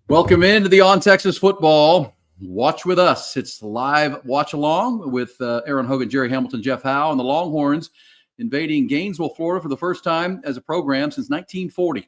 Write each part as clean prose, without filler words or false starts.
Welcome into the On Texas Football. Watch with us. It's live watch along with Aaron Hogan, Jerry Hamilton, Jeff Howe, and the Longhorns invading Gainesville, Florida for the first time as a program since 1940,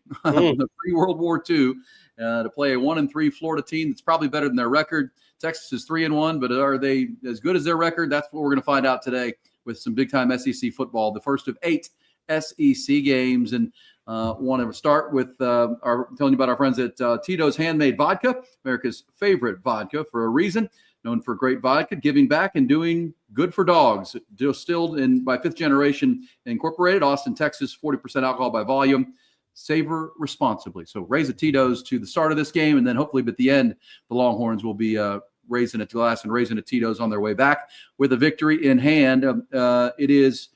pre-World War II, to play a 1-3 Florida team that's probably better than their record. Texas is 3-1, but are they as good as their record? That's what we're going to find out today with some big-time SEC football, the first of 8 SEC games. And want to start with telling you about our friends at Tito's Handmade Vodka, America's favorite vodka for a reason. Known for great vodka, giving back, and doing good for dogs. Distilled by Fifth Generation Incorporated, Austin, Texas, 40% alcohol by volume. Savor responsibly. So raise a Tito's to the start of this game, and then hopefully at the end, the Longhorns will be raising a glass and raising a Tito's on their way back with a victory in hand. It is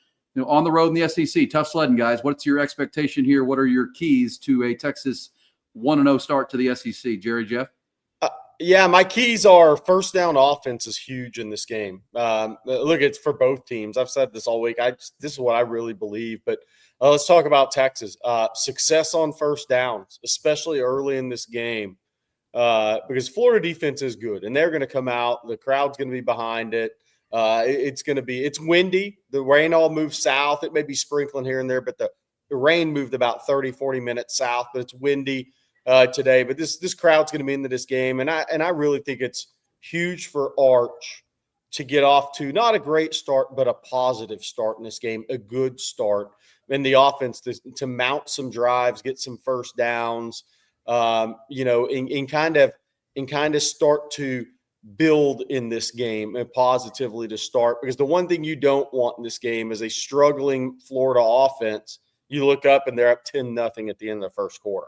on the road in the SEC. Tough sledding, guys. What's your expectation here? What are your keys to a Texas 1-0 start to the SEC? Jerry, Jeff? Yeah, my keys are first down offense is huge in this game. Look, it's for both teams. I've said this all week. This is what I really believe. But let's talk about Texas. Success on first downs, especially early in this game, because Florida defense is good, and they're going to come out. The crowd's going to be behind it. It's windy. The rain all moved south. It may be sprinkling here and there, but the rain moved about 30, 40 minutes south, but it's windy today. But this crowd's going to be into this game. And I really think it's huge for Arch to get off to not a great start, but a positive start in this game, a good start in the offense to mount some drives, get some first downs, and kind of start to build in this game and positively to start, because the one thing you don't want in this game is a struggling Florida offense. You look up and they're up 10-0 at the end of the first quarter.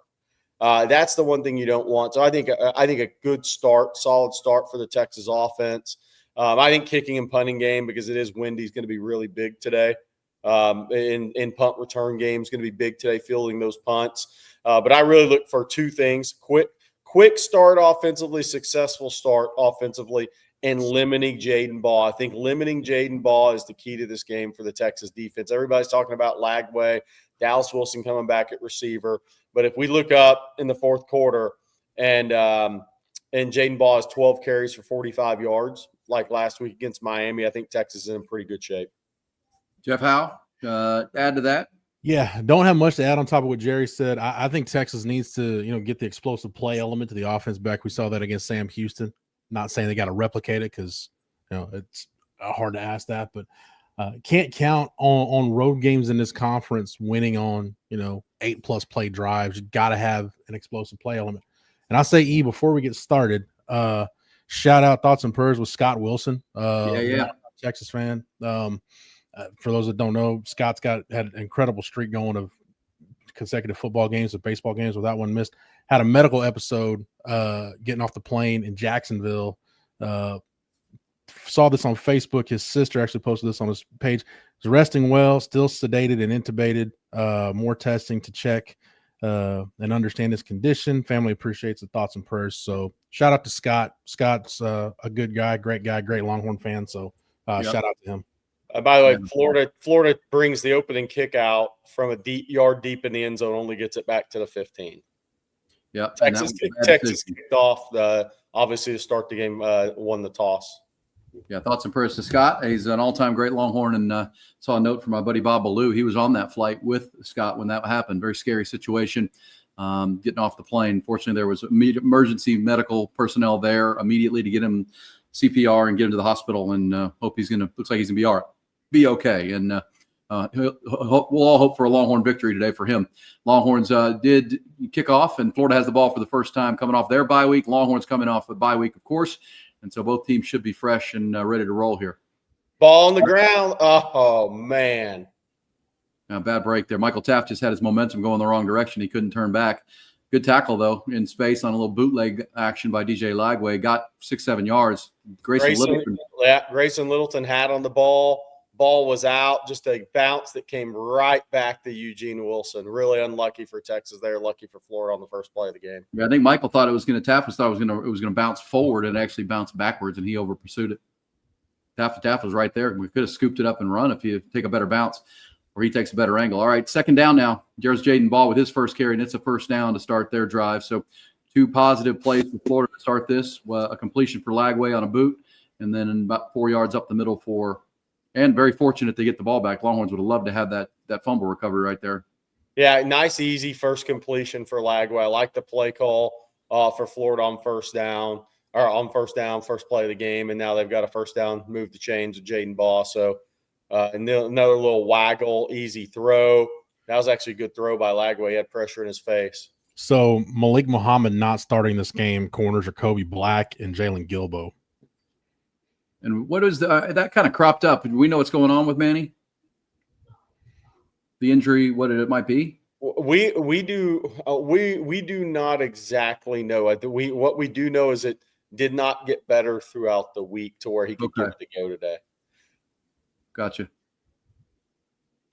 That's the one thing you don't want. So I think a good start, solid start for the Texas offense. I think kicking and punting game, because it is windy, is going to be really big today. In punt return game is going to be big today, fielding those punts. But I really look for two things: quick start offensively, successful start offensively, and limiting Jaden Ball. I think limiting Jaden Ball is the key to this game for the Texas defense. Everybody's talking about Lagway, Dallas Wilson coming back at receiver. But if we look up in the fourth quarter and Jaden Ball has 12 carries for 45 yards like last week against Miami, I think Texas is in pretty good shape. Jeff Howe, add to that? Yeah, don't have much to add on top of what Jerry said. I think Texas needs to, get the explosive play element to the offense back. We saw that against Sam Houston. Not saying they got to replicate it, because it's hard to ask that, but can't count on road games in this conference winning on 8+ play drives. You got to have an explosive play element. And I say, before we get started, shout out thoughts and prayers with Scott Wilson. Texas fan. For those that don't know, Scott's had an incredible streak going of consecutive football games, of baseball games without one missed. Had a medical episode getting off the plane in Jacksonville. Saw this on Facebook. His sister actually posted this on his page. He's resting well, still sedated and intubated. More testing to check and understand his condition. Family appreciates the thoughts and prayers. So shout out to Scott. Scott's a good guy, great Longhorn fan. So shout out to him. By the way, Florida brings the opening kick out from a yard deep in the end zone, only gets it back to the 15. Yeah, Texas kicked off, obviously, to start the game, won the toss. Yeah, thoughts and prayers to Scott. He's an all-time great Longhorn, and saw a note from my buddy Bob Ballou. He was on that flight with Scott when that happened. Very scary situation, getting off the plane. Fortunately, there was emergency medical personnel there immediately to get him CPR and get him to the hospital, and looks like he's going to be okay. And we'll all hope for a Longhorn victory today for him. Longhorns did kick off, and Florida has the ball for the first time coming off their bye week. Longhorns coming off a bye week, of course. And so both teams should be fresh and ready to roll here. Ball on the ground. Oh, man. Bad break there. Michael Taft just had his momentum going the wrong direction. He couldn't turn back. Good tackle, though, in space on a little bootleg action by DJ Lagway. Got 6-7 yards. Grayson Littleton had on the ball. Ball was out. Just a bounce that came right back to Eugene Wilson. Really unlucky for Texas there. Lucky for Florida on the first play of the game. Yeah, I think Michael thought it was going to tap. Thought it was going to bounce forward, and actually bounced backwards, and he over pursued it. Taft was right there. We could have scooped it up and run if you take a better bounce, or he takes a better angle. All right, second down now. There's Jaden Ball with his first carry, and it's a first down to start their drive. So Two positive plays for Florida to start this. A completion for Lagway on a boot, and then about 4 yards up the middle and very fortunate to get the ball back. Longhorns would have loved to have that fumble recovery right there. Yeah, nice, easy first completion for Lagway. I like the play call for Florida on first down, first play of the game, and now they've got a first down, move the chains with Jaden Baugh. So another little waggle, easy throw. That was actually a good throw by Lagway. He had pressure in his face. So Malik Muhammad not starting this game. Corners are Kobe Black and Jalen Gilbo. And what is that kind of cropped up? Do we know what's going on with Manny? The injury, what it might be? We do not exactly know. What we do know is it did not get better throughout the week to where he could get to go today. Gotcha.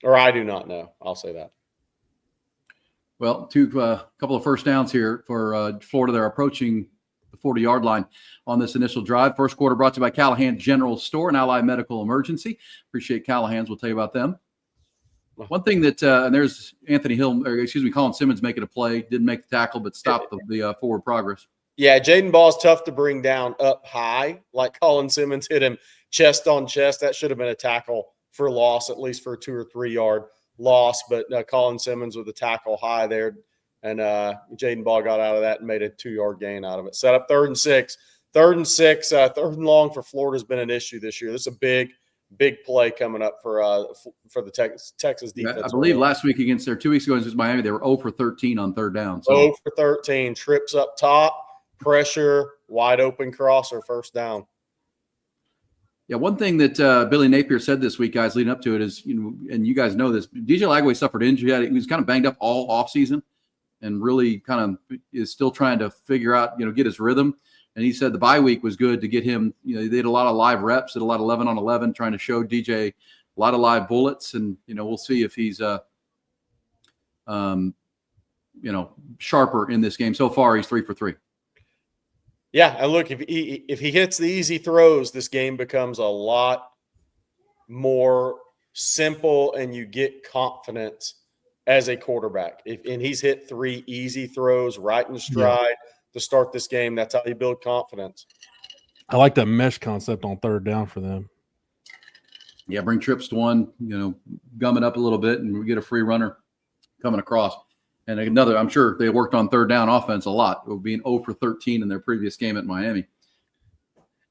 Or I do not know. I'll say that. Well, couple of first downs here for Florida. They're approaching the 40-yard line on this initial drive. First quarter brought to you by Callahan General Store and Allied Medical Emergency. Appreciate Callahan's. We'll tell you about them. One thing that and there's Colin Simmons making a play. Didn't make the tackle, but stopped the forward progress. Yeah, Jaden Ball's tough to bring down up high. Like Colin Simmons hit him chest on chest. That should have been a tackle for loss, at least for a 2 or 3 yard loss. But Colin Simmons with the tackle high there, and Jaden Ball got out of that and made a 2-yard gain out of it. Set up 3rd and 6. 3rd and 6, 3rd and long for Florida has been an issue this year. This is a big play coming up for the Texas defense. I believe last week against 2 weeks ago against Miami, they were 0 for 13 on 3rd down. So 0 for 13, trips up top, pressure, wide open crosser, first down. Yeah, one thing that Billy Napier said this week, guys, leading up to it is, and you guys know this, DJ Lagway suffered injury. He was kind of banged up all offseason and really kind of is still trying to figure out, get his rhythm. And he said the bye week was good to get him. They did a lot of live reps, did a lot of 11 on 11, trying to show DJ a lot of live bullets. And, we'll see if he's, sharper in this game. So far, he's 3 for 3. Yeah, and look, if he hits the easy throws, this game becomes a lot more simple, and you get confidence as a quarterback. And he's hit 3 easy throws right in stride to start this game. That's how you build confidence. I like that mesh concept on 3rd down for them. Yeah, bring trips to one, gum it up a little bit, and we get a free runner coming across. And another, I'm sure they worked on 3rd down offense a lot, being 0 for 13 in their previous game at Miami.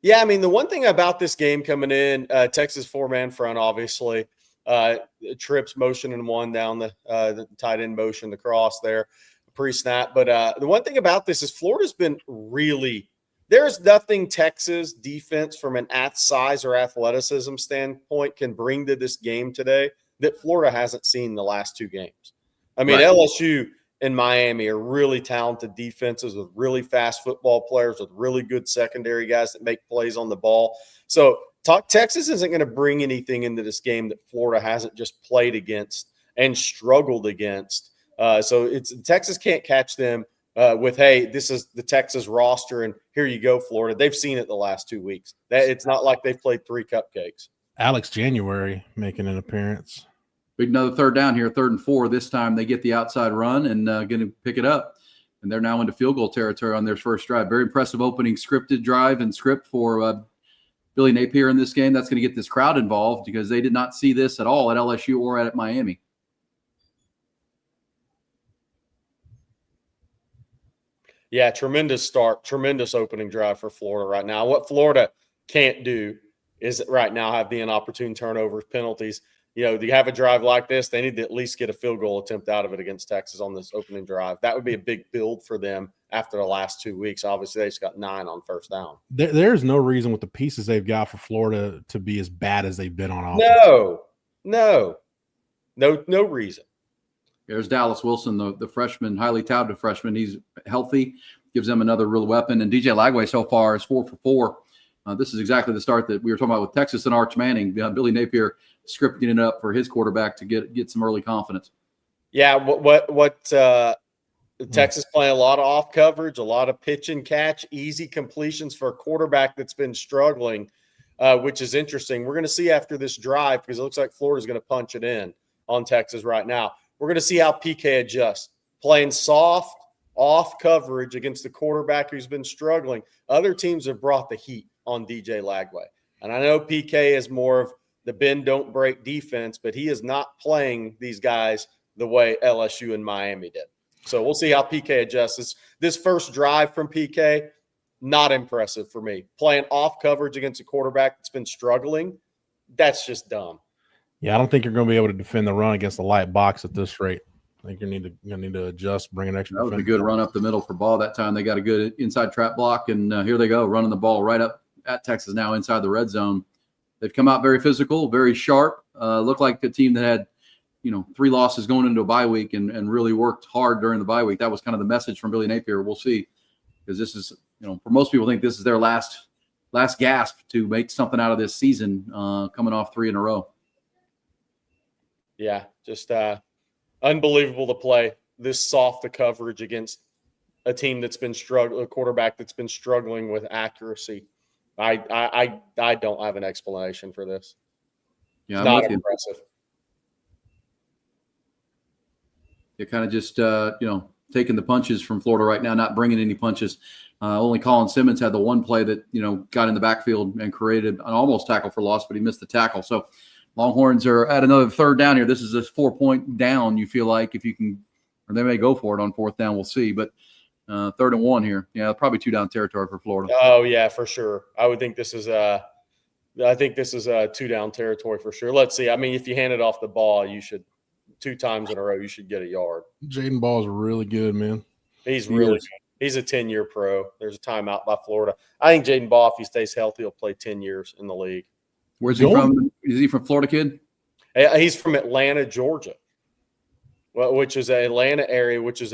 Yeah, I mean, the one thing about this game coming in, Texas 4-man front, obviously, trips motioning one down the tight end motion, the cross there, pre-snap. But the one thing about this is Florida's been really – there's nothing Texas defense from an size or athleticism standpoint can bring to this game today that Florida hasn't seen the last 2 games. I mean, right. LSU and Miami are really talented defenses with really fast football players with really good secondary guys that make plays on the ball. So Texas isn't going to bring anything into this game that Florida hasn't just played against and struggled against. So Texas can't catch them with, hey, this is the Texas roster, and here you go, Florida. They've seen it the last 2 weeks. It's not like they've played 3 cupcakes. Alex January making an appearance. Another 3rd down here, 3rd and 4. This time they get the outside run and going to pick it up. And they're now into field goal territory on their first drive. Very impressive opening scripted drive and script for Billy Napier in this game. That's going to get this crowd involved because they did not see this at all at LSU or at Miami. Yeah, tremendous start, tremendous opening drive for Florida right now. What Florida can't do is right now have the inopportune turnovers, penalties. You have a drive like this, they need to at least get a field goal attempt out of it against Texas on this opening drive. That would be a big build for them after the last 2 weeks. Obviously, they just got 9 on first down. There's no reason with the pieces they've got for Florida to be as bad as they've been on offense. No reason. There's Dallas Wilson, the freshman, highly touted freshman. He's healthy, gives them another real weapon. And DJ Lagway so far is 4 for 4. This is exactly the start that we were talking about with Texas and Arch Manning. Billy Napier scripting it up for his quarterback to get some early confidence. Yeah, Texas playing a lot of off coverage, a lot of pitch and catch, easy completions for a quarterback that's been struggling, which is interesting. We're going to see after this drive, because it looks like Florida's going to punch it in on Texas right now. We're going to see how PK adjusts. Playing soft, off coverage against the quarterback who's been struggling. Other teams have brought the heat on DJ Lagway. And I know PK is more of the bend, don't break defense, but he is not playing these guys the way LSU and Miami did. So we'll see how PK adjusts. This first drive from PK, not impressive for me. Playing off coverage against a quarterback that's been struggling, that's just dumb. Yeah, I don't think you're going to be able to defend the run against the light box at this rate. I think you're going to need to adjust, bring an extra. That was a good run up the middle for Ball that time. They got a good inside trap block, and here they go, running the ball right up at Texas now inside the red zone. They've come out very physical, very sharp. Looked like a team that had, 3 losses going into a bye week and really worked hard during the bye week. That was kind of the message from Billy Napier. We'll see, because this is, for most people, think this is their last gasp to make something out of this season, coming off 3 in a row. Yeah, just unbelievable to play this soft of coverage against a team that's been struggling, a quarterback that's been struggling with accuracy. I don't have an explanation for this. Yeah, it's not impressive. You're kind of just, taking the punches from Florida right now, not bringing any punches. Only Colin Simmons had the one play that, got in the backfield and created an almost tackle for loss, but he missed the tackle. So Longhorns are at another third down here. This is a 4-point down, you feel like, if you can, or they may go for it on fourth down. We'll see. But 3rd and 1 here. Yeah, probably 2 down territory for Florida. Oh, yeah, for sure. I would think this is a 2 down territory for sure. Let's see. I mean, if you hand it off the ball, you should 2 times in a row, you should get a yard. Jaden Ball is really good, man. He's really good. He's a 10-year pro. There's a timeout by Florida. I think Jaden Ball, if he stays healthy, will play 10 years in the league. Where's he from? Is he from Florida kid? He's from Atlanta, Georgia, which is an Atlanta area, which is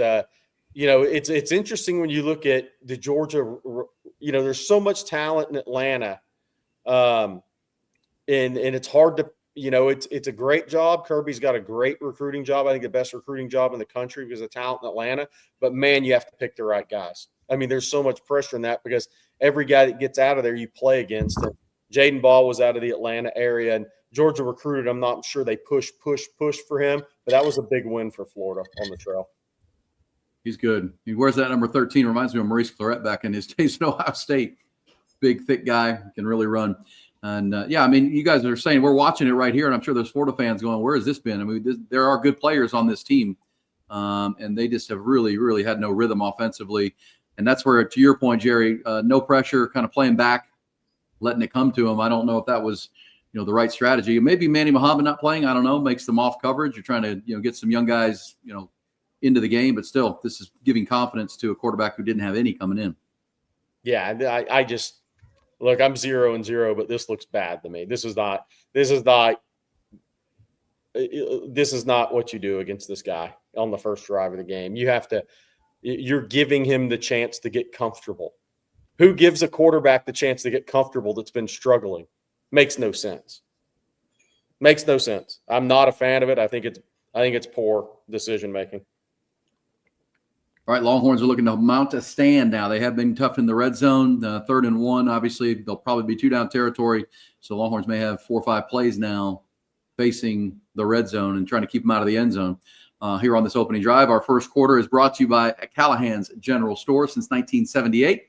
it's interesting when you look at the Georgia, there's so much talent in Atlanta. And it's hard to, it's a great job. Kirby's got a great recruiting job. I think the best recruiting job in the country because of talent in Atlanta. But, man, you have to pick the right guys. I mean, there's so much pressure in that because every guy that gets out of there you play against. And Jaden Ball was out of the Atlanta area, and Georgia recruited him. I'm not sure they push for him, but that was a big win for Florida on the trail. He's good. He wears that number 13. Reminds me of Maurice Clarett back in his days at Ohio State. Big, thick guy, can really run. And, you guys are saying we're watching it right here, and I'm sure there's Florida fans going, where has this been? I mean, there are good players on this team, and they just have really, really had no rhythm offensively. And that's where, to your point, Jerry, no pressure, kind of playing back, letting it come to him. I don't know if that was, the right strategy. Maybe Manny Muhammad not playing, I don't know, makes them off coverage. You're trying to, get some young guys, into the game, but still, this is giving confidence to a quarterback who didn't have any coming in. Yeah, I just look. I'm 0-0, but this looks bad to me. This is not what you do against this guy on the first drive of the game. You're giving him the chance to get comfortable. Who gives a quarterback the chance to get comfortable that's been struggling? Makes no sense. Makes no sense. I'm not a fan of it. I think it's poor decision making. All right, Longhorns are looking to mount a stand now. They have been tough in the red zone. 3rd and 1, obviously, they'll probably be 2 down territory. So Longhorns may have 4 or 5 plays now facing the red zone and trying to keep them out of the end zone. Here on this opening drive, our first quarter is brought to you by Callahan's General Store since 1978.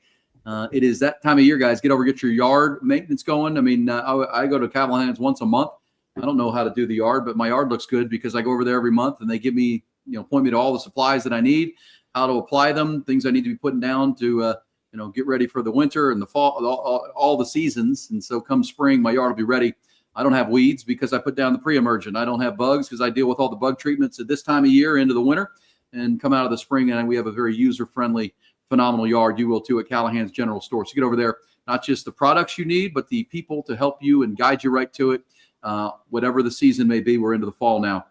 It is that time of year, guys. Get your yard maintenance going. I mean, I go to Callahan's once a month. I don't know how to do the yard, but my yard looks good because I go over there every month and they give me, point me to all the supplies that I need, how to apply them, things I need to be putting down to, get ready for the winter and the fall, all the seasons. And so come spring, my yard will be ready. I don't have weeds because I put down the pre-emergent. I don't have bugs because I deal with all the bug treatments at this time of year into the winter and come out of the spring. And we have a very user-friendly, phenomenal yard. You will too at Callahan's General Store. So get over there, not just the products you need, but the people to help you and guide you right to it. Whatever the season may be, we're into the fall now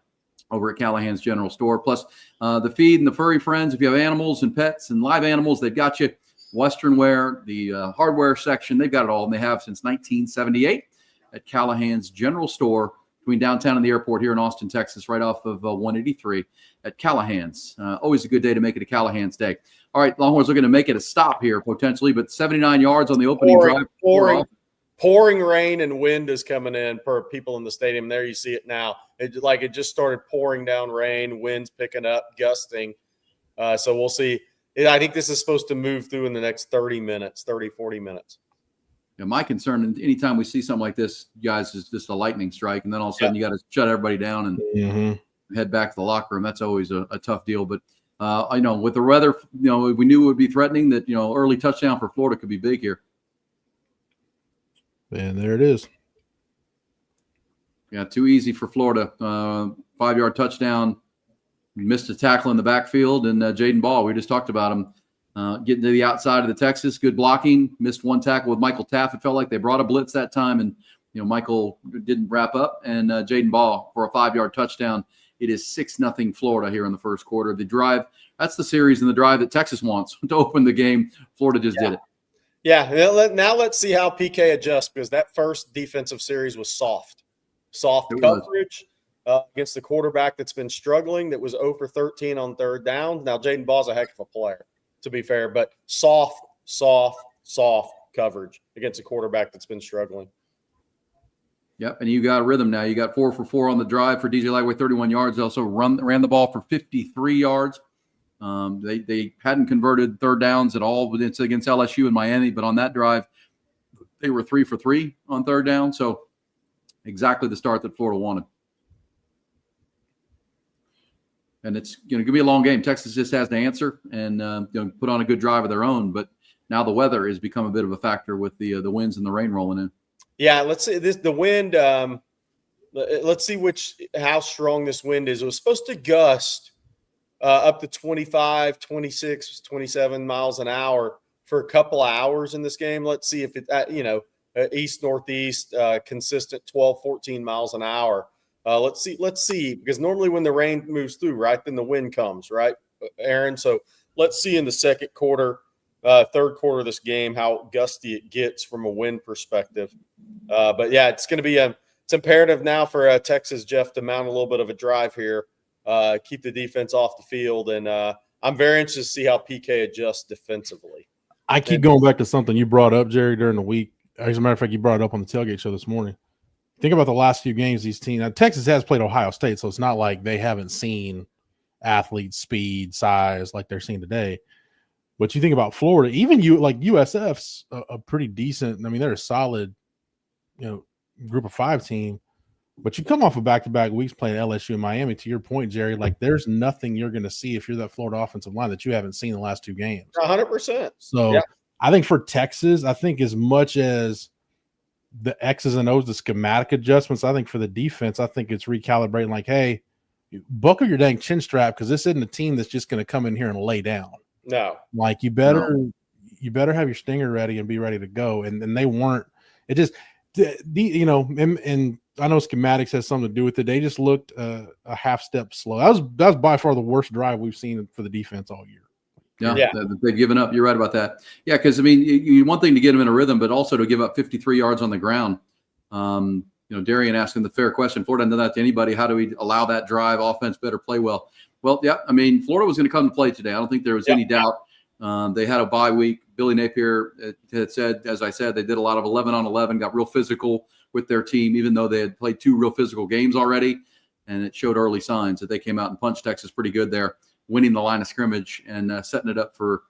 over at Callahan's General Store. Plus the feed and the furry friends, if you have animals and pets and live animals, they've got you. Western wear, the hardware section, they've got it all, and they have since 1978 at Callahan's General Store between downtown and the airport here in Austin, Texas, right off of 183 at Callahan's. Always a good day to make it a Callahan's day. All right, Longhorns are going to make it a stop here potentially, but 79 yards on the opening drive. Pouring rain and wind is coming in per people in the stadium. There you see it now. It just started pouring down rain, winds picking up, gusting. So we'll see I think this is supposed to move through in the next 30 minutes, 30, 40 minutes. Yeah, my concern, anytime we see something like this, guys, is just a lightning strike, and then all of a sudden you got to shut everybody down and head back to the locker room. That's always a tough deal. But I know with the weather, we knew it would be threatening. That early touchdown for Florida could be big here. And there it is. Yeah, too easy for Florida. 5-yard touchdown. Missed a tackle in the backfield, and Jaden Ball, we just talked about him. Getting to the outside of the Texas, good blocking, missed one tackle with Michael Taff. It felt like they brought a blitz that time, and Michael didn't wrap up. And Jaden Ball for a 5-yard touchdown. It is 6-0 Florida here in the first quarter. The drive, that's the series and the drive that Texas wants to open the game. Florida just did it. Yeah, now let's see how PK adjusts, because that first defensive series was soft coverage against the quarterback that's been struggling, that was 0 for 13 on third down. Now Jaden Ball's a heck of a player, to be fair, but soft coverage against a quarterback that's been struggling. Yep, and you got a rhythm now. You got 4 for 4 on the drive for DJ Lagway, 31 yards. They also ran the ball for 53 yards. They hadn't converted third downs at all against LSU and Miami, but on that drive, they were 3 for 3 on third down. So exactly the start that Florida wanted. And it's going to be a long game. Texas just has to answer and put on a good drive of their own. But now the weather has become a bit of a factor with the winds and the rain rolling in. Yeah, let's see the wind. Let's see how strong this wind is. It was supposed to gust up to 25, 26, 27 miles an hour for a couple of hours in this game. Let's see if it, east northeast, consistent 12, 14 miles an hour. Let's see, because normally when the rain moves through, right, then the wind comes, right, Aaron? So let's see in the second quarter, third quarter of this game how gusty it gets from a wind perspective. But yeah, it's going to be it's imperative now for Texas, Jeff, to mount a little bit of a drive here, keep the defense off the field, and I'm very interested to see how PK adjusts defensively. I keep going back to something you brought up, Jerry, during the week. As a matter of fact, you brought it up on the tailgate show this morning. Think about the last few games these teams. Now, Texas has played Ohio State, so it's not like they haven't seen athletes, speed, size like they're seeing today. But you think about Florida, even USF's a pretty decent. I mean, they're a solid, group of 5 team. But you come off of back-to-back weeks playing LSU and Miami. To your point, Jerry, like there's nothing you're going to see if you're that Florida offensive line that you haven't seen the last 2 games. 100%. So yeah. I think for Texas, I think as much as the X's and O's, the schematic adjustments, I think for the defense, I think it's recalibrating like, hey, buckle your dang chin strap, because this isn't a team that's just going to come in here and lay down. No. Like you better have your stinger ready and be ready to go. And they weren't. It just and I know schematics has something to do with it. They just looked a half step slow. That was by far the worst drive we've seen for the defense all year. Yeah. They've given up. You're right about that. Yeah, because, I mean, you one thing to get them in a rhythm, but also to give up 53 yards on the ground. Darian asking the fair question. Florida hasn't done that to anybody. How do we allow that drive? Offense better play well. Well, yeah, I mean, Florida was going to come to play today. I don't think there was any doubt. They had a bye week. Billy Napier had said, as I said, they did a lot of 11-on-11, got real physical with their team, even though they had played 2 real physical games already. And it showed early signs that they came out and punched Texas pretty good there, winning the line of scrimmage and setting it up for,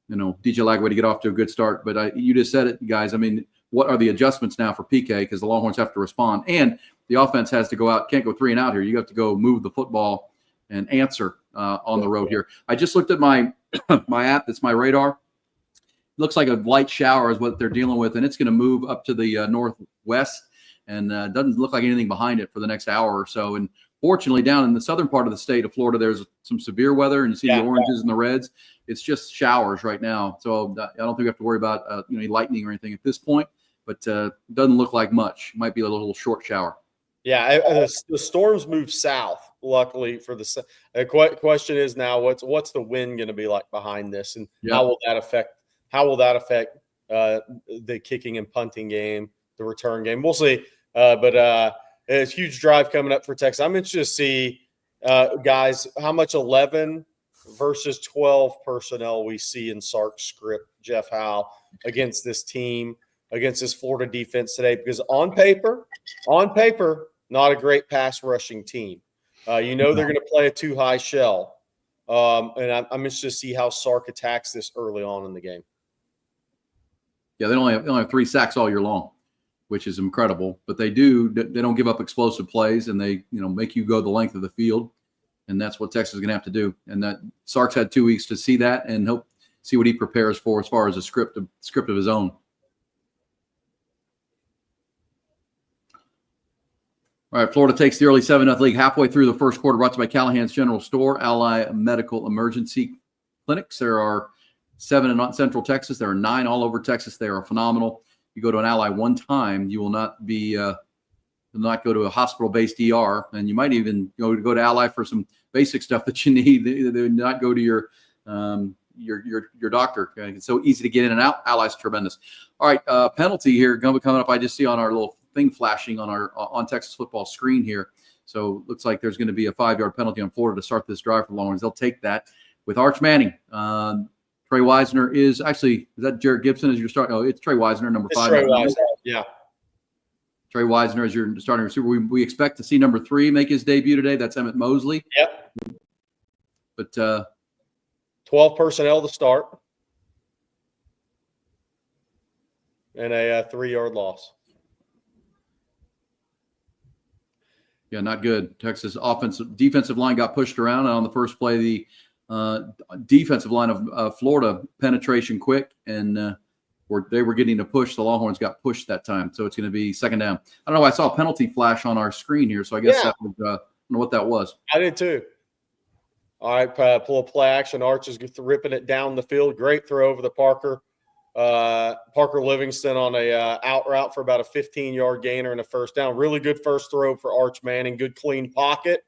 DJ Lagway to get off to a good start. But you just said it, guys. I mean, what are the adjustments now for PK? Because the Longhorns have to respond. And the offense has to go out. Can't go 3 and out here. You have to go move the football and answer on the road here. I just looked at my app. That's my radar. Looks like a light shower is what they're dealing with, and it's going to move up to the northwest, and doesn't look like anything behind it for the next hour or so. And fortunately, down in the southern part of the state of Florida, there's some severe weather, and you see the oranges and the reds. It's just showers right now, so I don't think we have to worry about any lightning or anything at this point. But doesn't look like much. Might be a little short shower. Yeah, the storms move south. Luckily for the question is now, what's the wind going to be like behind this, and how will that affect the kicking and punting game, the return game? We'll see. But it's a huge drive coming up for Texas. I'm interested to see, guys, how much 11 versus 12 personnel we see in Sark's script, Jeff Howe, against this team, against this Florida defense today. Because on paper, not a great pass rushing team. They're going to play a 2-high shell. And I'm interested to see how Sark attacks this early on in the game. Yeah, they only have 3 sacks all year long, which is incredible. But they don't give up explosive plays, and they make you go the length of the field, and that's what Texas is going to have to do. And that Sark's had 2 weeks to see that and hope see what he prepares for as far as a script of his own. All right, Florida takes the early 7-0 lead halfway through the first quarter, brought to you by Callahan's General Store, Ally Medical Emergency Clinics. There are 7 in Central Texas. There are 9 all over Texas. They are phenomenal. You go to an Ally one time, you will not go to a hospital-based ER, and you might even go to Ally for some basic stuff that you need. They not go to your doctor. Okay? It's so easy to get in and out. Ally's tremendous. All right, penalty here coming up. I just see on our little thing flashing on Texas football screen here. So looks like there's going to be a 5-yard penalty on Florida to start this drive for Longhorns. They'll take that with Arch Manning. Trey Wisner is that Jared Gibson as your start? Oh, it's Trey Wisner, number 5. Trey Wisner, yeah. Trey Wisner as your starting receiver. We expect to see number 3 make his debut today. That's Emmett Mosley. Yep. But 12 personnel to start. And a 3-yard loss. Yeah, not good. Texas defensive line got pushed around, and on the first play, the defensive line of Florida penetration quick, and they were getting a push. The Longhorns got pushed that time, so it's going to be second down. I don't know. I saw a penalty flash on our screen here, so I guess that was, I don't know what that was. I did too. All right, pull a play action. Arch is ripping it down the field. Great throw over the Parker. Parker Livingston on a out route for about a 15-yard gainer and a first down. Really good first throw for Arch Manning. Good clean pocket.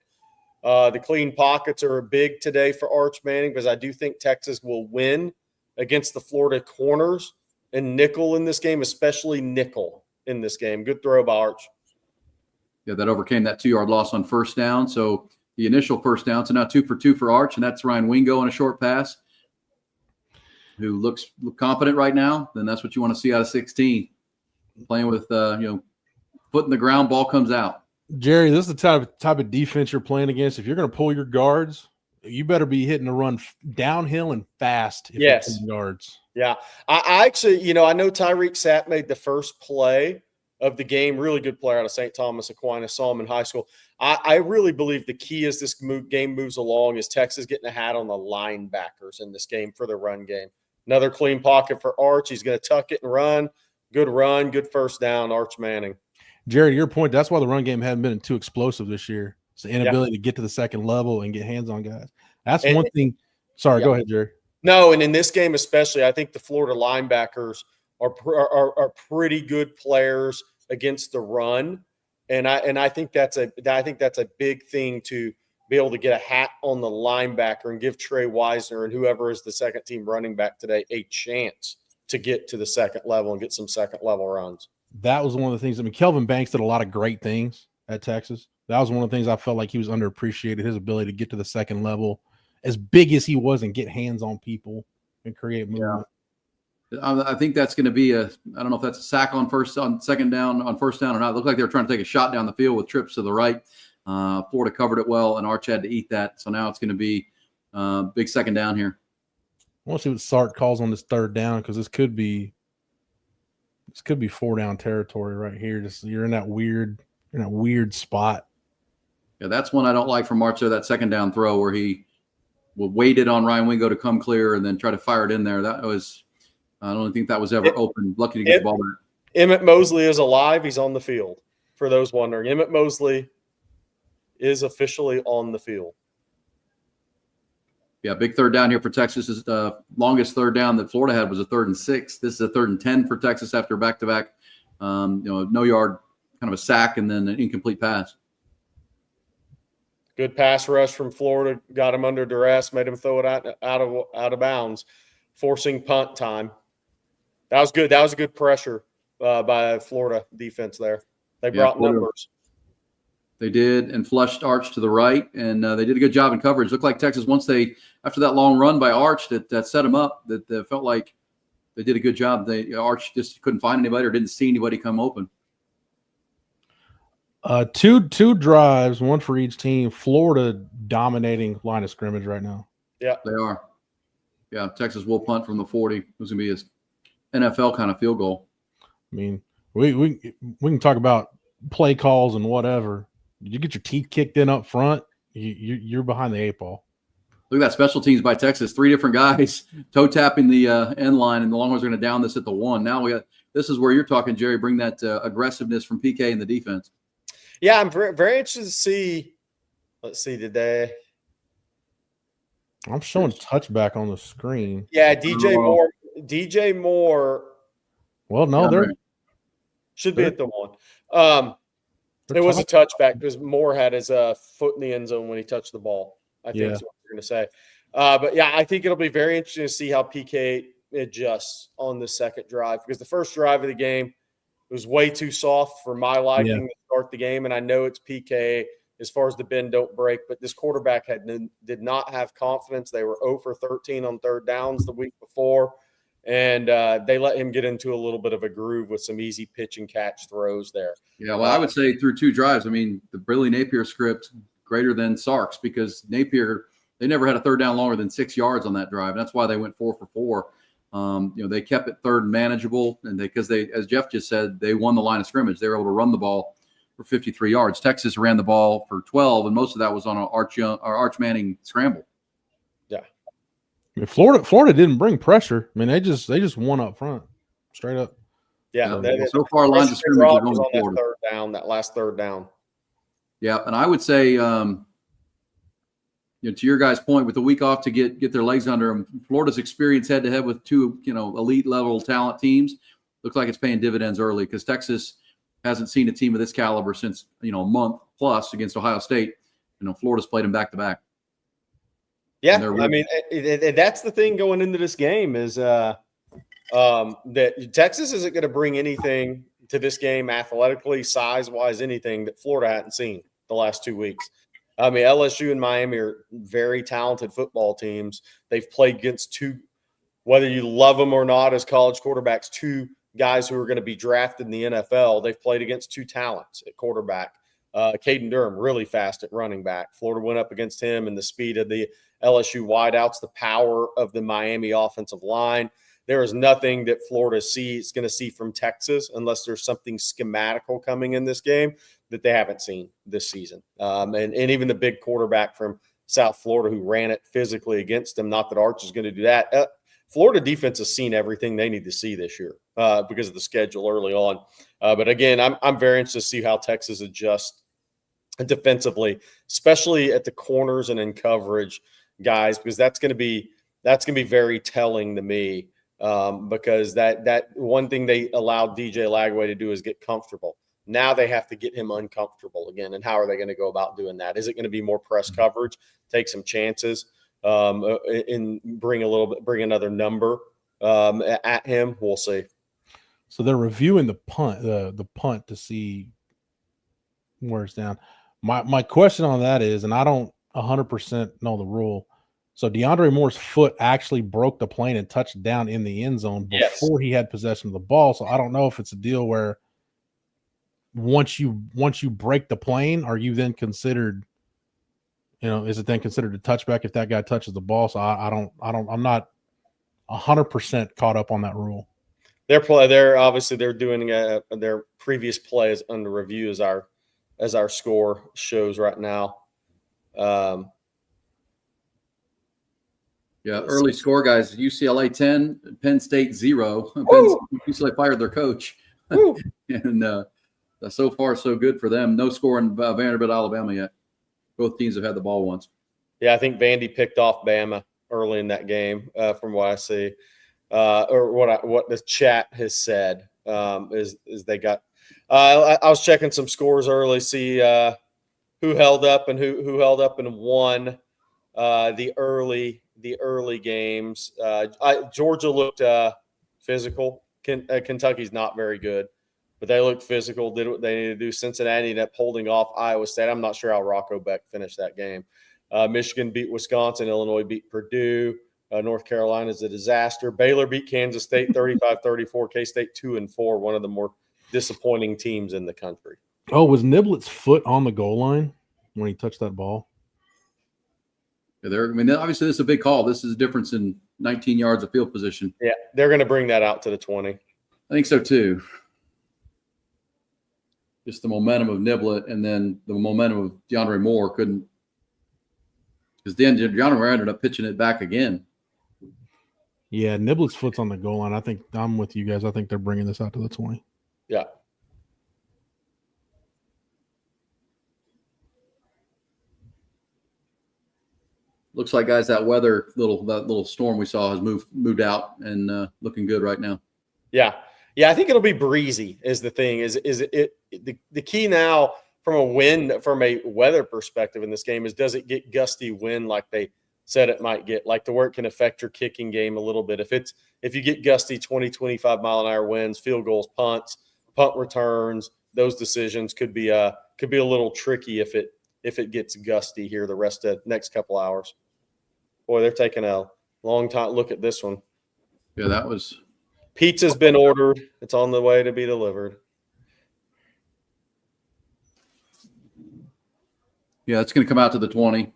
The clean pockets are big today for Arch Manning because I do think Texas will win against the Florida corners and nickel in this game, especially nickel in this game. Good throw by Arch. Yeah, that overcame that 2-yard loss on first down. So the initial first down, so now 2 for 2 for Arch, and that's Ryan Wingo on a short pass, who looks confident right now. Then that's what you want to see out of 16. Playing with foot in the ground, ball comes out. Jerry, this is the type of defense you're playing against. If you're going to pull your guards, you better be hitting the run downhill and fast. If yes. You're pulling guards. Yeah. I actually, I know Tyreek Sapp made the first play of the game. Really good player out of St. Thomas Aquinas. Saw him in high school. I really believe the key as this game moves along is Texas getting a hat on the linebackers in this game for the run game. Another clean pocket for Arch. He's going to tuck it and run. Good first down, Arch Manning. Jerry, to your point, that's why the run game hasn't been too explosive this year. It's the inability to get to the second level and get hands on guys. That's one thing. Sorry, go ahead, Jerry. No, and in this game especially, I think the Florida linebackers are pretty good players against the run, and I think that's a big thing to be able to get a hat on the linebacker and give Trey Wisner and whoever is the second team running back today a chance to get to the second level and get some second level runs. That was one of the things. I mean, Kelvin Banks did a lot of great things at Texas. That was one of the things I felt like he was underappreciated, his ability to get to the second level, as big as he was, and get hands on people and create movement. Yeah. I think that's going to be I don't know if that's a sack on second down or not. It looked like they were trying to take a shot down the field with trips to the right. Florida covered it well, and Arch had to eat that. So now it's going to be big second down here. I want to see what Sark calls on this third down, because this could be 4-down territory right here. Just you're in that weird spot. Yeah, that's one I don't like from Arch there. That second down throw where he waited on Ryan Wingo to come clear and then try to fire it in there. That was I don't think that was ever open. Lucky to get the ball back. Emmett Mosley is alive. He's on the field. For those wondering, Emmett Mosley is officially on the field. Yeah, big third down here for Texas. Is the longest third down that Florida had was a 3rd and 6. This is a 3rd and 10 for Texas after back-to-back, no yard, kind of a sack, and then an incomplete pass. Good pass rush from Florida. Got him under duress, made him throw it out of bounds, forcing punt time. That was good. That was a good pressure by Florida defense there. They brought numbers. They did, and flushed Arch to the right, and they did a good job in coverage. Looked like Texas, after that long run by Arch that set him up, that felt like they did a good job. Arch just couldn't find anybody or didn't see anybody come open. Two drives, one for each team. Florida dominating line of scrimmage right now. Yeah, they are. Yeah, Texas will punt from the 40. It was going to be his NFL kind of field goal. I mean, we can talk about play calls and whatever. You get your teeth kicked in up front, you're behind the 8 ball. Look at that special teams by Texas. 3 different guys toe tapping the end line, and the Longhorns are going to down this at the 1. Now this is where you're talking, Jerry. Bring that aggressiveness from PK in the defense. Yeah, I'm very, very interested to see. Let's see today. I'm showing touchback on the screen. Yeah, DJ Moore. DJ Moore. Well, no, they're should be at the 1. It was a touchback because Moore had his foot in the end zone when he touched the ball. I think that's what you're going to say. But yeah, I think it'll be very interesting to see how PK adjusts on the second drive, because the first drive of the game was way too soft for my liking to start the game. And I know it's PK as far as the bend don't break, but this quarterback did not have confidence. They were 0 for 13 on third downs the week before. And they let him get into a little bit of a groove with some easy pitch and catch throws there. Yeah, well, I would say through 2 drives. I mean, the Billy Napier script greater than Sark's, because Napier, they never had a third down longer than 6 yards on that drive. And that's why they went 4 for 4. They kept it third and manageable, and because they, as Jeff just said, they won the line of scrimmage. They were able to run the ball for 53 yards. Texas ran the ball for 12, and most of that was on an Arch Manning scramble. Yeah. I mean, Florida didn't bring pressure. I mean, they just won up front, straight up. Yeah. So far, lines of scrimmage are going to Florida. That last third down. Yeah, and I would say, to your guys' point, with the week off to get their legs under them, Florida's experience head-to-head with 2, elite-level talent teams looks like it's paying dividends early, because Texas hasn't seen a team of this caliber since, a month plus against Ohio State. Florida's played them back-to-back. Yeah, I mean, that's the thing going into this game is that Texas isn't going to bring anything to this game athletically, size-wise, anything that Florida hadn't seen the last 2 weeks. I mean, LSU and Miami are very talented football teams. They've played against 2, whether you love them or not as college quarterbacks, 2 guys who are going to be drafted in the NFL. They've played against 2 talents at quarterback. Caden Durham, really fast at running back. Florida went up against him, and the speed of the LSU wideouts, the power of the Miami offensive line. There is nothing that Florida is going to see from Texas, unless there's something schematical coming in this game that they haven't seen this season. And even the big quarterback from South Florida who ran it physically against them, not that Arch is going to do that. Florida defense has seen everything they need to see this year because of the schedule early on. But again, I'm very interested to see how Texas adjusts defensively, especially at the corners and in coverage, guys, because that's going to be very telling to me. Because that one thing they allowed DJ Lagway to do is get comfortable. Now they have to get him uncomfortable again. And how are they going to go about doing that? Is it going to be more press coverage, take some chances, and bring another number at him? We'll see. So they're reviewing the punt to see where it's down. My question on that is, and I don't 100% know the rule. So DeAndre Moore's foot actually broke the plane and touched down in the end zone before he had possession of the ball. So I don't know if it's a deal where once you break the plane, are you then considered, is it then considered a touchback if that guy touches the ball? So I'm not 100% caught up on that rule. They're obviously doing their previous play is under review as our score shows right now. Yeah, early score, guys. UCLA 10, Penn State 0. UCLA fired their coach. And so far, so good for them. No score in Vanderbilt, Alabama yet. Both teams have had the ball once. Yeah, I think Vandy picked off Bama early in that game from what I see. Or what the chat has said is they got I was checking some scores early, see who held up and who held up and won the early games. Georgia looked physical. Kentucky's not very good, but they looked physical, did what they needed to do. Cincinnati ended up holding off Iowa State. I'm not sure how Rocco Beck finished that game. Michigan beat Wisconsin. Illinois beat Purdue. North Carolina's a disaster. Baylor beat Kansas State 35-34. K-State 2-4, one of the more disappointing teams in the country. Oh, was Niblett's foot on the goal line when he touched that ball? I mean, obviously, this is a big call. This is a difference in 19 yards of field position. Yeah, they're going to bring that out to the 20. I think so, too. Just the momentum of Niblett and then the momentum of DeAndre Moore couldn't – because then DeAndre Moore ended up pitching it back again. Yeah, Niblett's foot's on the goal line. I think I'm with you guys. I think they're bringing this out to the 20. Yeah. Looks like, guys, that little storm we saw has moved out and looking good right now. Yeah. I think it'll be breezy is the thing. The key now from a weather perspective in this game is, does it get gusty wind like they said it might get, like to where it can affect your kicking game a little bit. If you get gusty 20, 25 mile an hour winds, field goals, punts, punt returns, those decisions could be a little tricky if it gets gusty here the rest of the next couple hours. Boy, they're taking a long time. Look at this one. Yeah, that was – Pizza's been ordered. It's on the way to be delivered. Yeah, it's going to come out to the 20.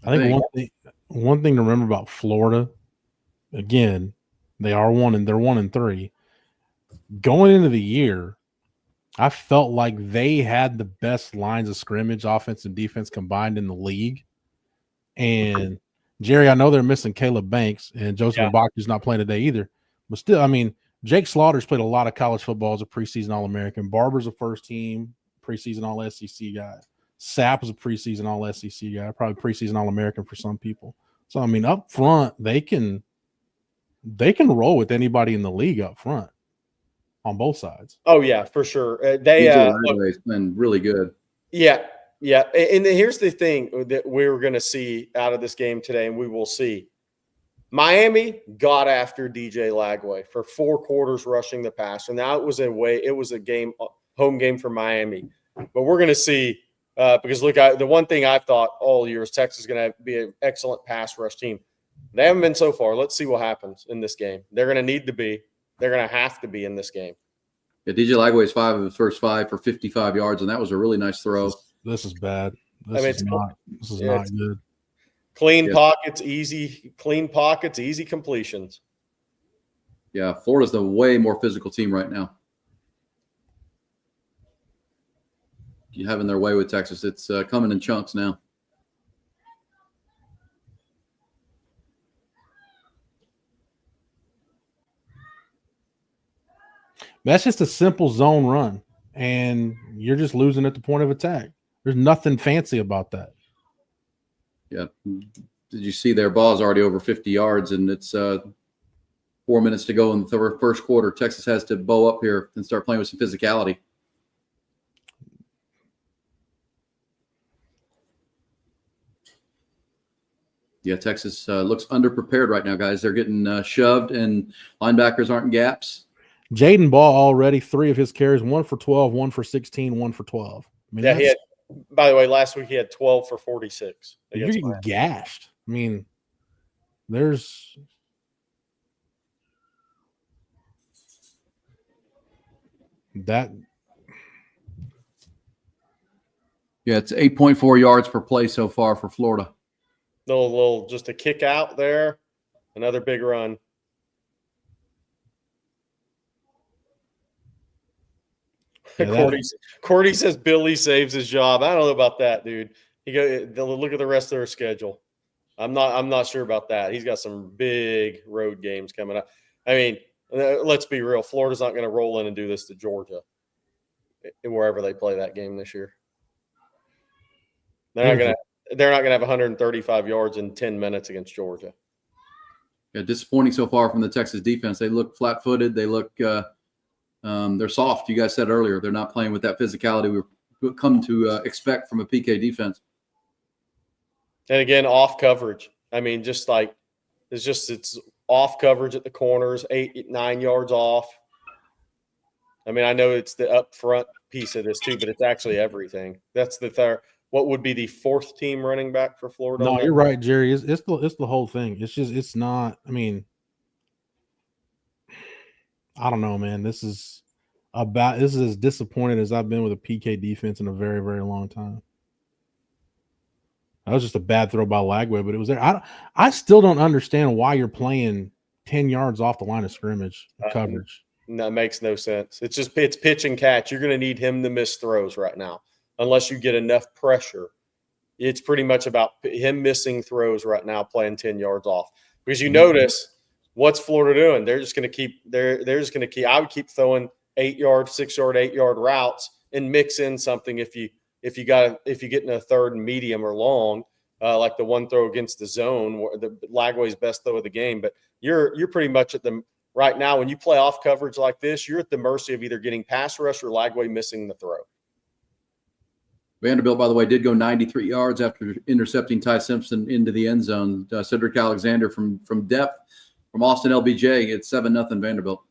I think one thing to remember about Florida, again, they're 1-3. Going into the year, I felt like they had the best lines of scrimmage, offense and defense combined in the league. And Jerry, I know they're missing Caleb Banks, and Joseph Mbaku's not playing today either. But still, I mean, Jake Slaughter's played a lot of college football as a preseason All-American. Barber's a first-team preseason All-SEC guy. Sapp was a preseason All-SEC guy, probably preseason All-American for some people. So, I mean, up front, they can roll with anybody in the league up front on both sides. Oh, yeah, for sure. Lagway's been really good. Yeah. And here's the thing that we're going to see out of this game today, and we will see. Miami got after DJ Lagway for 4 quarters rushing the passer. Now it was a home game for Miami. But we're going to see because, look, the one thing I've thought all year is Texas is going to be an excellent pass rush team. They haven't been so far. Let's see what happens in this game. They're going to need to be. They're going to have to be in this game. Yeah, DJ Lagway's 5 of his first 5 for 55 yards, and that was a really nice throw. This is bad. This is not good. Clean pockets, easy completions. Yeah, Florida's the way more physical team right now. You having their way with Texas. It's coming in chunks now. That's just a simple zone run, and you're just losing at the point of attack. There's nothing fancy about that. Yeah. Did you see their ball's already over 50 yards, and it's 4 minutes to go in the first quarter. Texas has to bow up here and start playing with some physicality. Yeah, Texas looks underprepared right now, guys. They're getting shoved, and linebackers aren't in gaps. Jaden Ball already 3 of his carries, 1 for 12, 1 for 16, 1 for 12. I mean, he had. By the way, last week he had 12 for 46. You're getting gashed. I mean, there's that. Yeah, it's 8.4 yards per play so far for Florida. Little just a kick out there, another big run. Yeah, Cordy says Billy saves his job. I don't know about that, dude. Look at the rest of their schedule. I'm not sure about that. He's got some big road games coming up. I mean, let's be real. Florida's not going to roll in and do this to Georgia, wherever they play that game this year. They're not gonna have 135 yards in 10 minutes against Georgia. Yeah, disappointing so far from the Texas defense. They look flat-footed. They look they're soft. You guys said earlier they're not playing with that physicality we've come to expect from a PK defense. And again, off coverage. I mean, it's off coverage at the corners, 8-9 yards off. I mean, I know it's the up front piece of this too, but it's actually everything. That's the third. What would be the 4th team running back for Florida? No, you're right, Jerry. It's the whole thing. It's not. I mean, I don't know, man. This is this is as disappointed as I've been with a PK defense in a very, very long time. That was just a bad throw by Lagway, but it was there. I still don't understand why you're playing 10 yards off the line of scrimmage coverage. That makes no sense. It's pitch and catch. You're going to need him to miss throws right now unless you get enough pressure. It's pretty much about him missing throws right now, playing 10 yards off. Because you notice what's Florida doing? They're just going to keep I would keep throwing 8-yard, 6-yard, 8-yard routes and mix in something if you get in a third and medium or long, like the one throw against the zone, the Lagway's best throw of the game. But you're pretty much at the right now when you play off coverage like this, you're at the mercy of either getting pass rush or Lagway missing the throw. Vanderbilt, by the way, did go 93 yards after intercepting Ty Simpson into the end zone. Cedric Alexander from depth from Austin LBJ. It's 7-0 Vanderbilt.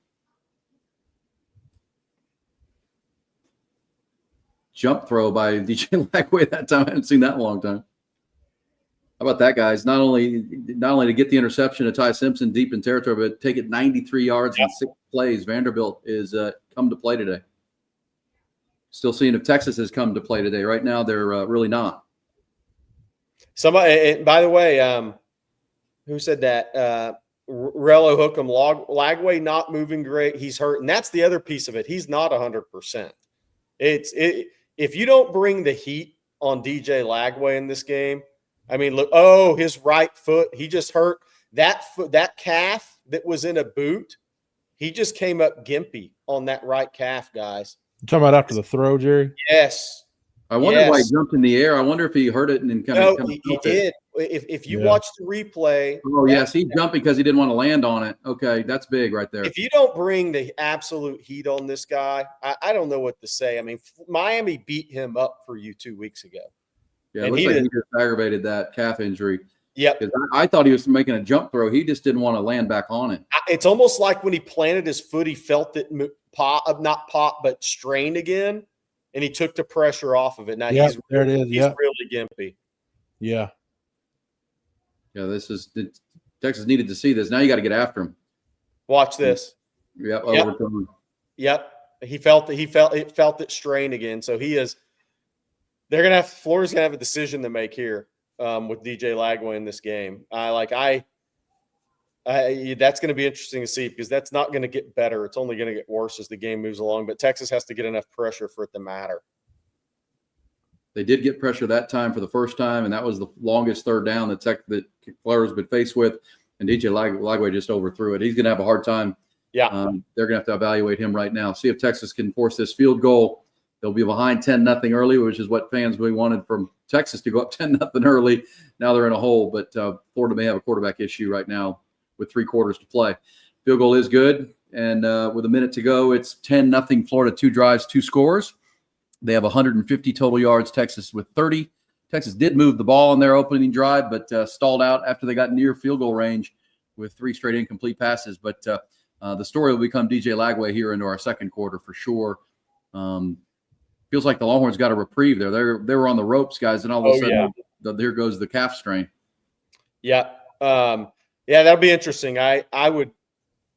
Jump throw by DJ Lagway that time. I haven't seen that in a long time. How about that, guys? Not only to get the interception of Ty Simpson deep in territory, but take it 93 yards in 6 plays. Vanderbilt is come to play today. Still seeing if Texas has come to play today. Right now, they're really not. Somebody, by the way, who said that? Rello Hookham, Lagway not moving great. He's hurt, and that's the other piece of it. He's not 100%. If you don't bring the heat on DJ Lagway in this game, I mean, look, his right foot, he just hurt that foot, that calf that was in a boot. He just came up gimpy on that right calf, guys. You talking about after the throw, Jerry? Yes. I wonder why he jumped in the air. I wonder if he heard it and then kind of. He did. If you watch the replay. Oh, yes. He jumped because he didn't want to land on it. Okay. That's big right there. If you don't bring the absolute heat on this guy, I don't know what to say. I mean, Miami beat him up for you 2 weeks ago. Yeah, it looks like he just aggravated that calf injury. Yep. I thought he was making a jump throw. He just didn't want to land back on it. It's almost like when he planted his foot, he felt it not pop, but strain again, and he took the pressure off of it. Now he's really gimpy. Yeah. Yeah, Texas needed to see this. Now you got to get after him. Watch this. Yep. Yep. He felt it strain again. So Florida's gonna have a decision to make here with DJ Lagway in this game. That's going to be interesting to see because that's not going to get better. It's only going to get worse as the game moves along. But Texas has to get enough pressure for it to matter. They did get pressure that time for the first time, and that was the longest third down that Florida's been faced with. And DJ Lagway just overthrew it. He's going to have a hard time. Yeah, they're going to have to evaluate him right now. See if Texas can force this field goal. They'll be behind 10-0 early, which is what fans really wanted from Texas to go up 10-0 early. Now they're in a hole, but Florida may have a quarterback issue right now with 3 quarters to play. Field goal is good, and with a minute to go, it's 10-0 Florida, 2 drives, 2 scores. They have 150 total yards, Texas with 30. Texas did move the ball on their opening drive, but stalled out after they got near field goal range with 3 straight incomplete passes. But the story will become DJ Lagway here into our second quarter for sure. Feels like the Longhorns got a reprieve there. They were on the ropes, guys, and all of a sudden, there goes the calf strain. Yeah. Yeah, that'll be interesting. We're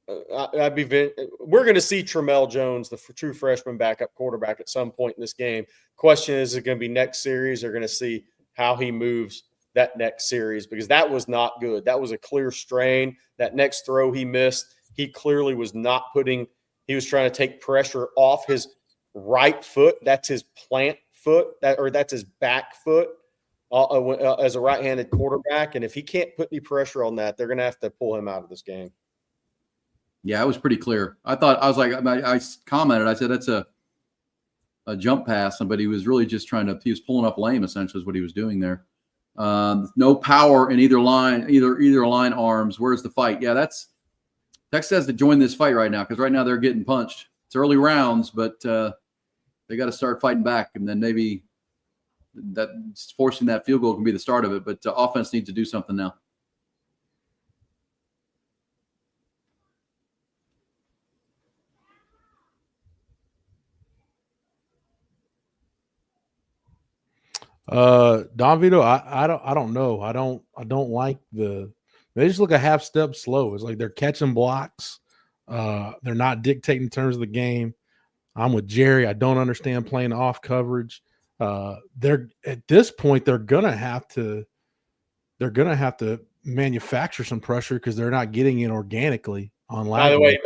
going to see Tramel Jones, the true freshman backup quarterback, at some point in this game. Question is it going to be next series? Or going to see how he moves that next series because that was not good. That was a clear strain. That next throw he missed, he clearly was not he was trying to take pressure off his right foot. That's his plant foot, that's his back foot. As a right-handed quarterback, and if he can't put any pressure on that, they're going to have to pull him out of this game. Yeah, it was pretty clear. I commented, I said that's a jump pass, but he was really just he was pulling up lame, essentially, is what he was doing there. No power in either line arms. Where's the fight? Yeah, Texas has to join this fight right now because right now they're getting punched. It's early rounds, but they got to start fighting back, and then maybe that forcing that field goal can be the start of it, but offense needs to do something now. Don Vito, I don't know. I don't like they just look a half step slow. It's like they're catching blocks. They're not dictating terms of the game. I'm with Jerry. I don't understand playing off coverage. They're at this point they're gonna have to manufacture some pressure because they're not getting it organically on Lagway. By the way,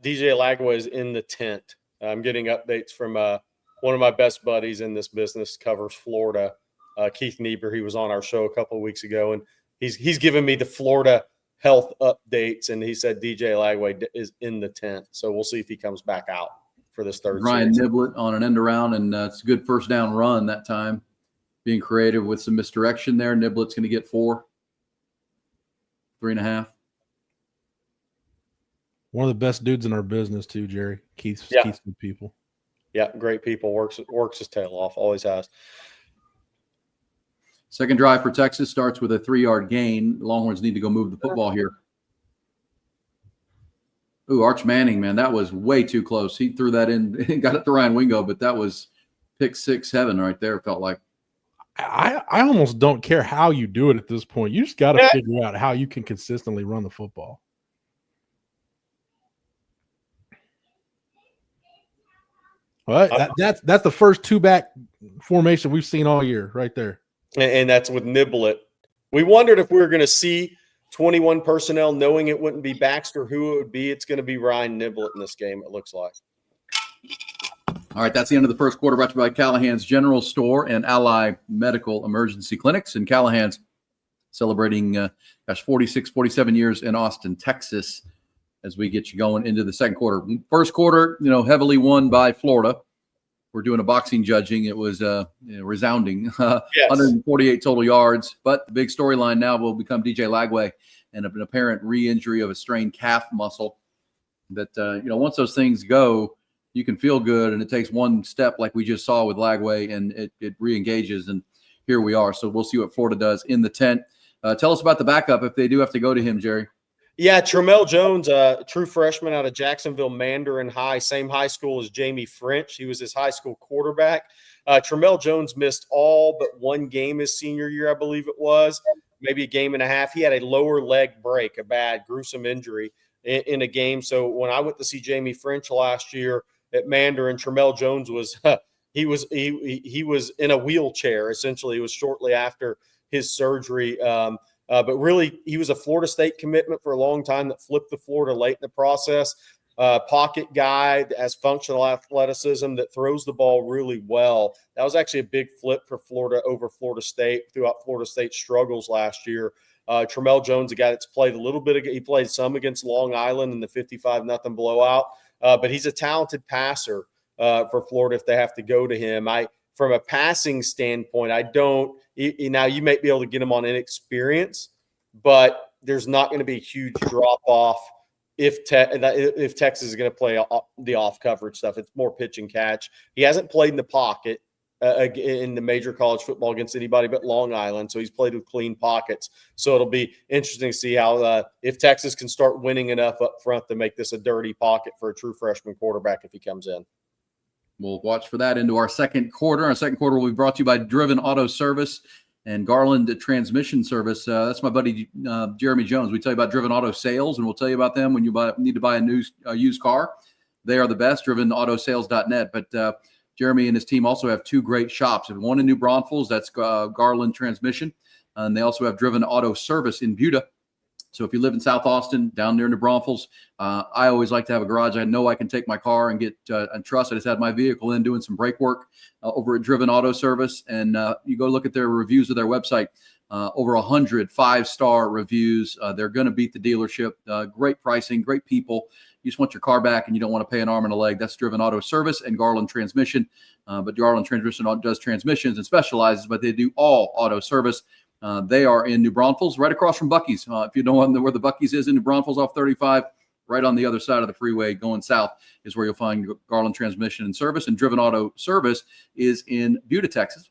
DJ Lagway is in the tent. I'm getting updates from one of my best buddies in this business, covers Florida, Keith Niebuhr. He was on our show a couple of weeks ago, and he's given me the Florida health updates, and he said DJ Lagway is in the tent. So we'll see if he comes back out for this third Ryan series. Niblett on an end around, and it's a good first down run that time. Being creative with some misdirection there. Niblett's going to get 4, 3.5. One of the best dudes in our business too, Jerry. Keith's good people. Yeah, great people. Works his tail off. Always has. Second drive for Texas starts with a 3-yard gain. Longhorns need to go move the football here. Ooh, Arch Manning, man, that was way too close. He threw that in and got it to Ryan Wingo, but that was pick 6-7 right there, it felt like. I almost don't care how you do it at this point. You just got to figure out how you can consistently run the football. Well, that's the first 2-back formation we've seen all year right there. And that's with Niblett. We wondered if we were going to see 21 personnel, knowing it wouldn't be Baxter, who it would be. It's going to be Ryan Niblett in this game, it looks like. All right, that's the end of the first quarter, brought to you by Callahan's General Store and Ally Medical Emergency Clinics. And Callahan's celebrating, 46, 47 years in Austin, Texas, as we get you going into the second quarter. First quarter, heavily won by Florida. We're doing a boxing judging. It was resounding, yes. 148 total yards. But the big storyline now will become DJ Lagway and an apparent re-injury of a strained calf muscle. That once those things go, you can feel good, and it takes one step like we just saw with Lagway, and it re-engages, and here we are. So we'll see what Florida does in the tent. Tell us about the backup if they do have to go to him, Jerry. Yeah, Tramel Jones, true freshman out of Jacksonville Mandarin High, same high school as Jamie French. He was his high school quarterback. Tramel Jones missed all but one game his senior year, I believe it was, maybe a game and a half. He had a lower leg break, a bad, gruesome injury in a game. So when I went to see Jamie French last year at Mandarin, Tramel Jones was he was in a wheelchair. Essentially, it was shortly after his surgery. But really, he was a Florida State commitment for a long time that flipped to Florida late in the process. Pocket guy that has functional athleticism that throws the ball really well. That was actually a big flip for Florida over Florida State throughout Florida State's struggles last year. Tramel Jones, a guy that's played a little bit. He played some against Long Island in the 55-0 blowout. But he's a talented passer for Florida if they have to go to him. From a passing standpoint, now you may be able to get him on inexperience, but there's not going to be a huge drop off if Texas is going to play the off coverage stuff. It's more pitch and catch. He hasn't played in the pocket in the major college football against anybody but Long Island, so he's played with clean pockets. So it'll be interesting to see how if Texas can start winning enough up front to make this a dirty pocket for a true freshman quarterback if he comes in. We'll watch for that into our second quarter. Our second quarter will be brought to you by Driven Auto Service and Garland Transmission Service. That's my buddy Jeremy Jones. We tell you about Driven Auto Sales, and we'll tell you about them when you need to buy a used car. They are the best, drivenoutosales.net. But Jeremy and his team also have 2 great shops. One in New Braunfels, that's Garland Transmission, and they also have Driven Auto Service in Buda. So if you live in South Austin, down near New Braunfels, I always like to have a garage. I know I can take my car and get and trust. I just had my vehicle in doing some brake work over at Driven Auto Service, and you go look at their reviews of their website. Over 100 5-star reviews. They're going to beat the dealership. Great pricing, great people. You just want your car back and you don't want to pay an arm and a leg. That's Driven Auto Service and Garland Transmission. But Garland Transmission does transmissions and specializes, but they do all auto service. They are in New Braunfels, right across from Buc-ee's. If you know where the Buc-ee's is in New Braunfels off 35, right on the other side of the freeway going south is where you'll find Garland Transmission and Service. And Driven Auto Service is in Buda, Texas.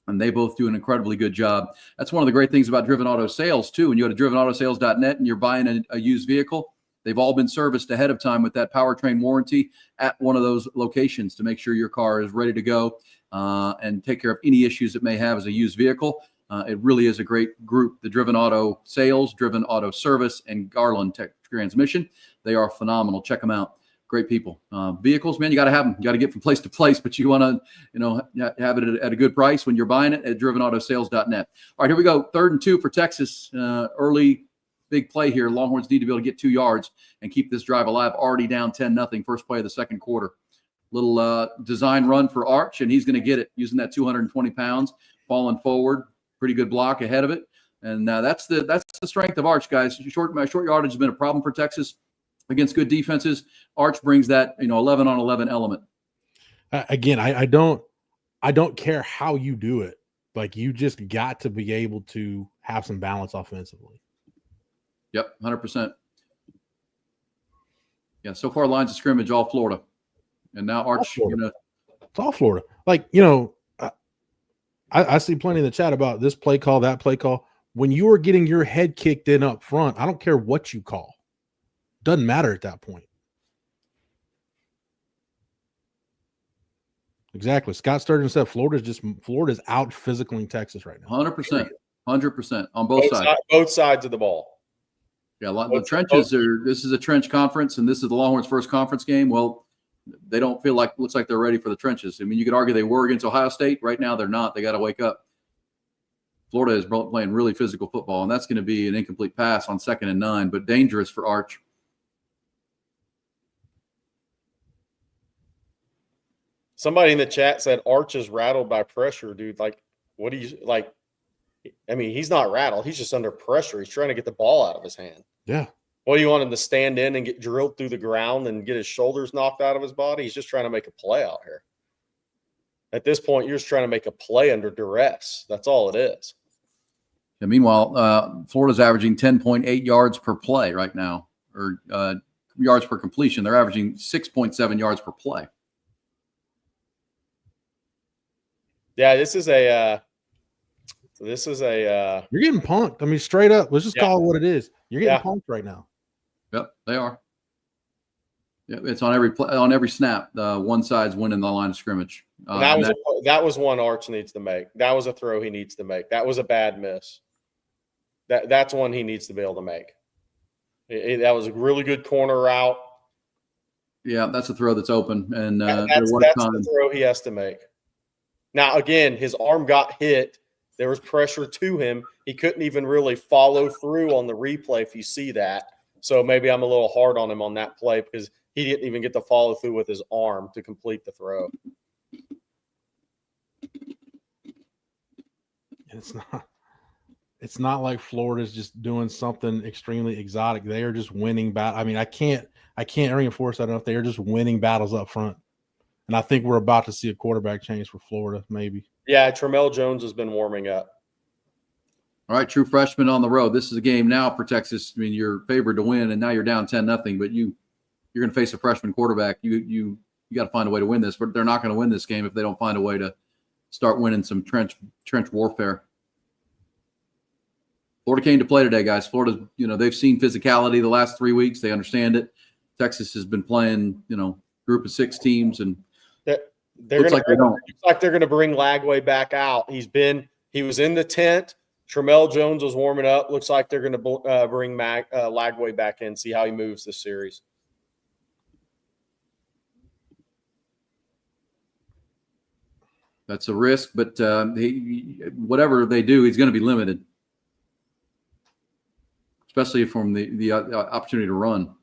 And they both do an incredibly good job. That's one of the great things about Driven Auto Sales, too. When you go to drivenoutosales.net and you're buying a used vehicle, they've all been serviced ahead of time with that powertrain warranty at one of those locations to make sure your car is ready to go and take care of any issues it may have as a used vehicle. It really is a great group, the Driven Auto Sales, Driven Auto Service, and Garland Transmission. They are phenomenal. Check them out. great people. Vehicles, man, you got to have them. You got to get from place to place, but you want to, have it at a good price when you're buying it at drivenoutosales.net. All right, here we go. 3rd and 2 for Texas. Early big play here. Longhorns need to be able to get 2 yards and keep this drive alive. Already down 10-0. First play of the second quarter. Little design run for Arch, and he's going to get it using that 220 pounds, falling forward. Pretty good block ahead of it. And that's the strength of Arch, guys. Short yardage has been a problem for Texas against good defenses. Arch brings that 11 on 11 element. Again, I don't care how you do it. Like, you just got to be able to have some balance offensively. Yep, 100%. Yeah, so far lines of scrimmage all Florida, and now Arch. It's all Florida. Like, I see plenty in the chat about this play call, that play call. When you are getting your head kicked in up front, I don't care what you call. Doesn't matter at that point. Exactly. Scott Sturgeon said Florida's out physicaling Texas right now. 100%. 100% on both sides. Both sides of the ball. Yeah, the trenches are. This is a trench conference, and this is the Longhorns' first conference game. Well, they don't looks like they're ready for the trenches. I mean, you could argue they were against Ohio State. Right now, they're not. They got to wake up. Florida is playing really physical football, and that's going to be an incomplete pass on 2nd and 9, but dangerous for Arch. Somebody in the chat said Arch is rattled by pressure, dude. Like, what do you like? I mean, he's not rattled. He's just under pressure. He's trying to get the ball out of his hand. Yeah. What do you want him to stand in and get drilled through the ground and get his shoulders knocked out of his body? He's just trying to make a play out here. At this point, you're just trying to make a play under duress. That's all it is. And meanwhile, Florida's averaging 10.8 yards per play right now, or yards per completion. They're averaging 6.7 yards per play. Yeah, this is a you're getting punked. I mean, straight up. Let's just call it what it is. You're getting punked right now. Yep, they are. Yeah, it's on every snap. One side's winning the line of scrimmage. That was one Arch needs to make. That was a throw he needs to make. That was a bad miss. That's one he needs to be able to make. That was a really good corner route. Yeah, that's a throw that's open, and that's the throw he has to make. Now, again, his arm got hit. There was pressure to him. He couldn't even really follow through on the replay if you see that. So maybe I'm a little hard on him on that play because he didn't even get to follow through with his arm to complete the throw. And it's not like Florida's just doing something extremely exotic. They are just winning battle. I mean, I can't reinforce that enough. They are just winning battles up front. And I think we're about to see a quarterback change for Florida, maybe. Yeah, Tramel Jones has been warming up. All right, true freshman on the road. This is a game now for Texas. I mean, you're favored to win, and now you're down 10-0. But you're going to face a freshman quarterback. You got to find a way to win this. But they're not going to win this game if they don't find a way to start winning some trench warfare. Florida came to play today, guys. Florida, they've seen physicality the last 3 weeks. They understand it. Texas has been playing, group of 6 teams, and looks like they're going to bring Lagway back out. He was in the tent. Tramel Jones was warming up. Looks like they're going to bring Lagway back in, see how he moves this series. That's a risk, but whatever they do, he's going to be limited, especially from the opportunity to run.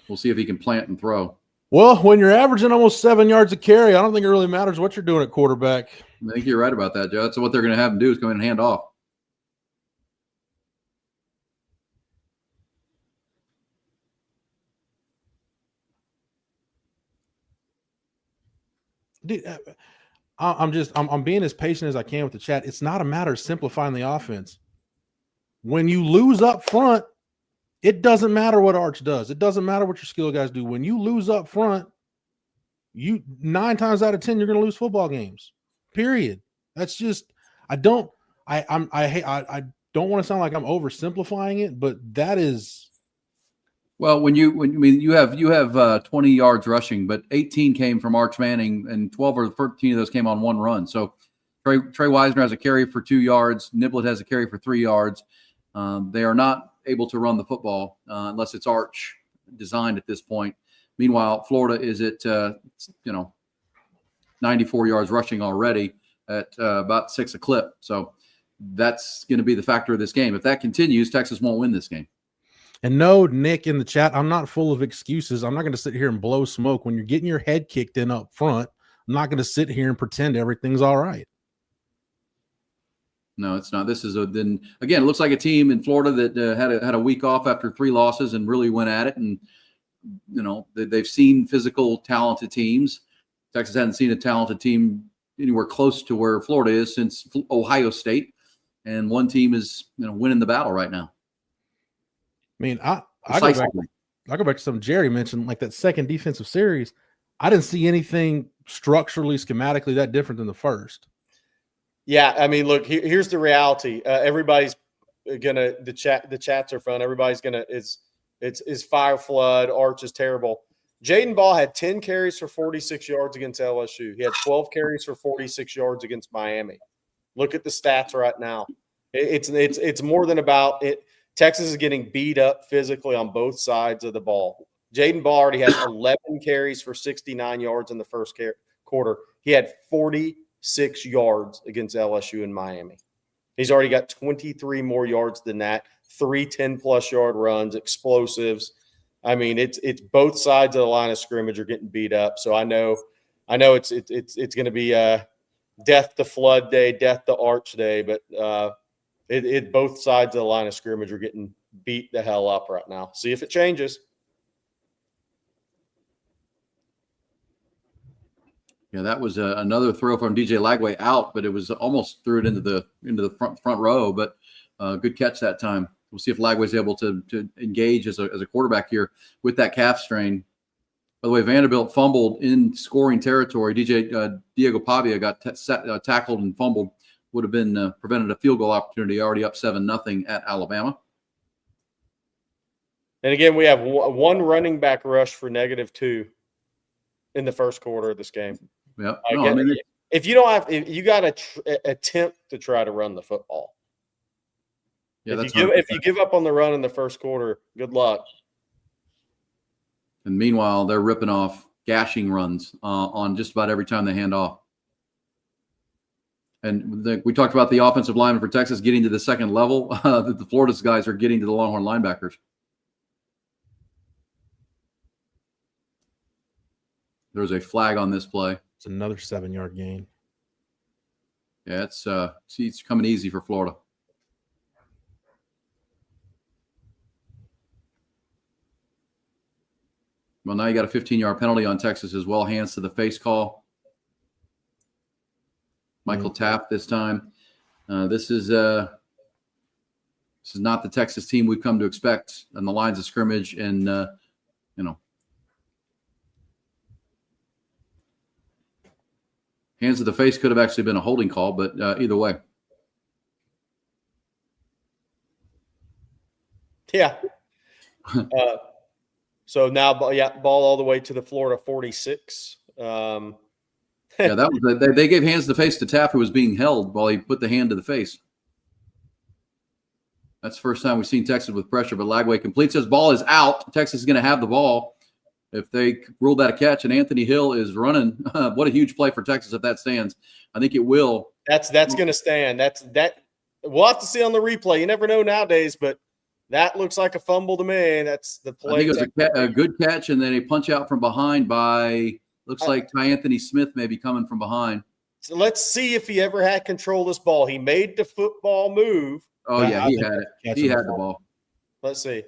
We'll see if he can plant and throw. Well, when you're averaging almost 7 yards a carry, I don't think it really matters what you're doing at quarterback. I think you're right about that, Joe. That's what they're going to have him do is go in and hand off. Dude, I'm being as patient as I can with the chat. It's not a matter of simplifying the offense. When you lose up front, it doesn't matter what Arch does. It doesn't matter what your skill guys do. When you lose up front, 9 times out of 10 you're going to lose football games. Period. That's just I don't want to sound like I'm oversimplifying it, but that is. Well, when you have 20 yards rushing, but 18 came from Arch Manning, and 12 or 13 of those came on one run. So Trey Wisner has a carry for 2 yards. Niblett has a carry for 3 yards. They are not able to run the football unless it's Arch designed at this point. Meanwhile, Florida is at 94 yards rushing already at about 6 a clip. So that's going to be the factor of this game. If that continues, Texas won't win this game. And no, Nick in the chat, I'm not full of excuses. I'm not going to sit here and blow smoke. When you're getting your head kicked in up front, I'm not going to sit here and pretend everything's all right. No, it's not. This is then again, it looks like a team in Florida that had a week off after 3 losses and really went at it. And, they've seen physical, talented teams. Texas hadn't seen a talented team anywhere close to where Florida is since Ohio State. And one team is, winning the battle right now. I mean, I go back to something Jerry mentioned, like that second defensive series. I didn't see anything structurally, schematically that different than the first. Yeah, I mean, look, here's the reality. Everybody's gonna the chats are fun. Everybody's gonna it's fire flood. Arch is terrible. Jaden Ball had 10 carries for 46 yards against LSU. He had 12 carries for 46 yards against Miami. Look at the stats right now. It's more than about it. Texas is getting beat up physically on both sides of the ball. Jaden Ball already has 11 carries for 69 yards in the first quarter. He had 46 yards against LSU and Miami. He's already got 23 more yards than that, 3 10-plus yard runs, explosives. I mean, it's both sides of the line of scrimmage are getting beat up. So I know it's going to be death to flood day, death to arch day, but both sides of the line of scrimmage are getting beat the hell up right now. See if it changes. Yeah, that was another throw from DJ Lagway out, but it was almost threw it into the front row. But good catch that time. We'll see if Lagway's able to engage as a quarterback here with that calf strain. By the way, Vanderbilt fumbled in scoring territory. Diego Pavia got tackled and fumbled. Would have been prevented a field goal opportunity. Already up 7-0 at Alabama. And again, we have one running back rush for -2 in the first quarter of this game. Yeah. If you don't have, you got to attempt to try to run the football. Yeah, if you give up on the run in the first quarter, good luck. And meanwhile, they're ripping off gashing runs on just about every time they hand off. And we talked about the offensive lineman for Texas getting to the second level. The Florida's guys are getting to the Longhorn linebackers. There's a flag on this play. It's another 7-yard gain. Yeah, it's coming easy for Florida. Well, now you got a 15-yard penalty on Texas as well. Hands to the face call. Michael Taft this time. This is not the Texas team we've come to expect on the lines of scrimmage, and hands to the face could have actually been a holding call, but either way. Yeah. So now, ball all the way to the Florida 46. Yeah, that was they gave hands to the face to Taft, who was being held while he put the hand to the face. That's the first time we've seen Texas with pressure, but Lagway completes his ball is out. Texas is going to have the ball if they ruled that a catch, and Anthony Hill is running. What a huge play for Texas if that stands. I think it will. That's going to stand. We'll have to see on the replay. You never know nowadays, but that looks like a fumble to me. That's the play. I think it was a good catch, and then a punch out from behind by looks like Ty Anthony Smith may be coming from behind. So let's see if he ever had control of this ball. He made the football move. Oh, yeah, he had it. He had the ball. Let's see.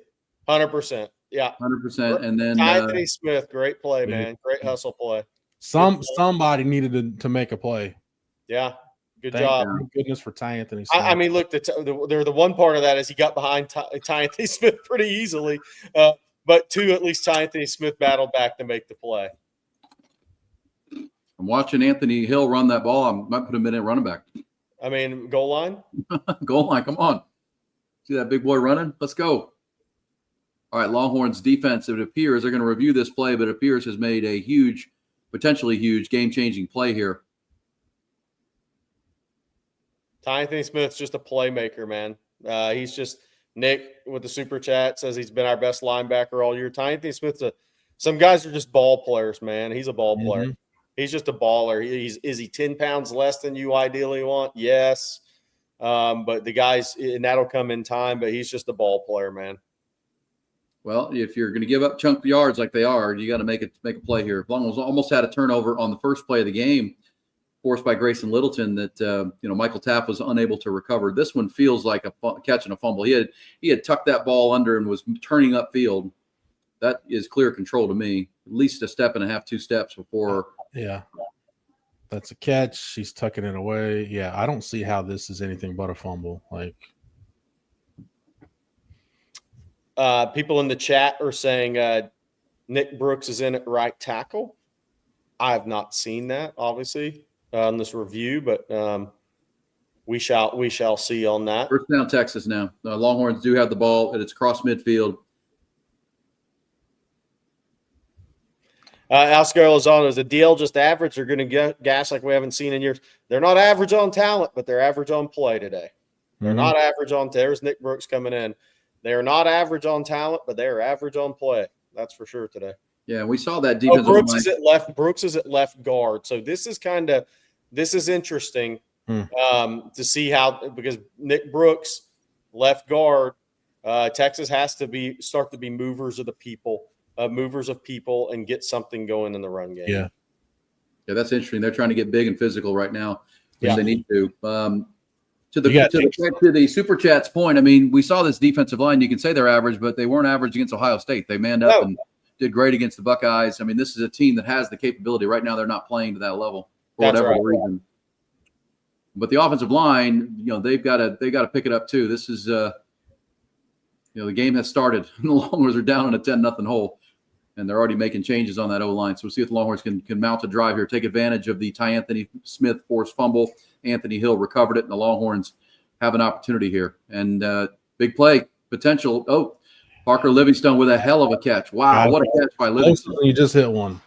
100%. Yeah. 100%. And then Ty Anthony Smith, great play, man. Great hustle play. Somebody needed to make a play. Yeah. Good job. Thank goodness for Ty Anthony Smith. I mean, look, the one part of that is he got behind Ty Anthony Smith pretty easily. But two, at least Ty Anthony Smith battled back to make the play. I'm watching Anthony Hill run that ball. I might put him in at running back. I mean, goal line? Goal line, come on. See that big boy running? Let's go. All right, Longhorns defense, it appears, they're going to review this play, but it appears has made a huge, potentially huge, game-changing play here. Ty Anthony Smith's just a playmaker, man. He's just – Nick with the super chat says he's been our best linebacker all year. Ty Anthony Smith's Some guys are just ball players, man. He's a ball player. Mm-hmm. He's just a baller. Is he 10 pounds less than you ideally want? Yes. But the guys, and that'll come in time, but he's just a ball player, man. Well, if you're going to give up chunk yards like they are, you got to make a play here. Longhorns almost had a turnover on the first play of the game, forced by Grayson Littleton that Michael Tapp was unable to recover. This one feels like a catch and a fumble. He had tucked that ball under and was turning upfield. That is clear control to me. At least a step and a half, 2 steps before. Yeah, that's a catch. She's tucking it away. Yeah, I don't see how this is anything but a fumble. Like, people in the chat are saying Nick Brooks is in at right tackle. I have not seen that, obviously, on this review, but we shall see on that. First down, Texas now. The Longhorns do have the ball, and it's cross midfield. Oscar Lozano, is the deal just average? They're going to get gas like we haven't seen in years. They're not average on talent, but they're average on play today. They're not average on – there's Nick Brooks coming in. They are not average on talent, but they are average on play. That's for sure today. Yeah, we saw that defense. Brooks is at left guard. So this is interesting to see how, because Nick Brooks, left guard, Texas has to start to be movers of people and get something going in the run game. Yeah, that's interesting. They're trying to get big and physical right now, which they need to. To the Super Chat's point, I mean, we saw this defensive line. You can say they're average, but they weren't average against Ohio State. They manned up and did great against the Buckeyes. I mean, this is a team that has the capability. Right now, they're not playing to that level for whatever reason. But the offensive line, they've got to pick it up too. This is, the game has started. The Longhorns are down in a 10-0 hole, and they're already making changes on that O-line. So we'll see if the Longhorns can mount a drive here, take advantage of the Ty Anthony Smith forced fumble. Anthony Hill recovered it, and the Longhorns have an opportunity here. And big play potential. Oh, Parker Livingstone with a hell of a catch. Wow, what a catch by Livingstone. You just hit one.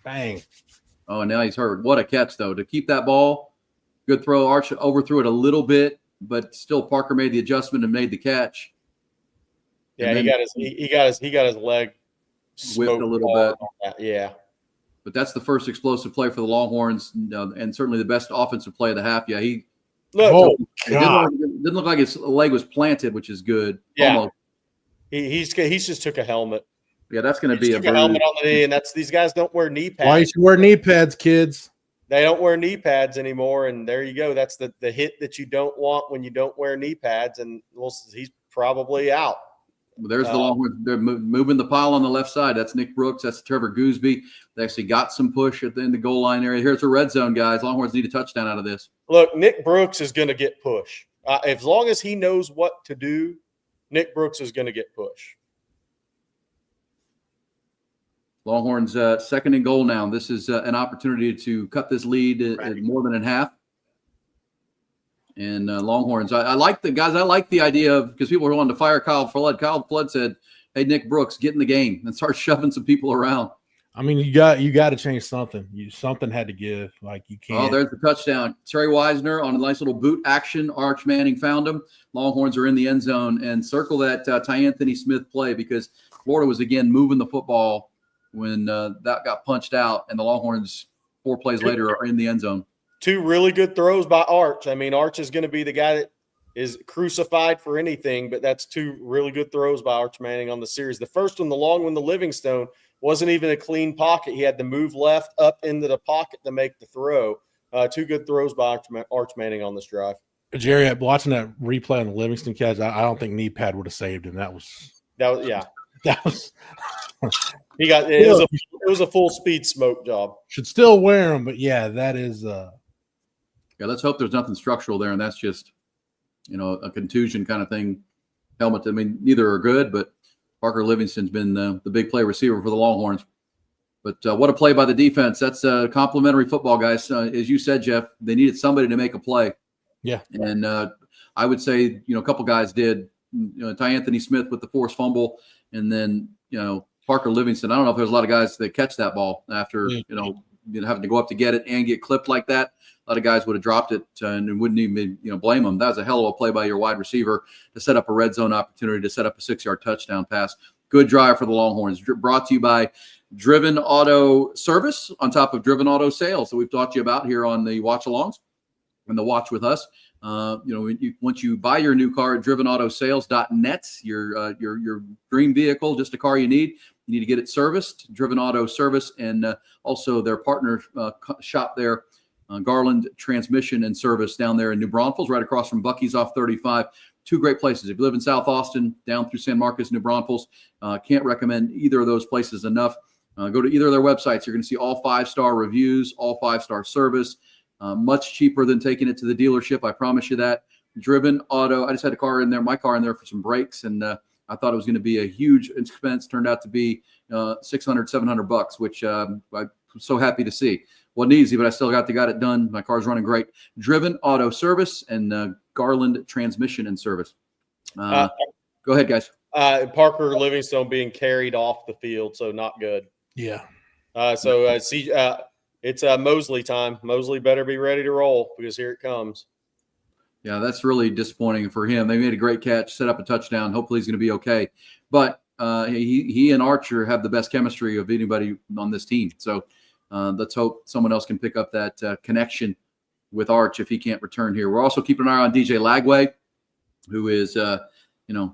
Bang. Oh, and now he's hurt. What a catch, though. To keep that ball, good throw. Arch overthrew it a little bit, but still Parker made the adjustment and made the catch. Yeah, he got his leg whipped a little bit. Yeah. But that's the first explosive play for the Longhorns, and certainly the best offensive play of the half. Yeah, it didn't look like his leg was planted, which is good. Yeah, almost. He's just took a helmet. Yeah, that's going to be a helmet on the knee, and these guys don't wear knee pads. Why you should wear knee pads, kids? They don't wear knee pads anymore, and there you go. That's the hit that you don't want when you don't wear knee pads, and he's probably out. Well, there's the Longhorns. They're moving the pile on the left side. That's Nick Brooks. That's Trevor Gooseby. They actually got some push at the goal line area. Here's a red zone, guys. Longhorns need a touchdown out of this. Look, Nick Brooks is going to get push. As long as he knows what to do, Nick Brooks is going to get push. Longhorns second and goal now. This is an opportunity to cut this lead more than in half. And Longhorns, I like the idea of, because people were wanting to fire Kyle Flood. Kyle Flood said, "Hey, Nick Brooks, get in the game and start shoving some people around." I mean, you got to change something. Something had to give. Like, you can't. Oh, there's the touchdown. Terry Wisner on a nice little boot action. Arch Manning found him. Longhorns are in the end zone, and circle that Ty Anthony Smith play, because Florida was again moving the football when that got punched out, and the Longhorns 4 plays later are in the end zone. 2 really good throws by Arch. I mean, Arch is going to be the guy that is crucified for anything, but that's 2 really good throws by Arch Manning on the series. The first one, the long one, the Livingstone, wasn't even a clean pocket. He had to move left up into the pocket to make the throw. 2 good throws by Arch Manning on this drive. Jerry, watching that replay on the Livingston catch, I don't think knee pad would have saved him. That was it was a full speed smoke job. Should still wear them, but yeah, that is yeah, let's hope there's nothing structural there, and that's just, a contusion kind of thing. Helmet, I mean, neither are good, but Parker Livingston's been the big play receiver for the Longhorns. But what a play by the defense. That's complimentary football, guys. As you said, Jeff, they needed somebody to make a play. Yeah. And I would say, a couple guys did. Ty Anthony Smith with the forced fumble, and then, Parker Livingston. I don't know if there's a lot of guys that catch that ball after, having to go up to get it and get clipped like that. A lot of guys would have dropped it and wouldn't even, blame them. That was a hell of a play by your wide receiver to set up a red zone opportunity, to set up a 6-yard touchdown pass. good drive for the Longhorns. Brought to you by Driven Auto Service on top of Driven Auto Sales that we've talked to you about here on the Watch Alongs and the Watch with Us. Once you buy your new car at drivenoutosales.net, your dream vehicle, just a car you need to get it serviced. Driven Auto Service, and also their partner shop there, Garland Transmission and Service down there in New Braunfels, right across from Buc-ee's off 35. Two great places. If you live in South Austin, down through San Marcos, New Braunfels, can't recommend either of those places enough. Go to either of their websites. You're going to see all 5-star reviews, all 5-star service. Much cheaper than taking it to the dealership. I promise you that. Driven Auto. I just had my car in there for some brakes, and I thought it was going to be a huge expense. Turned out to be $600-$700, which I'm so happy to see. Wasn't easy, but I still got it done. My car's running great. Driven Auto Service and Garland Transmission and Service. Go ahead, guys. Parker Livingstone being carried off the field, so not good. Yeah. It's Mosley time. Mosley better be ready to roll because here it comes. Yeah, that's really disappointing for him. They made a great catch, set up a touchdown. Hopefully he's going to be okay. But he and Archer have the best chemistry of anybody on this team. So let's hope someone else can pick up that connection with Arch if he can't return here. We're also keeping an eye on DJ Lagway, who is,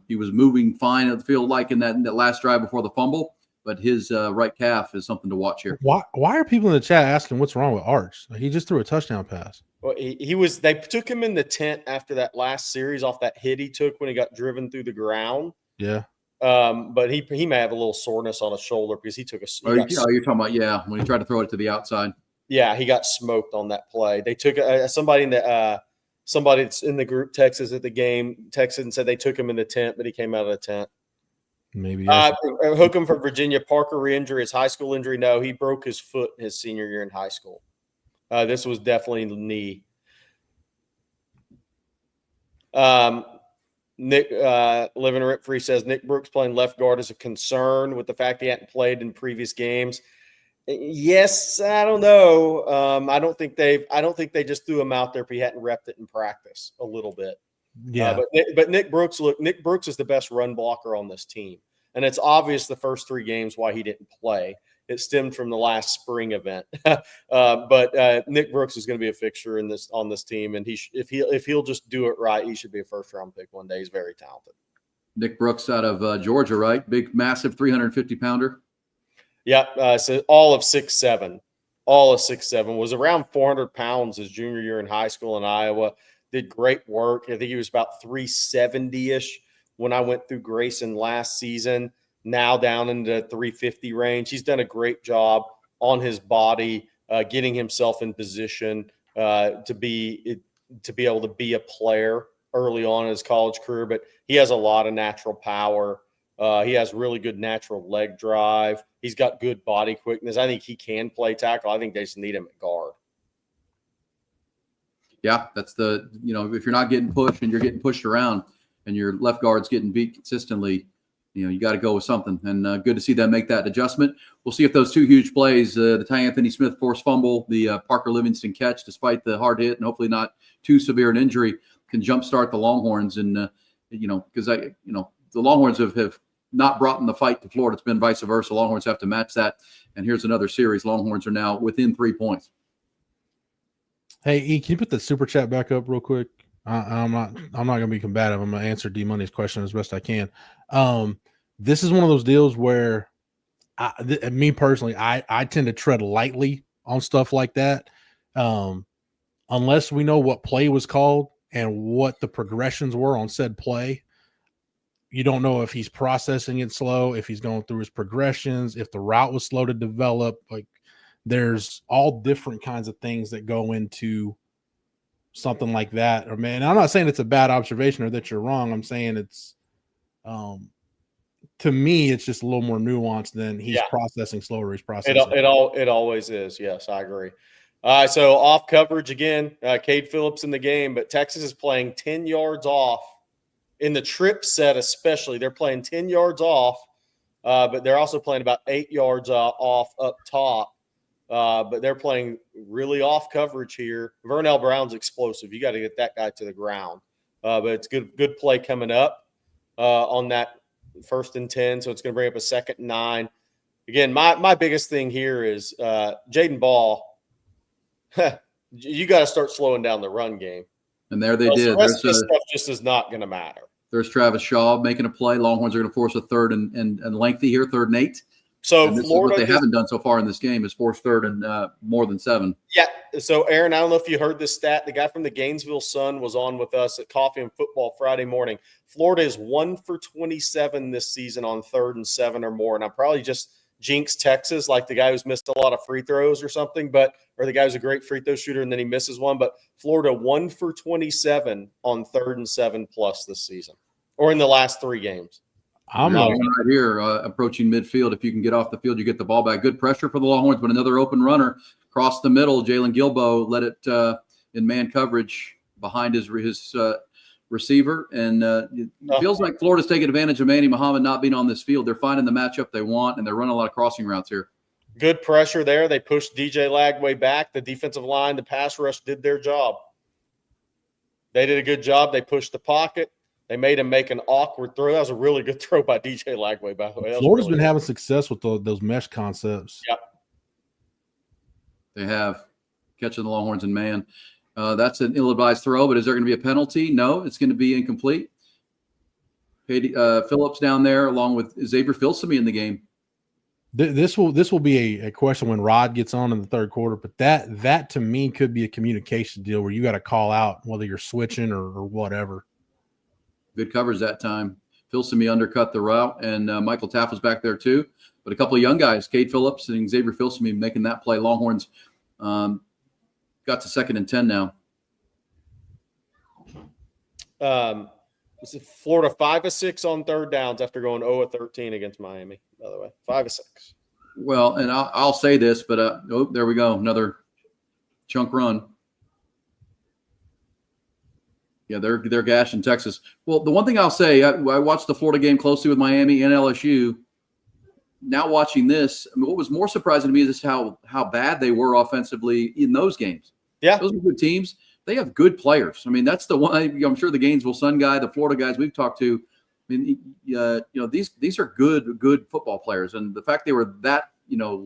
he was moving fine at the field like in that last drive before the fumble. But his right calf is something to watch here. Why are people in the chat asking what's wrong with Arch? He just threw a touchdown pass. Well, they took him in the tent after that last series off that hit he took when he got driven through the ground. Yeah. But he may have a little soreness on his shoulder because he took you're talking about, when he tried to throw it to the outside. Yeah, he got smoked on that play. They took somebody that's in the group texted at the game, texted and said they took him in the tent, but he came out of the tent. Maybe hook him from Virginia. Parker re-injury, his high school injury. No, he broke his foot his senior year in high school. This was definitely knee. Nick Living Rip Free says Nick Brooks playing left guard is a concern with the fact he hadn't played in previous games. Yes, I don't know. I don't think they just threw him out there if he hadn't repped it in practice a little bit. Yeah, but Nick Brooks is the best run blocker on this team, and it's obvious the first 3 games why he didn't play. It stemmed from the last spring event, but Nick Brooks is going to be a fixture on this team, and if he'll just do it right, he should be a first-round pick one day. He's very talented. Nick Brooks out of Georgia, right? Big, massive 350-pounder. Yeah, so all of 6'7", was around 400 pounds his junior year in high school in Iowa. Did great work. I think he was about 370-ish when I went through Grayson last season, now down into 350 range. He's done a great job on his body, getting himself in position to be able to be a player early on in his college career. But he has a lot of natural power. He has really good natural leg drive. He's got good body quickness. I think he can play tackle. I think they just need him at guard. Yeah, that's if you're not getting pushed and you're getting pushed around and your left guard's getting beat consistently, you got to go with something. And good to see them make that adjustment. We'll see if those 2 huge plays, the Ty Anthony Smith forced fumble, the Parker Livingston catch, despite the hard hit and hopefully not too severe an injury, can jumpstart the Longhorns. And, because the Longhorns have not brought in the fight to Florida. It's been vice versa. Longhorns have to match that. And here's another series. Longhorns are now within 3 points. Hey, E, can you put the super chat back up real quick? I'm not going to be combative. I'm going to answer D Money's question as best I can. This is one of those deals where me personally, I tend to tread lightly on stuff like that. Unless we know what play was called and what the progressions were on said play. You don't know if he's processing it slow, if he's going through his progressions, if the route was slow to develop. Like, there's all different kinds of things that go into something like that. Or, man, I'm not saying it's a bad observation or that you're wrong. I'm saying it's, to me, it's just a little more nuanced than he's processing slower. He's processing. It always is. Yes, I agree. So off coverage again, Cade Phillips in the game, but Texas is playing 10 yards off in the trip set, especially. They're playing 10 yards off, but they're also playing about 8 yards off up top. But they're playing really off coverage here. Vernell Brown's explosive. You got to get that guy to the ground. But it's good play coming up on that first and 10, so it's going to bring up a 2nd and 9. Again, my biggest thing here is Jaden Ball. You got to start slowing down the run game. And there they did. The rest of this stuff just is not going to matter. There's Travis Shaw making a play. Longhorns are going to force a 3rd and lengthy here, 3rd and 8. So and this Florida, is what they haven't done so far in this game is force 3rd and more than 7. Yeah. So Aaron, I don't know if you heard this stat. The guy from the Gainesville Sun was on with us at Coffee and Football Friday morning. Florida is 1 for 27 this season on 3rd and 7 or more. And I probably just jinxed Texas, like the guy who's missed a lot of free throws or something, or the guy who's a great free throw shooter and then he misses one. But Florida 1 for 27 on 3rd and 7 plus this season, or in the last 3 games. I'm right here approaching midfield. If you can get off the field, you get the ball back. Good pressure for the Longhorns, but another open runner across the middle. Jalen Gilbo led it in man coverage behind his receiver, and it feels like Florida's taking advantage of Manny Muhammad not being on this field. They're finding the matchup they want, and they're running a lot of crossing routes here. Good pressure there. They pushed DJ Lagway back. The defensive line, the pass rush did their job. They did a good job. They pushed the pocket. They made him make an awkward throw. That was a really good throw by DJ Lagway, by the way. Florida's been having success with those mesh concepts. Yep. They have catching the Longhorns in man. That's an ill-advised throw, but is there going to be a penalty? No, it's going to be incomplete. Phillips down there along with Xavier Filsamy in the game. This will be a question when Rod gets on in the 3rd quarter, but that to me could be a communication deal where you got to call out whether you're switching or whatever. Good coverage that time. Filsamy undercut the route, and Michael Taff was back there too. But a couple of young guys, Cade Phillips and Xavier Filsamy, making that play. Longhorns got to 2nd and 10 now. Florida 5 of 6 on 3rd downs after going 0 of 13 against Miami, by the way. 5 of 6. Well, and I'll say this, but there we go. Another chunk run. Yeah, they're gashing Texas. Well, the one thing I'll say, I watched the Florida game closely with Miami and LSU. Now watching this, what was more surprising to me is how bad they were offensively in those games. Yeah. Those are good teams. They have good players. I mean, that's the one. I'm sure the Gainesville Sun guy, the Florida guys we've talked to, I mean, these are good football players. And the fact they were that,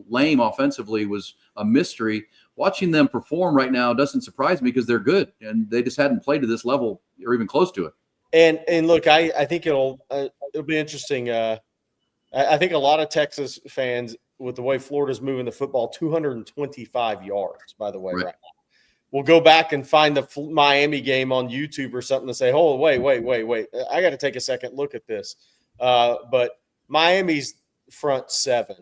lame offensively was a mystery. Watching them perform right now doesn't surprise me because they're good and they just hadn't played to this level or even close to it. And look, I think it'll be interesting. I think a lot of Texas fans, with the way Florida's moving the football, 225 yards, by the way, right now. We'll go back and find the Miami game on YouTube or something to say, oh, wait. I got to take a second look at this. But Miami's front 7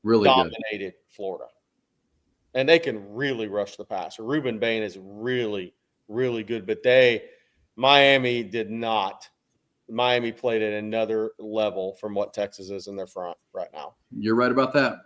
really dominated good. Florida. And they can really rush the passer. Ruben Bain is really, really good. But Miami did not. Miami played at another level from what Texas is in their front right now. You're right about that.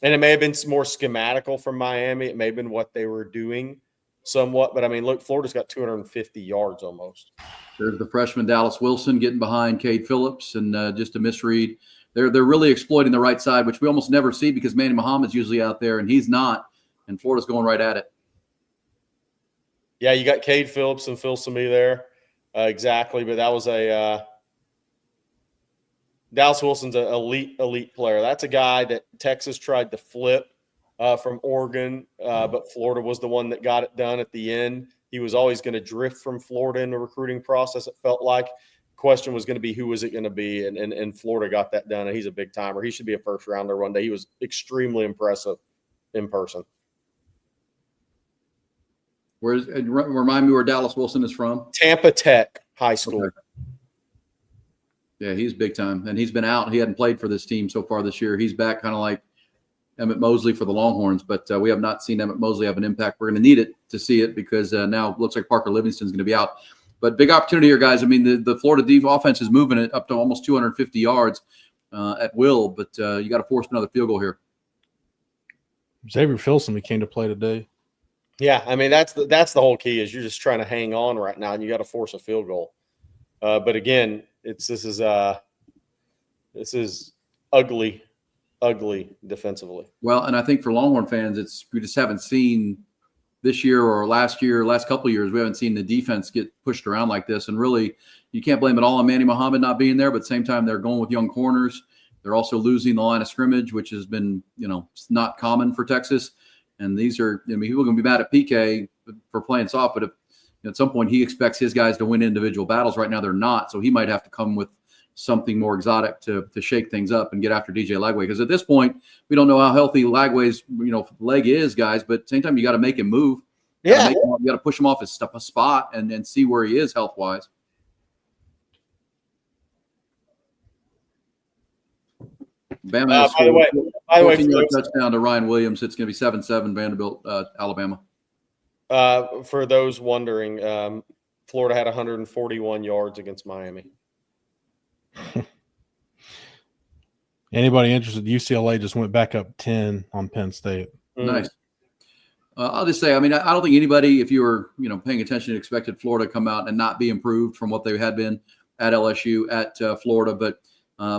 And it may have been more schematical from Miami. It may have been what they were doing somewhat. But, I mean, look, Florida's got 250 yards almost. There's the freshman Dallas Wilson getting behind Cade Phillips and just a misread. They're really exploiting the right side, which we almost never see because Manny Muhammad's usually out there and he's not. And Florida's going right at it. Yeah, you got Cade Phillips and Filsamy there. Exactly. But that was Dallas Wilson's an elite player. That's a guy that Texas tried to flip from Oregon, but Florida was the one that got it done at the end. He was always going to drift from Florida in the recruiting process, it felt like. Question was going to be who was it going to be, and Florida got that done, and he's a big timer. He should be a first rounder one day. He was extremely impressive in person. Remind me where Dallas Wilson is from? Tampa Tech High School. Okay. Yeah, he's big time, and he's been out. He hadn't played for this team so far this year. He's back kind of like Emmett Mosley for the Longhorns, but we have not seen Emmett Mosley have an impact. We're going to need it to see it because now it looks like Parker Livingston's going to be out. But big opportunity here, guys. I mean, the Florida offense is moving it up to almost 250 yards at will, but you got to force another field goal here. Xavier Filsamy came to play today. Yeah, I mean, that's the whole key is you're just trying to hang on right now, and you got to force a field goal. But again, this is ugly defensively. Well, and I think for Longhorn fans, we just haven't seen this year or last couple of years, we haven't seen the defense get pushed around like this. And really, you can't blame it all on Manny Muhammad not being there, but at the same time, they're going with young corners. They're also losing the line of scrimmage, which has been, not common for Texas. And these are, people are going to be mad at PK for playing soft, but if at some point he expects his guys to win individual battles. Right now, they're not. So he might have to come with something more exotic to shake things up and get after DJ Lagway. Because at this point, we don't know how healthy Lagway's leg is, guys. But at the same time, you got to make him move. You got to push him off his spot and see where he is health wise. Bama by the way, 14-yard touchdown to Ryan Williams. It's going to be 7-7 Vanderbilt, Alabama. For those wondering, Florida had 141 yards against Miami. Anybody interested? UCLA just went back up 10 on Penn State. Nice. I'll just say, I don't think anybody, if you were, paying attention, expected Florida to come out and not be improved from what they had been at LSU, at Florida. But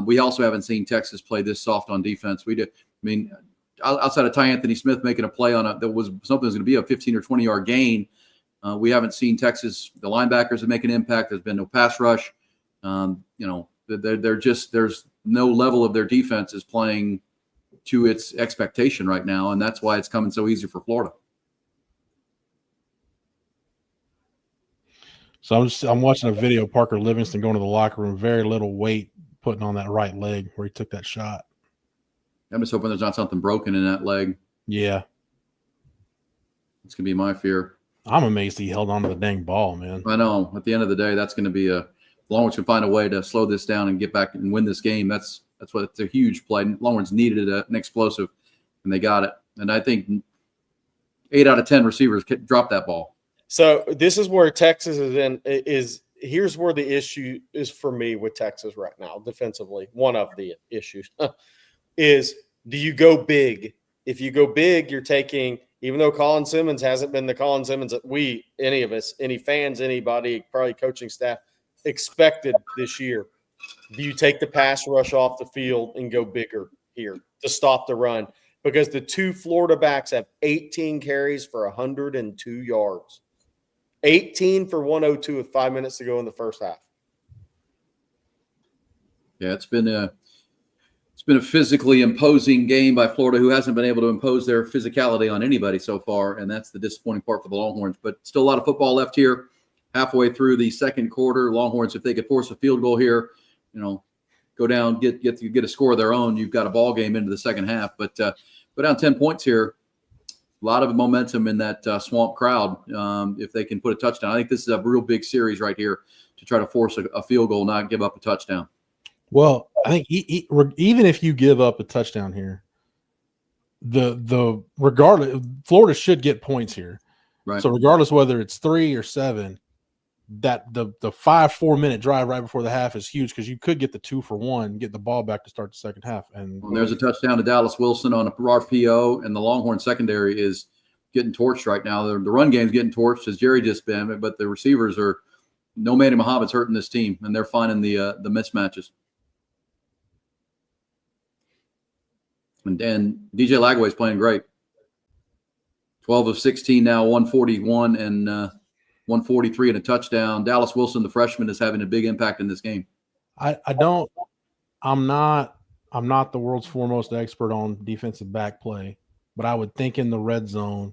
we also haven't seen Texas play this soft on defense. Outside of Ty Anthony Smith making a play on that was something that was going to be a 15 or 20-yard gain, we haven't seen Texas. The linebackers have made an impact. There's been no pass rush. They're just, there's no level of their defense is playing to its expectation right now, and that's why it's coming so easy for Florida. So I'm watching a video of Parker Livingston going to the locker room, very little weight putting on that right leg where he took that shot. I'm just hoping there's not something broken in that leg. Yeah. It's going to be my fear. I'm amazed he held on to the dang ball, man. I know. At the end of the day, that's going to be Longhorns can find a way to slow this down and get back and win this game. That's what it's a huge play. Longhorns needed an explosive, and they got it. And I think 8 out of 10 receivers dropped that ball. So this is where Texas here's where the issue is for me with Texas right now defensively. One of the issues is, do you go big? If you go big, you're taking, even though Colin Simmons hasn't been the Colin Simmons that any of us, any fans, anybody, probably coaching staff expected this year. Do you take the pass rush off the field and go bigger here to stop the run? Because the two Florida backs have 18 carries for 102 yards. 18 for 102 with 5 minutes to go in the first half. Yeah, it's been a physically imposing game by Florida, who hasn't been able to impose their physicality on anybody so far, and that's the disappointing part for the Longhorns. But still a lot of football left here. Halfway through the second quarter, Longhorns, if they could force a field goal here, go down, get a score of their own, you've got a ball game into the second half. But go down 10 points here. A lot of momentum in that Swamp crowd if they can put a touchdown. I think this is a real big series right here to try to force a field goal, not give up a touchdown. Well, I think even if you give up a touchdown here, regardless, Florida should get points here. Right. So regardless whether it's 3 or 7, that the 5-4 minute drive right before the half is huge, because you could get the 2 for 1, get the ball back to start the second half. And there's a touchdown to Dallas Wilson on a RPO, and the Longhorn secondary is getting torched right now. The run game's getting torched, as Jerry just been, but the receivers are no Manny Muhammad's hurting this team, and they're finding the mismatches. And DJ Lagway's playing great. 12 of 16 now, 141 and 143 and a touchdown. Dallas Wilson, the freshman, is having a big impact in this game. I'm not the world's foremost expert on defensive back play, but I would think in the red zone,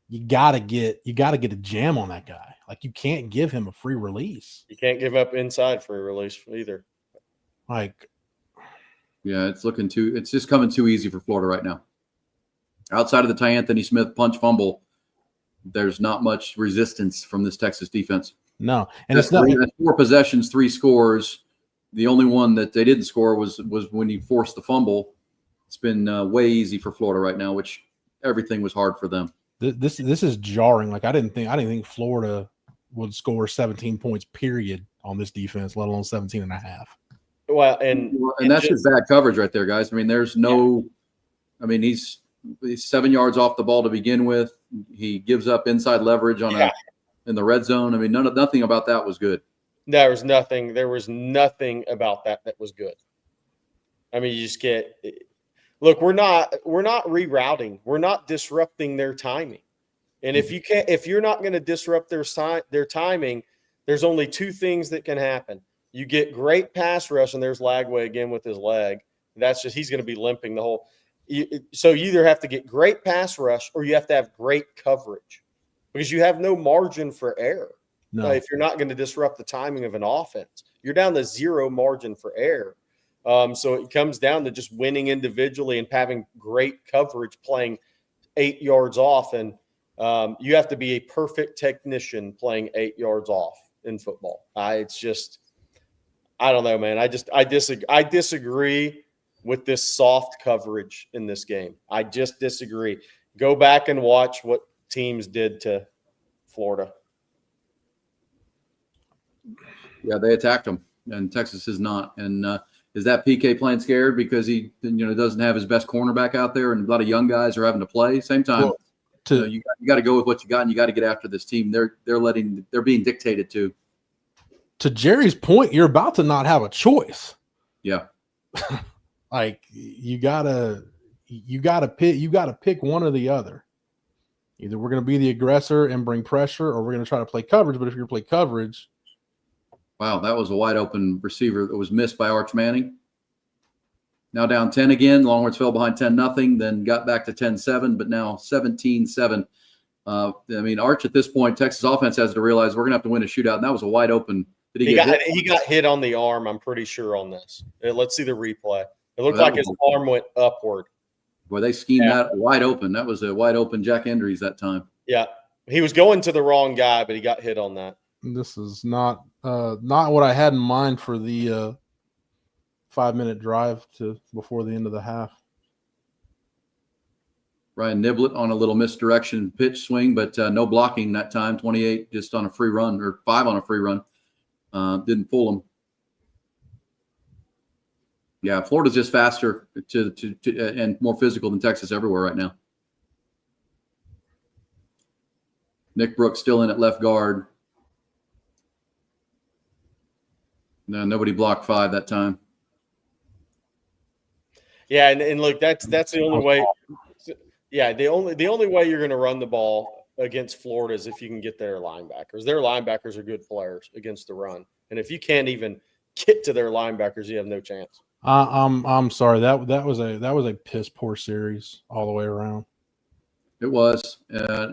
you gotta get a jam on that guy. Like, you can't give him a free release. You can't give up inside free release either. Yeah, it's just coming too easy for Florida right now. Outside of the Ty Anthony Smith punch fumble, there's not much resistance from this Texas defense. No, and that's 4 possessions, 3 scores. The only one that they didn't score was when he forced the fumble. It's been way easy for Florida right now, which everything was hard for them. This is jarring. Like, I didn't think Florida would score 17 points period on this defense, let alone 17 and a half. Well, and that's just bad coverage right there, guys. I mean, there's no – I mean, he's 7 yards off the ball to begin with. He gives up inside leverage in the red zone. I mean, nothing about that was good. There was nothing about that was good. I mean, you just look, we're not rerouting. We're not disrupting their timing. And if you're not going to disrupt their timing, there's only two things that can happen. You get great pass rush, and there's Lagway again with his leg. He's going to be limping the whole. So you either have to get great pass rush or you have to have great coverage because you have no margin for error. No. If you're not going to disrupt the timing of an offense, you're down to zero margin for error. So it comes down to just winning individually and having great coverage, playing 8 yards off. And you have to be a perfect technician playing 8 yards off in football. I don't know, man. I disagree with this soft coverage in this game. I just disagree. Go back and watch what teams did to Florida. Yeah, they attacked them, and Texas is not. And is that PK playing scared because he doesn't have his best cornerback out there, and a lot of young guys are having to play? Same time, you got to go with what you got, and you got to get after this team. They're being dictated to. To Jerry's point, you're about to not have a choice. Yeah. Like you gotta pick one or the other. Either we're gonna be the aggressor and bring pressure, or we're gonna try to play coverage. But if you're gonna play coverage, wow, that was a wide open receiver that was missed by Arch Manning. Now down 10 again. Longhorns fell behind 10-0, then got back to 10-7, but now 17-7. Arch at this point, Texas offense has to realize we're gonna have to win a shootout, and that was a wide open. He got hit on the arm, I'm pretty sure, on this. Let's see the replay. It looked like his arm went upward. Boy, they schemed that wide open. That was a wide open Jack Endries that time. Yeah. He was going to the wrong guy, but he got hit on that. This is not what I had in mind for the 5-minute drive to before the end of the half. Ryan Niblett on a little misdirection pitch swing, but no blocking that time. 28 just on a free run, or 5 on a free run. Didn't fool him. Yeah, Florida's just faster and more physical than Texas everywhere right now. Nick Brooks still in at left guard. No, nobody blocked 5 that time. Yeah, and look, that's the only way. Yeah, the only way you're going to run the ball against Florida is if you can get their linebackers. Their linebackers are good players against the run, and if you can't even get to their linebackers, you have no chance. I'm sorry, that was a piss poor series all the way around. It was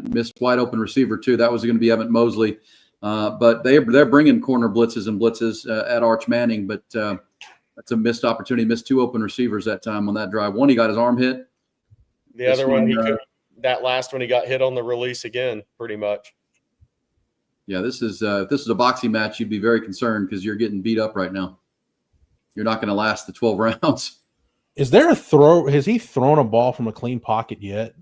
missed wide open receiver too. That was going to be Emmett Mosley, but they're bringing corner blitzes at Arch Manning, but that's a missed opportunity. Missed 2 open receivers that time on that drive. One, he got his arm hit. The other one, that last one, he got hit on the release again, pretty much. Yeah, if this is a boxing match, you'd be very concerned because you're getting beat up right now. You're not going to last the 12 rounds. Is there a throw? Has he thrown a ball from a clean pocket yet?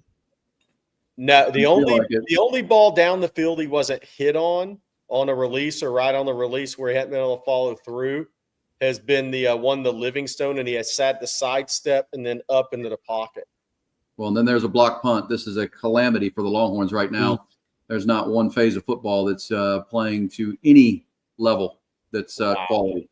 No, the only ball down the field he wasn't hit on a release or right on the release where he hadn't been able to follow through has been the Livingstone, and he has sat the sidestep and then up into the pocket. Well, and then there's a block punt. This is a calamity for the Longhorns right now. Mm-hmm. There's not one phase of football that's playing to any level that's quality.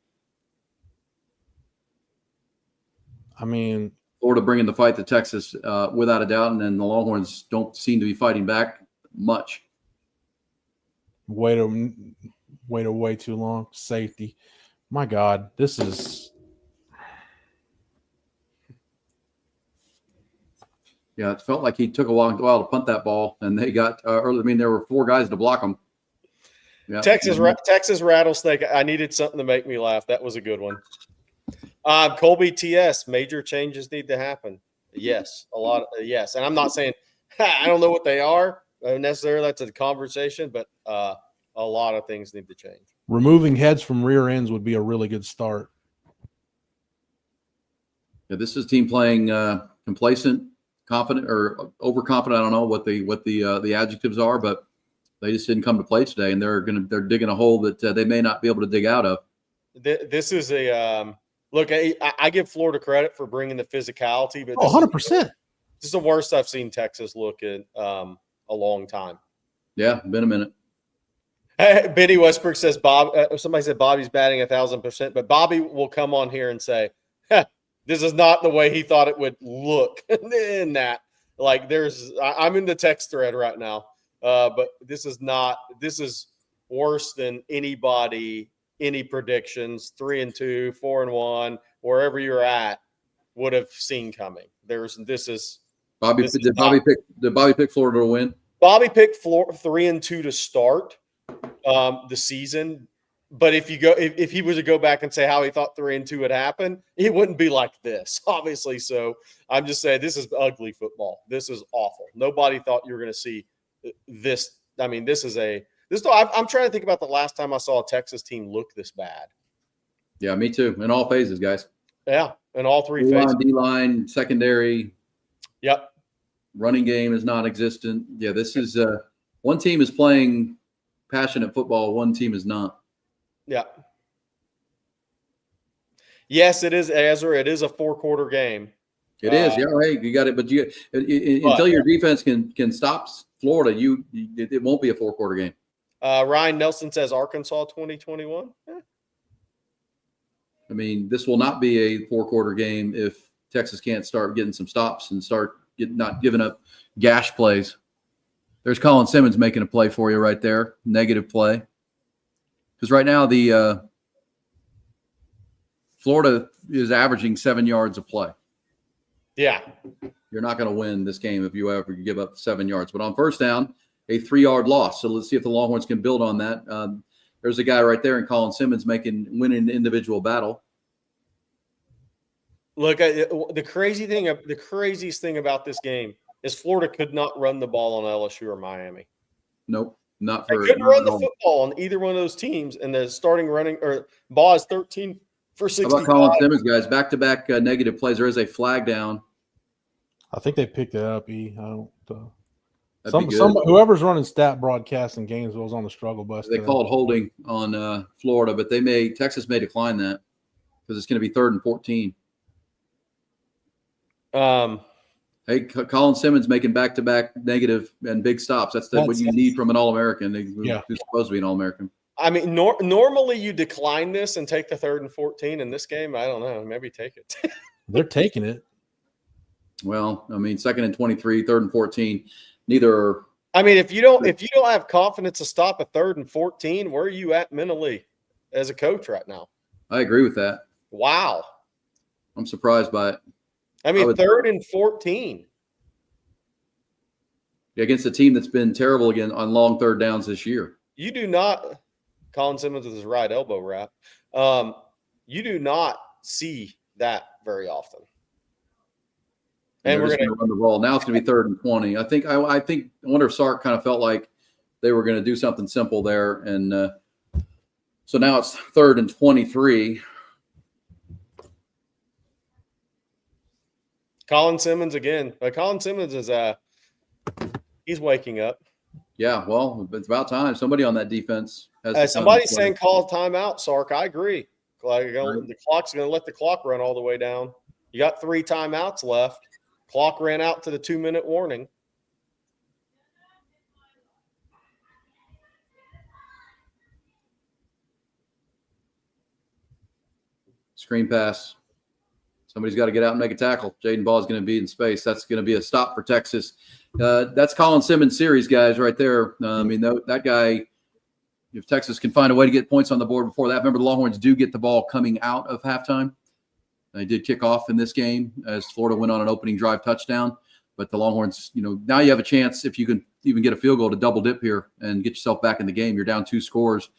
I mean, Florida bringing the fight to Texas without a doubt, and then the Longhorns don't seem to be fighting back much. Waited way too long. Safety. My God, this is. Yeah, it felt like he took a while to punt that ball, and they got early. I mean, there were 4 guys to block him. Yeah. Texas Rattlesnake. I needed something to make me laugh. That was a good one. Colby TS, major changes need to happen. Yes, a lot. Yes, and I'm not saying I don't know what they are necessarily. That's a conversation, but a lot of things need to change. Removing heads from rear ends would be a really good start. Yeah, this is a team playing complacent, confident, or overconfident. I don't know what the adjectives are, but they just didn't come to play today, and they're digging a hole that they may not be able to dig out of. This is a look. I give Florida credit for bringing the physicality, but 100%. This is the worst I've seen Texas look in a long time. Yeah, been a minute. Benny Westbrook says somebody said Bobby's batting 1,000%, but Bobby will come on here and say, this is not the way he thought it would look in that. Like I'm in the text thread right now. but this is not. This is worse than any predictions. 3-2, 4-1, wherever you're at, would have seen coming. Bobby. Did Bobby pick Florida to win? Bobby picked 3-2 to start the season. But if he was to go back and say how he thought 3-2 would happen, it wouldn't be like this, obviously. So I'm just saying this is ugly football. This is awful. Nobody thought you were going to see this. I mean, I'm trying to think about the last time I saw a Texas team look this bad. Yeah, me too. In all phases, guys. Yeah, in all three phases. D-line, secondary. Yep. Running game is non-existent. Yeah, this is one team is playing passionate football. One team is not. Yeah. Yes, it is, Ezra. It is a 4-quarter game. It is. Yeah, hey, you got it. But until your defense can stop Florida, it won't be a 4-quarter game. Ryan Nelson says Arkansas 2021. Yeah. I mean, this will not be a 4-quarter game if Texas can't start getting some stops and not giving up gash plays. There's Colin Simmons making a play for you right there. Negative play. Because right now the Florida is averaging 7 yards a play. Yeah. You're not going to win this game if you ever give up 7 yards. But on first down, a 3-yard loss. So let's see if the Longhorns can build on that. There's a guy right there in Colin Simmons winning the individual battle. Look, the craziest thing about this game is Florida could not run the ball on LSU or Miami. Nope, not they for. Couldn't run the football on either one of those teams, and the starting running or ball is 13 for 65. How about Colin Simmons, guys? Back-to-back negative plays. There is a flag down. I think they picked it up. I don't. Whoever's running stat broadcast in Gainesville is on the struggle bus. They called holding on Florida, but Texas may decline that because it's going to be 3rd and 14. Hey, Colin Simmons making back-to-back negative and big stops. That's what you need from an All-American. Who's supposed to be an All-American. I mean, normally you decline this and take the 3rd and 14. In this game, I don't know. Maybe take it. They're taking it. Well, I mean, 2nd and 23, 3rd and 14. Neither are. I mean, if you don't have confidence to stop a 3rd and 14, where are you at mentally as a coach right now? I agree with that. Wow. I'm surprised by it. I mean, 3rd and 14. Against a team that's been terrible again on long 3rd downs this year. You do not – Colin Simmons with his right elbow wrap. You do not see that very often. And we're going to run the ball. Now it's going to be 3rd and 20. I wonder if Sark kind of felt like they were going to do something simple there. And so now it's 3rd and 23. Colin Simmons again. Colin Simmons is he's waking up. Yeah, well, it's about time. Somebody on that defense has. Somebody's saying call timeout, Sark. I agree. The clock's going to let the clock run all the way down. You got 3 timeouts left. Clock ran out to the 2-minute warning. Screen pass. Somebody's got to get out and make a tackle. Jaden Ball is going to be in space. That's going to be a stop for Texas. That's Colin Simmons' series, guys, right there. I mean, that guy, if Texas can find a way to get points on the board before that, remember the Longhorns do get the ball coming out of halftime. They did kick off in this game as Florida went on an opening drive touchdown. But the Longhorns, now you have a chance, if you can even get a field goal, to double dip here and get yourself back in the game. You're down 2 scores.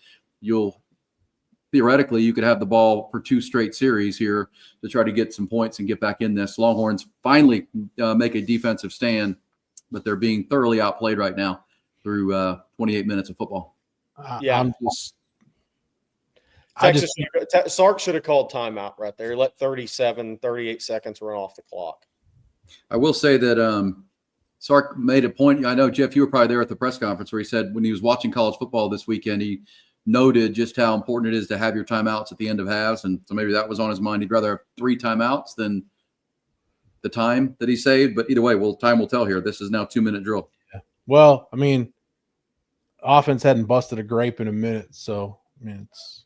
Theoretically, you could have the ball for 2 straight series here to try to get some points and get back in this. Longhorns finally make a defensive stand, but they're being thoroughly outplayed right now through 28 minutes of football. Sark should have called timeout right there. Let 38 seconds run off the clock. I will say that Sark made a point. I know, Jeff, you were probably there at the press conference where he said when he was watching college football this weekend, he noted just how important it is to have your timeouts at the end of halves. And so maybe that was on his mind. He'd rather have 3 timeouts than the time that he saved. But either way, time will tell here. This is now 2-minute drill. Yeah. Well, I mean, offense hadn't busted a grape in a minute. So, I mean, it's.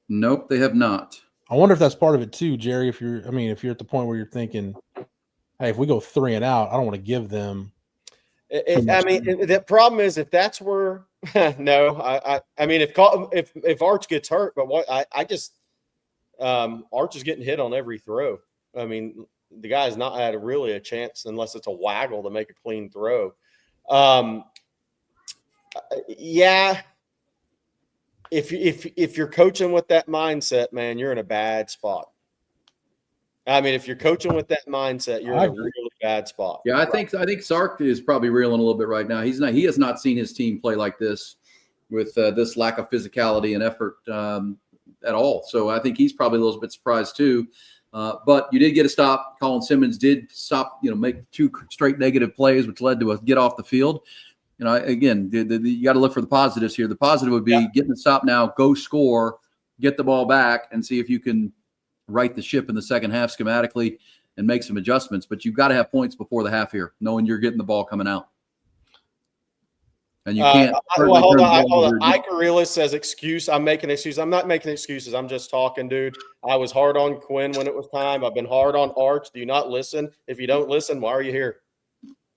Nope, they have not. I wonder if that's part of it too, Jerry. If you're at the point where you're thinking, hey, if we go 3 and out, I don't want to give them. The problem is if that's where no, I mean if Arch gets hurt, but what I just Arch is getting hit on every throw. I mean, the guy's not had really a chance unless it's a waggle to make a clean throw. Yeah. If you're coaching with that mindset, man, you're in a bad spot. I mean, if you're coaching with that mindset, you're in a really bad spot. Yeah, I think Sark is probably reeling a little bit right now. He has not seen his team play like this with this lack of physicality and effort at all. So I think he's probably a little bit surprised too. But you did get a stop. Colin Simmons did stop, make 2 straight negative plays, which led to a get off the field. Again, you got to look for the positives here. The positive would be getting the stop now, go score, get the ball back, and see if you can right the ship in the second half schematically and make some adjustments. But you've got to have points before the half here, knowing you're getting the ball coming out. And you can't. Hold on. Ike Arelis says excuse. I'm making excuses. I'm not making excuses. I'm just talking, dude. I was hard on Quinn when it was time. I've been hard on Arch. Do you not listen? If you don't listen, why are you here?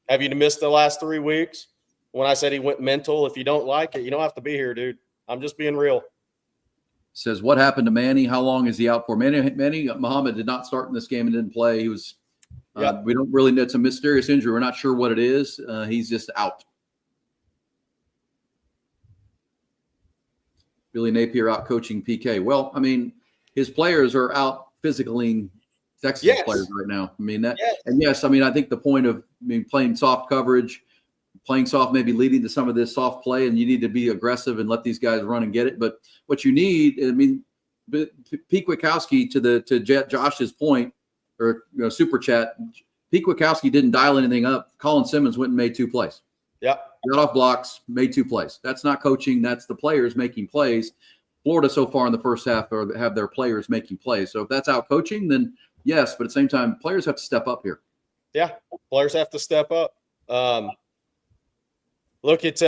Have you missed the last 3 weeks? When I said he went mental, if you don't like it, you don't have to be here, dude. I'm just being real. Says, what happened to Manny? How long is he out for? Manny Muhammad did not start in this game and didn't play. He was we don't really know. It's a mysterious injury. We're not sure what it is. He's just out. Billy Napier out coaching PK. Well, I mean, his players are out physically Texas players right now. I mean, I think the point of playing soft coverage, playing soft, maybe leading to some of this soft play, and you need to be aggressive and let these guys run and get it. But what you need, Pete Kwiatkowski, to Josh's point, or super chat, Pete Kwiatkowski didn't dial anything up. Colin Simmons went and made 2 plays. Yep. Got off blocks, made 2 plays. That's not coaching. That's the players making plays. Florida so far in the first half have their players making plays. So if that's out coaching, then yes. But at the same time, players have to step up here. Yeah, players have to step up. Look, it's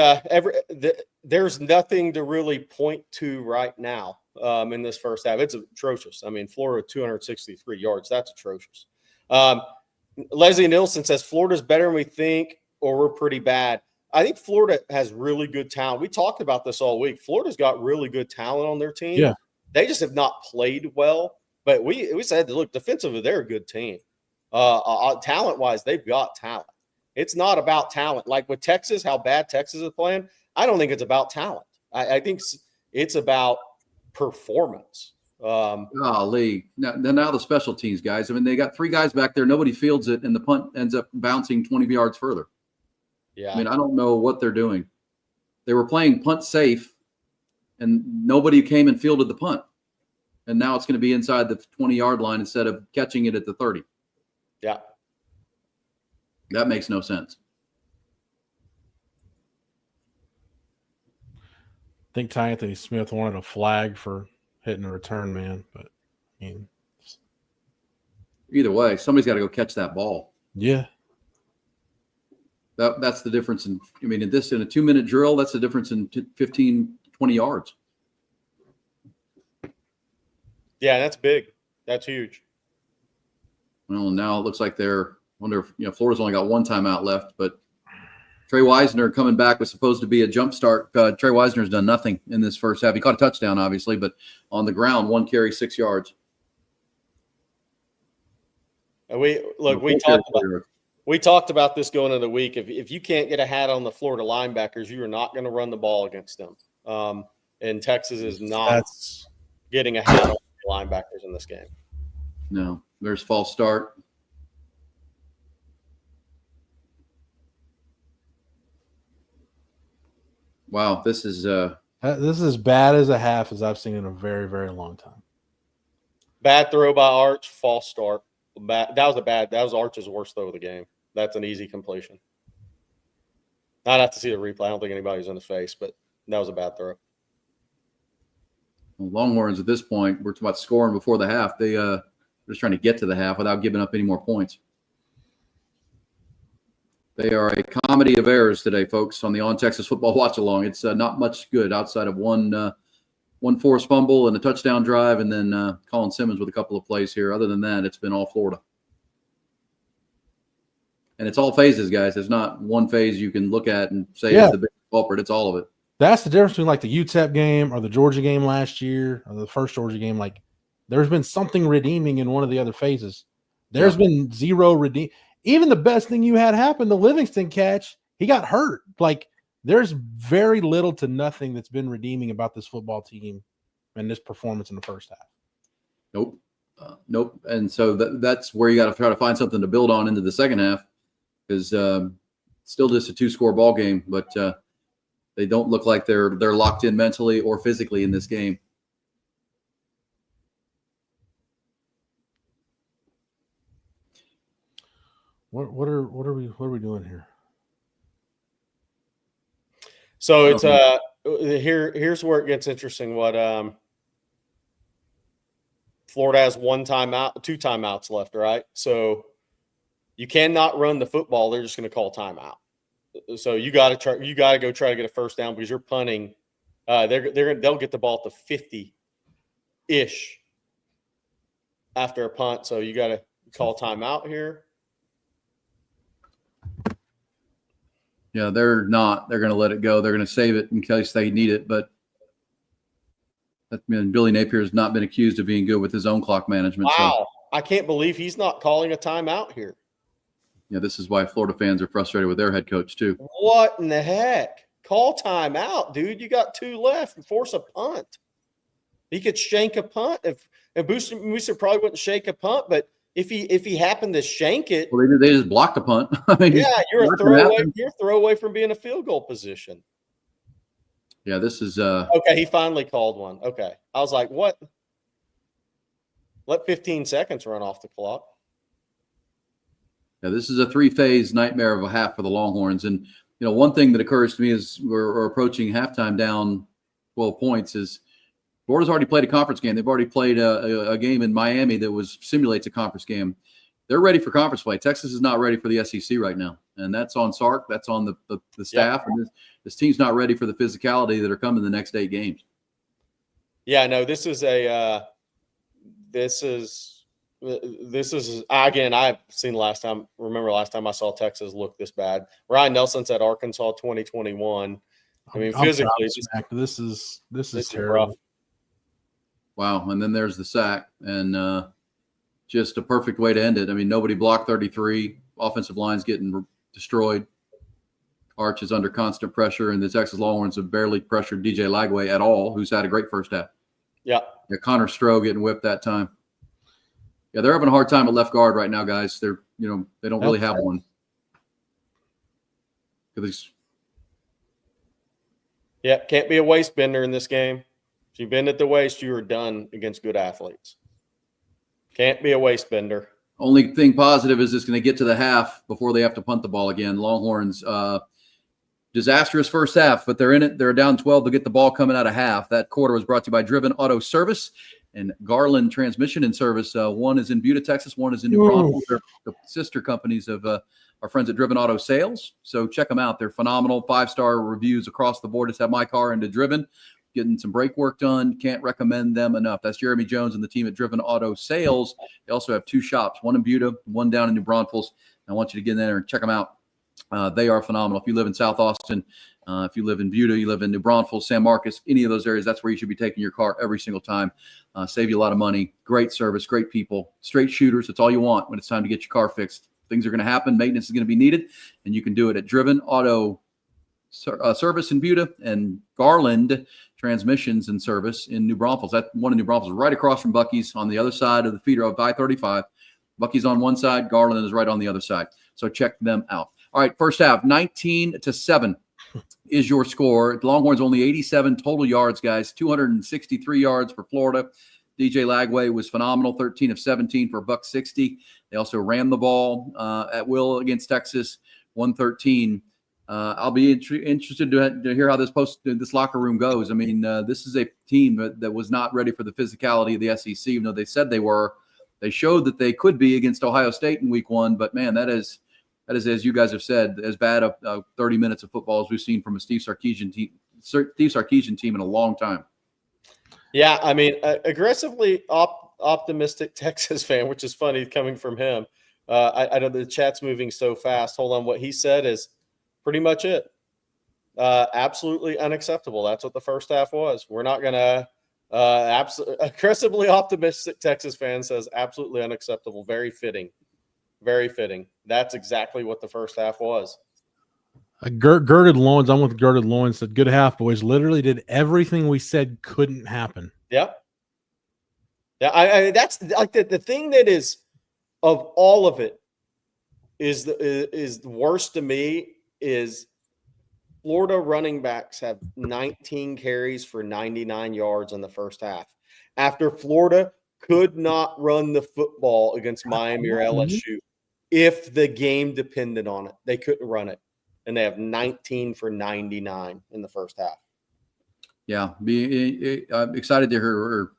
there's nothing to really point to right now in this first half. It's atrocious. I mean, Florida 263 yards. That's atrocious. Leslie Nilsson says Florida's better than we think, or we're pretty bad. I think Florida has really good talent. We talked about this all week. Florida's got really good talent on their team. Yeah. They just have not played well. But we said, look, defensively, they're a good team. Talent-wise, they've got talent. It's not about talent. Like with Texas, how bad Texas is playing, I don't think it's about talent. I think it's about performance. Golly. Now the special teams guys. I mean, they got 3 guys back there. Nobody fields it, and the punt ends up bouncing 20 yards further. Yeah. I mean, I don't know what they're doing. They were playing punt safe, and nobody came and fielded the punt. And now it's going to be inside the 20-yard line instead of catching it at the 30. Yeah. That makes no sense. I think Ty Anthony Smith wanted a flag for hitting a return man, but I mean, either way, somebody's got to go catch that ball. Yeah. That's the difference in a 2-minute drill, that's the difference in 15, 20 yards. Yeah, that's big. That's huge. Well, now it looks like Florida's only got 1 timeout left, but Trey Wisner coming back was supposed to be a jump start. Trey Wisner's done nothing in this first half. He caught a touchdown, obviously, but on the ground, 1 carry, 6 yards. And we talked about this going into the week. If you can't get a hat on the Florida linebackers, you are not going to run the ball against them. And Texas is not getting a hat on the linebackers in this game. No, there's false start. Wow, this is as bad as a half as I've seen in a very, very long time. Bad throw by Arch, false start. That was Arch's worst throw of the game. That's an easy completion. I'd have to see the replay. I don't think anybody's in his face, but that was a bad throw. Well, Longhorns at this point, we're talking about scoring before the half. They're just trying to get to the half without giving up any more points. They are a comedy of errors today, folks, on the On Texas Football Watch Along. It's not much good outside of one forced fumble and a touchdown drive, and then Colin Simmons with a couple of plays here. Other than that, it's been all Florida. And it's all phases, guys. There's not one phase you can look at and say Yeah. is the big culprit. It's all of it. That's the difference between like the UTEP game or the Georgia game last year or the first Georgia game. Like there's been something redeeming in one of the other phases. There's been zero redeem. Even the best thing you had happen, the Livingston catch, he got hurt. Like there's very little to nothing that's been redeeming about this football team and this performance in the first half. Nope. Nope. And so that's where you got to try to find something to build on into the second half, because still just a 2-score ball game, but they don't look like they're locked in mentally or physically in this game. What are we doing here? So it's here's where it gets interesting. What Florida has 1 timeout, 2 timeouts left, right? So you cannot run the football. They're just going to call timeout. So you got to go try to get a first down because you're punting. They'll get the ball at the 50-ish after a punt. So you got to call timeout here. Yeah, they're not. They're going to let it go. They're going to save it in case they need it. But Billy Napier has not been accused of being good with his own clock management. Wow. So I can't believe he's not calling a timeout here. Yeah, this is why Florida fans are frustrated with their head coach too. What in the heck? Call timeout, dude. You got 2 left and force a punt. He could shank a punt. If Booster probably wouldn't shake a punt, but if he happened to shank it, well, they just blocked a punt. I mean, yeah, you're a throwaway. You're a throwaway from being a field goal position. Yeah, this is okay. He finally called one. Okay, I was like, what? Let 15 seconds run off the clock. Yeah, this is a 3-phase nightmare of a half for the Longhorns. And one thing that occurs to me is we're approaching halftime down 12 points is Florida's already played a conference game. They've already played a game in Miami that simulates a conference game. They're ready for conference play. Texas is not ready for the SEC right now, and that's on Sark. That's on the staff. Yeah. And this team's not ready for the physicality that are coming the next 8 games. Yeah, no, this is again. I've seen last time I saw Texas look this bad. Ryan Nelson's at Arkansas 2021. I mean, physically, this is terrible. Rough. Wow, and then there's the sack, and just a perfect way to end it. I mean, nobody blocked 33. Offensive line's getting destroyed. Arch is under constant pressure, and the Texas Longhorns have barely pressured DJ Lagway at all, who's had a great first half. Yeah. Connor Stroh getting whipped that time. Yeah, they're having a hard time at left guard right now, guys. They don't really have one. Yeah, can't be a waist bender in this game. If you bend at the waist, you are done against good athletes. Can't be a waist bender. Only thing positive is it's going to get to the half before they have to punt the ball again. Longhorns, disastrous first half, but they're in it. They're down 12. They'll get the ball coming out of half. That quarter was brought to you by Driven Auto Service and Garland Transmission and Service. One is in Buda, Texas. One is in New Braunfels. They're the sister companies of our friends at Driven Auto Sales. So check them out. They're phenomenal. 5-star reviews across the board. Just have my car into Driven, getting some brake work done. Can't recommend them enough. That's Jeremy Jones and the team at Driven Auto Sales. They also have 2 shops, one in Buda, one down in New Braunfels. I want you to get in there and check them out. They are phenomenal. If you live in South Austin, if you live in Buda, you live in New Braunfels, San Marcos, any of those areas, that's where you should be taking your car every single time. Save you a lot of money. Great service, great people, straight shooters. That's all you want when it's time to get your car fixed. Things are going to happen. Maintenance is going to be needed, and you can do it at Driven Auto Service in Buda and Garland Transmissions and Service in New Braunfels. That one in New Braunfels is right across from Buc-ee's on the other side of the feeder of I-35. Buc-ee's on one side, Garland is right on the other side. So check them out. All right, first half, 19-7 is your score. The Longhorns only 87 total yards, guys, 263 yards for Florida. DJ Lagway was phenomenal, 13 of 17 for $160. They also ran the ball at will against Texas, 113. I'll be interested to hear how this locker room goes. I mean, this is a team that was not ready for the physicality of the SEC, even though they said they were. They showed that they could be against Ohio State in week 1, but man, that is, as you guys have said, as bad a 30 minutes of football as we've seen from a Steve Sarkisian team in a long time. Yeah, I mean, aggressively optimistic Texas fan, which is funny coming from him. I know the chat's moving so fast. Hold on. What he said is pretty much it. Absolutely unacceptable. That's what the first half was. We're not going to aggressively optimistic Texas fan says absolutely unacceptable. Very fitting. Very fitting. That's exactly what the first half was. Girded loins. I'm with girded loins. Said good half, boys. Literally did everything we said couldn't happen. Yep. Yeah. I that's like the thing that is of all of it is the worst to me is Florida running backs have 19 carries for 99 yards in the first half. After Florida could not run the football against Miami or LSU if the game depended on it. They couldn't run it. And they have 19 for 99 in the first half. Yeah. I'm excited to hear,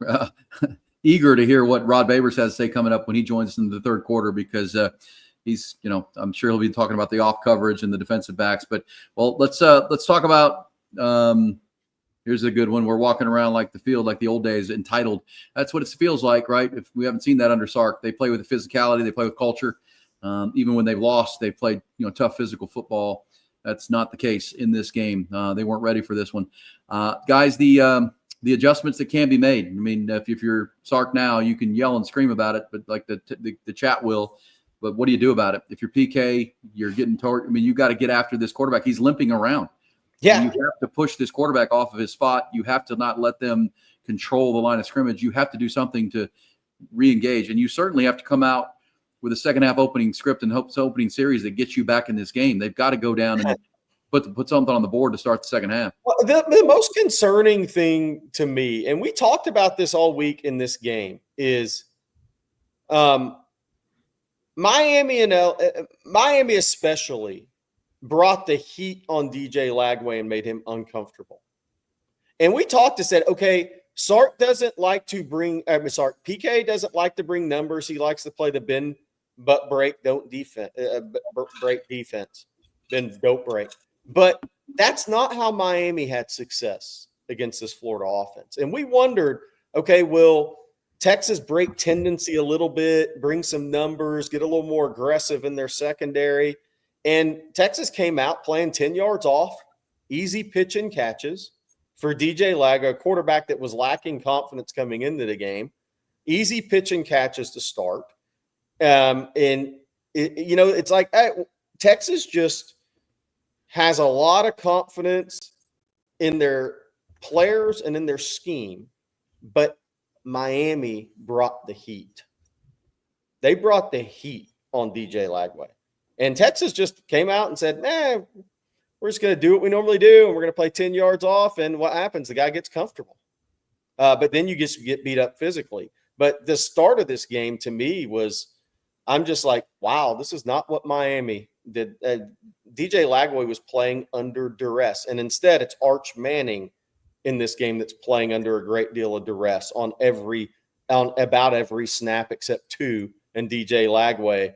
eager to hear what Rod Babers has to say coming up when he joins us in the third quarter, because he's, I'm sure he'll be talking about the off coverage and the defensive backs. But let's talk about. Here's a good one. We're walking around like the field, like the old days, entitled. That's what it feels like, right? If we haven't seen that under Sark, they play with the physicality, they play with culture. Even when they've lost, they've played tough physical football. That's not the case in this game. They weren't ready for this one, guys. The adjustments that can be made. I mean, if you're Sark now, you can yell and scream about it, but like the chat will. But what do you do about it? If you're PK, you're getting toward. I mean, you got to get after this quarterback. He's limping around. Yeah, you have to push this quarterback off of his spot. You have to not let them control the line of scrimmage. You have to do something to re-engage, and you certainly have to come out with a second half opening script and opening series that gets you back in this game. They've got to go down and put something on the board to start the second half. Well, the most concerning thing to me, and we talked about this all week in this game, is Miami especially brought the heat on DJ Lagway and made him uncomfortable. And we talked and said, okay, Sark doesn't like to bring – PK doesn't like to bring numbers. He likes to play the bend, but break, don't defense, break defense, bend, don't break. But that's not how Miami had success against this Florida offense. And we wondered, okay, will Texas break tendency a little bit, bring some numbers, get a little more aggressive in their secondary? And Texas came out playing 10 yards off, easy pitch and catches for DJ Lagway, a quarterback that was lacking confidence coming into the game. Easy pitch and catches to start. It's like Texas just has a lot of confidence in their players and in their scheme, but Miami brought the heat. They brought the heat on DJ Lagway. And Texas just came out and said, we're just going to do what we normally do, and we're going to play 10 yards off, and what happens? The guy gets comfortable. But then you just get beat up physically. But the start of this game to me was – I'm just like, wow, this is not what Miami did. DJ Lagway was playing under duress, and instead it's Arch Manning in this game that's playing under a great deal of duress on about every snap except two, and DJ Lagway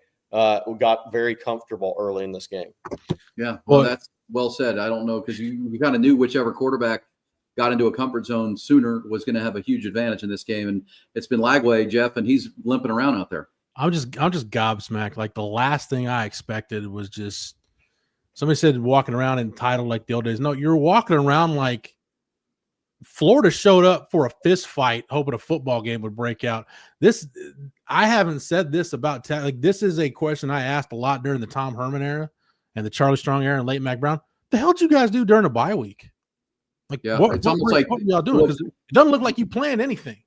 got very comfortable early in this game. Yeah, well, that's well said. I don't know, because you kind of knew whichever quarterback got into a comfort zone sooner was going to have a huge advantage in this game, and it's been Lagway, Jeff, and he's limping around out there. I'm just gobsmacked. Like, the last thing I expected was just somebody said walking around entitled like the old days. No, you're walking around like Florida showed up for a fist fight, hoping a football game would break out. I haven't said this about this is a question I asked a lot during the Tom Herman era and the Charlie Strong era and late Mac Brown. The hell did you guys do during a bye week? Like, yeah, what y'all doing? Because it doesn't look like you planned anything.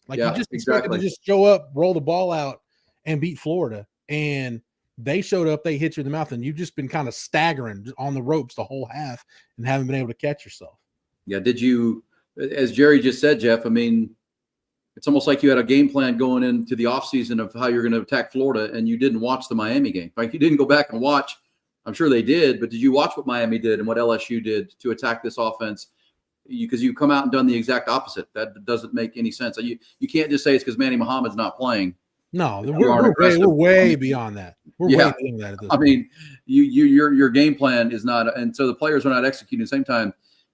Like, you just expected to just show up, roll the ball out, and beat Florida. And they showed up, they hit you in the mouth, and you've just been kind of staggering on the ropes the whole half and haven't been able to catch yourself. Yeah, did you, as Jerry just said, Jeff, I mean, it's almost like you had a game plan going into the offseason of how you're going to attack Florida, and you didn't watch the Miami game. Like, you didn't go back and watch. I'm sure they did, but did you watch what Miami did and what LSU did to attack this offense? Because you've come out and done the exact opposite. That doesn't make any sense. You can't just say it's because Manny Muhammad's not playing. No, we're way beyond that. We're way beyond that at this point. I mean, your game plan is not, and so the players are not executing at the same time.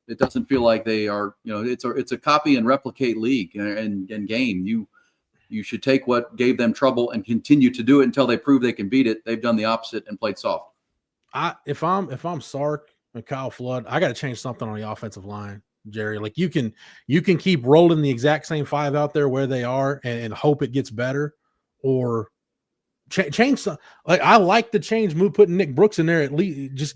It doesn't feel like they are, it's a copy and replicate league and game. You should take what gave them trouble and continue to do it until they prove they can beat it. They've done the opposite and played soft. If I'm Sark and Kyle Flood, I got to change something on the offensive line, Jerry. Like you can keep rolling the exact same 5 out there where they are and hope it gets better, or change some. Like I like the change move, putting Nick Brooks in there at least.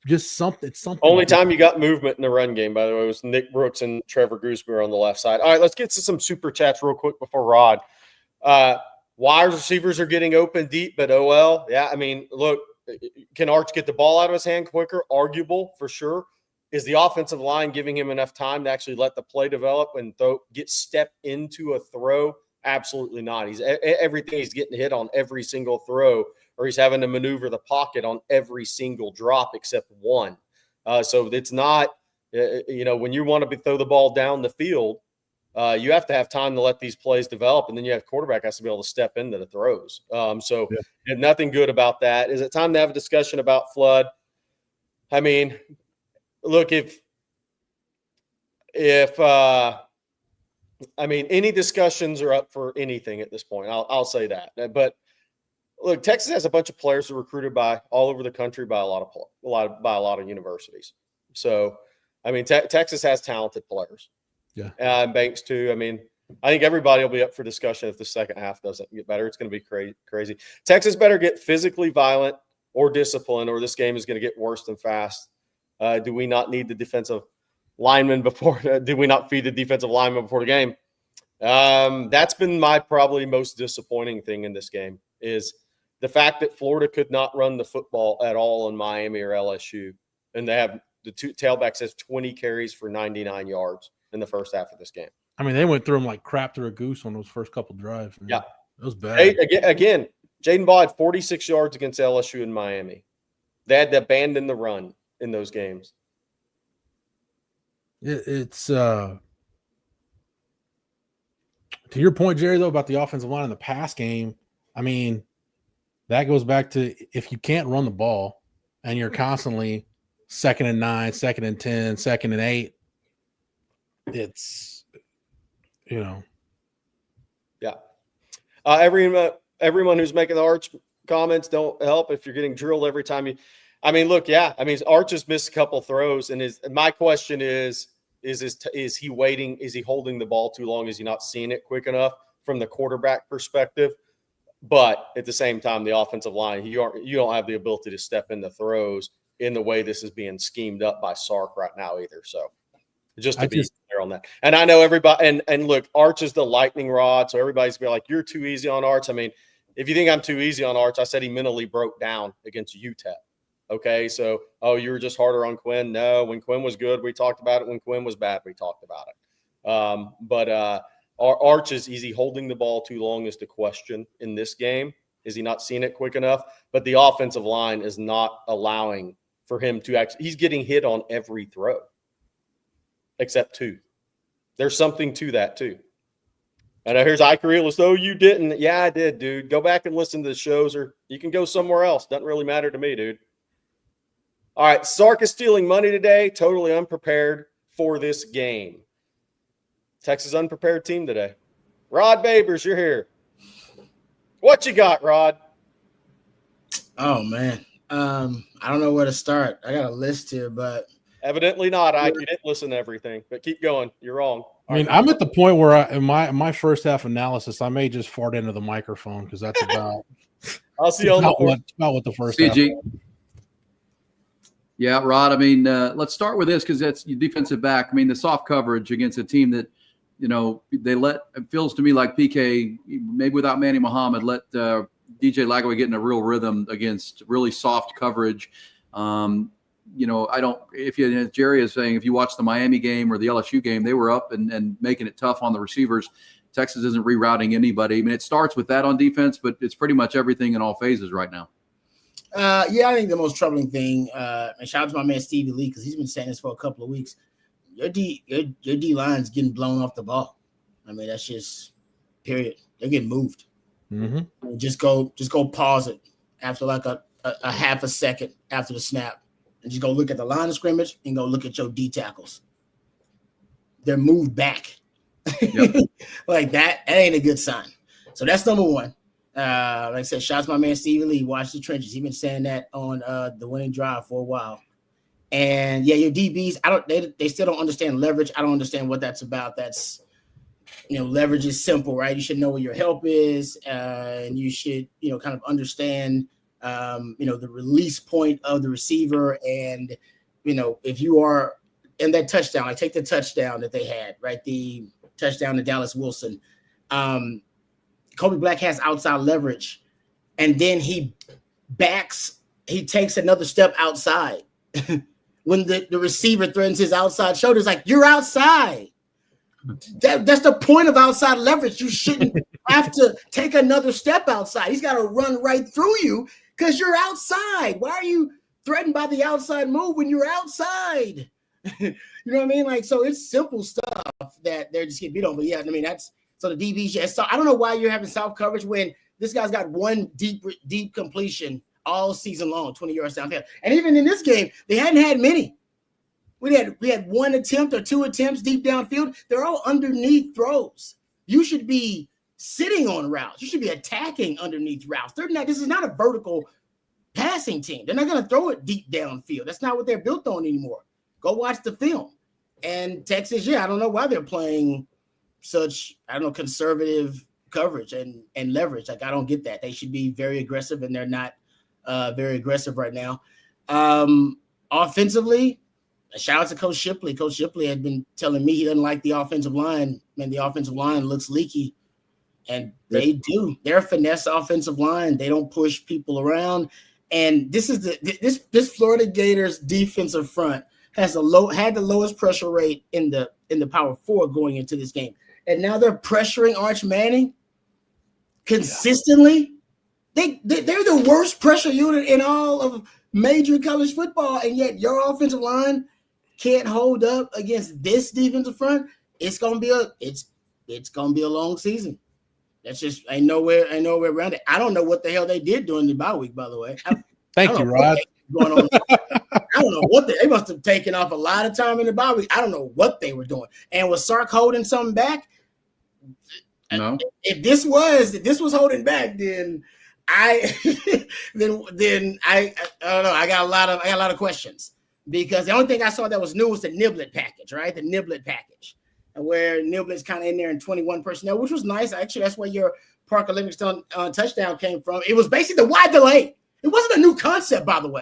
Just something. Only time you got movement in the run game, by the way, was Nick Brooks and Trevor Gooseberry on the left side. All right, let's get to some super chats real quick before Rod. Wide receivers are getting open deep, but yeah. I mean, look. Can Arch get the ball out of his hand quicker? Arguable for sure. Is the offensive line giving him enough time to actually let the play develop and get step into a throw? Absolutely not. Everything he's getting hit on every single throw, or he's having to maneuver the pocket on every single drop except one. So it's not, when you want to throw the ball down the field, you have to have time to let these plays develop, and then you have quarterback has to be able to step into the throws. Nothing good about that. Is it time to have a discussion about Flood? I mean, look, any discussions are up for anything at this point. I'll say that. But look, Texas has a bunch of players that are recruited by all over the country by a lot of universities. So, I mean, Texas has talented players. Yeah. Banks too. I mean, I think everybody will be up for discussion if the second half doesn't get better. It's going to be crazy. Texas better get physically violent or disciplined, or this game is going to get worse than fast. Do we not need the defensive lineman before? Did we not feed the defensive lineman before the game? That's been my probably most disappointing thing in this game is the fact that Florida could not run the football at all in Miami or LSU, and they have the two tailbacks has 20 carries for 99 yards in the first half of this game. I mean, they went through them like crap through a goose on those first couple drives. Man. Yeah. It was bad. Again, Jaden Ball had 46 yards against LSU in Miami. They had to abandon the run in those games. It's to your point, Jerry, though, about the offensive line in the pass game. I mean, that goes back to if you can't run the ball and you're constantly 2nd and 9, 2nd and 10, 2nd and 8, it's, Yeah. Everyone who's making the Arch comments don't help if you're getting drilled every time you – I mean, look, yeah. I mean, Arch has missed a couple throws, and my question is he waiting? Is he holding the ball too long? Is he not seeing it quick enough from the quarterback perspective? But at the same time, the offensive line, you don't have the ability to step into throws in the way this is being schemed up by Sark right now either. So just to be clear on that. And I know everybody and look, Arch is the lightning rod. So everybody's be like, you're too easy on Arch. I mean, if you think I'm too easy on Arch, I said he mentally broke down against UTEP. Okay. So, you were just harder on Quinn. No, when Quinn was good, we talked about it. When Quinn was bad, we talked about it. But Arch is he holding the ball too long is the question in this game. Is he not seeing it quick enough? But the offensive line is not allowing for him to actually – he's getting hit on every throw except 2. There's something to that too. And here's Ike Realist. Oh, you didn't. Yeah, I did, dude. Go back and listen to the shows, or you can go somewhere else. Doesn't really matter to me, dude. All right, Sark is stealing money today. Totally unprepared for this game. Texas unprepared team today. Rod Babers, you're here. What you got, Rod? Oh, man. I don't know where to start. I got a list here, but evidently not. You didn't listen to everything, but keep going. You're wrong. I mean, I'm at the point where in my first half analysis, I may just fart into the microphone because that's about. I'll see you on the about what the first CG. half. Yeah, Rod. I mean, let's start with this because that's your defensive back. I mean, the soft coverage against a team that, they let – it feels to me like PK, maybe without Manny Muhammad, let DJ Lagway get in a real rhythm against really soft coverage. I don't – as Jerry is saying, if you watch the Miami game or the LSU game, they were up and making it tough on the receivers. Texas isn't rerouting anybody. I mean, it starts with that on defense, but it's pretty much everything in all phases right now. I think the most troubling thing, and shout out to my man Stevie Lee because he's been saying this for a couple of weeks. Your D line's getting blown off the ball. I mean, that's just period. They're getting moved. Mm-hmm. Just go pause it after like a half a second after the snap, and just go look at the line of scrimmage and go look at your D tackles. They're moved back. Yep. Like that ain't a good sign. So that's number one. Like I said, shout out to my man Stevie Lee. Watch the trenches. He's been saying that on the winning drive for a while. And yeah, your DBs, they still don't understand leverage. I don't understand what that's about. That's, leverage is simple, right? You should know where your help is, and you should, kind of understand, the release point of the receiver. And, if you are in that touchdown, I take the touchdown that they had, right? The touchdown to Dallas Wilson. Kobe Black has outside leverage, and then he takes another step outside. When the receiver threatens his outside shoulder, it's like, you're outside. That's the point of outside leverage. You shouldn't have to take another step outside. He's got to run right through you because you're outside. Why are you threatened by the outside move when you're outside? You know what I mean? Like, so it's simple stuff that they're just getting beat on. But yeah, I mean, so the DBs. Yeah, so I don't know why you're having soft coverage when this guy's got one deep completion all season long, 20 yards downfield. And even in this game, they hadn't had many. We had one attempt or two attempts deep downfield. They're all underneath throws. You should be sitting on routes. You should be attacking underneath routes. This is not a vertical passing team. They're not going to throw it deep downfield. That's not what they're built on anymore. Go watch the film. And Texas, I don't know why they're playing such, conservative coverage and leverage. Like, I don't get that. They should be very aggressive, and they're not very aggressive right now. Offensively, shout out to Coach Shipley. Coach Shipley had been telling me he doesn't like the offensive line. Man, the offensive line looks leaky. And they do. They're a finesse offensive line. They don't push people around. And this is this Florida Gators defensive front had the lowest pressure rate in the Power Four going into this game. And now they're pressuring Arch Manning consistently. They're the worst pressure unit in all of major college football, and yet your offensive line can't hold up against this defensive front. It's gonna be a long season. That's just ain't nowhere around it. I don't know what the hell they did during the bye week, by the way. Thank you, Rod. Going on. I don't know what they must have taken off a lot of time in the bye week. I don't know what they were doing. And was Sark holding something back? No. If this was holding back, then I don't know. I got a lot of questions, because the only thing I saw that was new was the Niblet package, right? The Niblet package, where Niblet's kind of in there in 21 personnel, which was nice. Actually, that's where your Parker Livingston touchdown came from. It was basically the wide delay. It wasn't a new concept, by the way.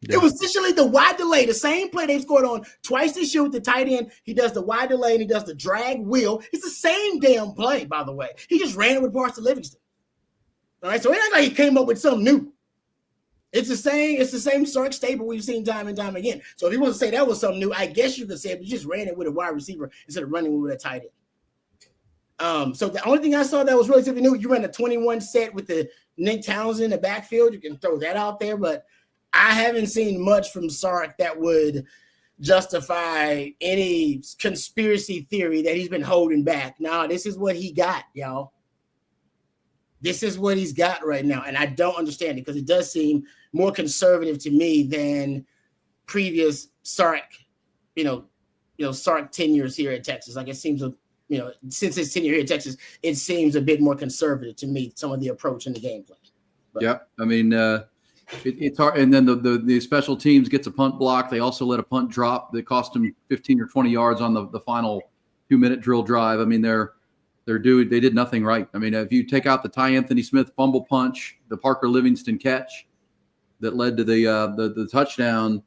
Yeah. It was essentially the wide delay, the same play they scored on twice this year with the tight end. He does the wide delay and he does the drag wheel. It's the same damn play, by the way. He just ran it with Parker Livingston. All right, so it ain't like he came up with something new. It's the same Sark staple we've seen time and time again. So if you want to say that was something new, I guess you could say it, but you just ran it with a wide receiver instead of running with a tight end. So the only thing I saw that was relatively new, you ran a 21 set with the Nick Townsend in the backfield. You can throw that out there, but I haven't seen much from Sark that would justify any conspiracy theory that he's been holding back. No, this is what he got, y'all. This is what he's got right now, and I don't understand it because it does seem more conservative to me than previous Sark, Sark tenures here at Texas. Like, it seems, since his tenure here at Texas, it seems a bit more conservative to me, some of the approach in the game plan. But, yeah, I mean, it's hard. And then the special teams gets a punt block. They also let a punt drop that cost them 15 or 20 yards on the final 2-minute drill drive. I mean, they did nothing right. I mean, if you take out the Ty Anthony Smith fumble punch, the Parker Livingston catch that led to the touchdown,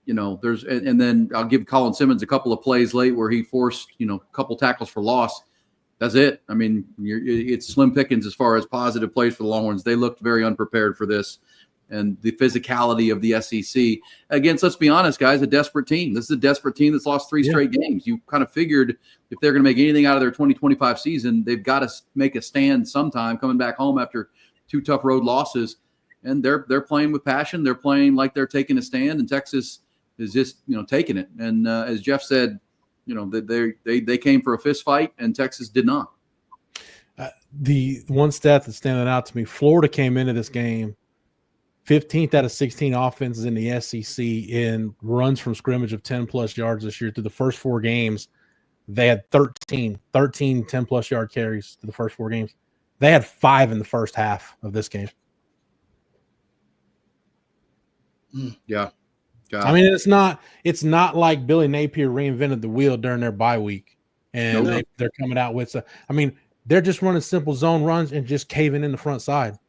and then I'll give Colin Simmons a couple of plays late where he forced, a couple tackles for loss. That's it. I mean, it's slim pickings as far as positive plays for the Longhorns. They looked very unprepared for this. And the physicality of the SEC against, let's be honest, guys, a desperate team. This is a desperate team that's lost 3 straight games. You kind of figured if they're going to make anything out of their 2025 season, they've got to make a stand sometime coming back home after 2 tough road losses. And they're playing with passion. They're playing like they're taking a stand, and Texas is just, taking it. And as Jeff said, they came for a fist fight, and Texas did not. The one stat that's standing out to me, Florida came into this game 15th out of 16 offenses in the SEC in runs from scrimmage of 10-plus yards this year. Through the first 4 games, they had 13 10-plus yard carries through the first 4 games. They had 5 in the first half of this game. Yeah. God. I mean, it's not like Billy Napier reinvented the wheel during their bye week, and they're coming out with. I mean, they're just running simple zone runs and just caving in the front side.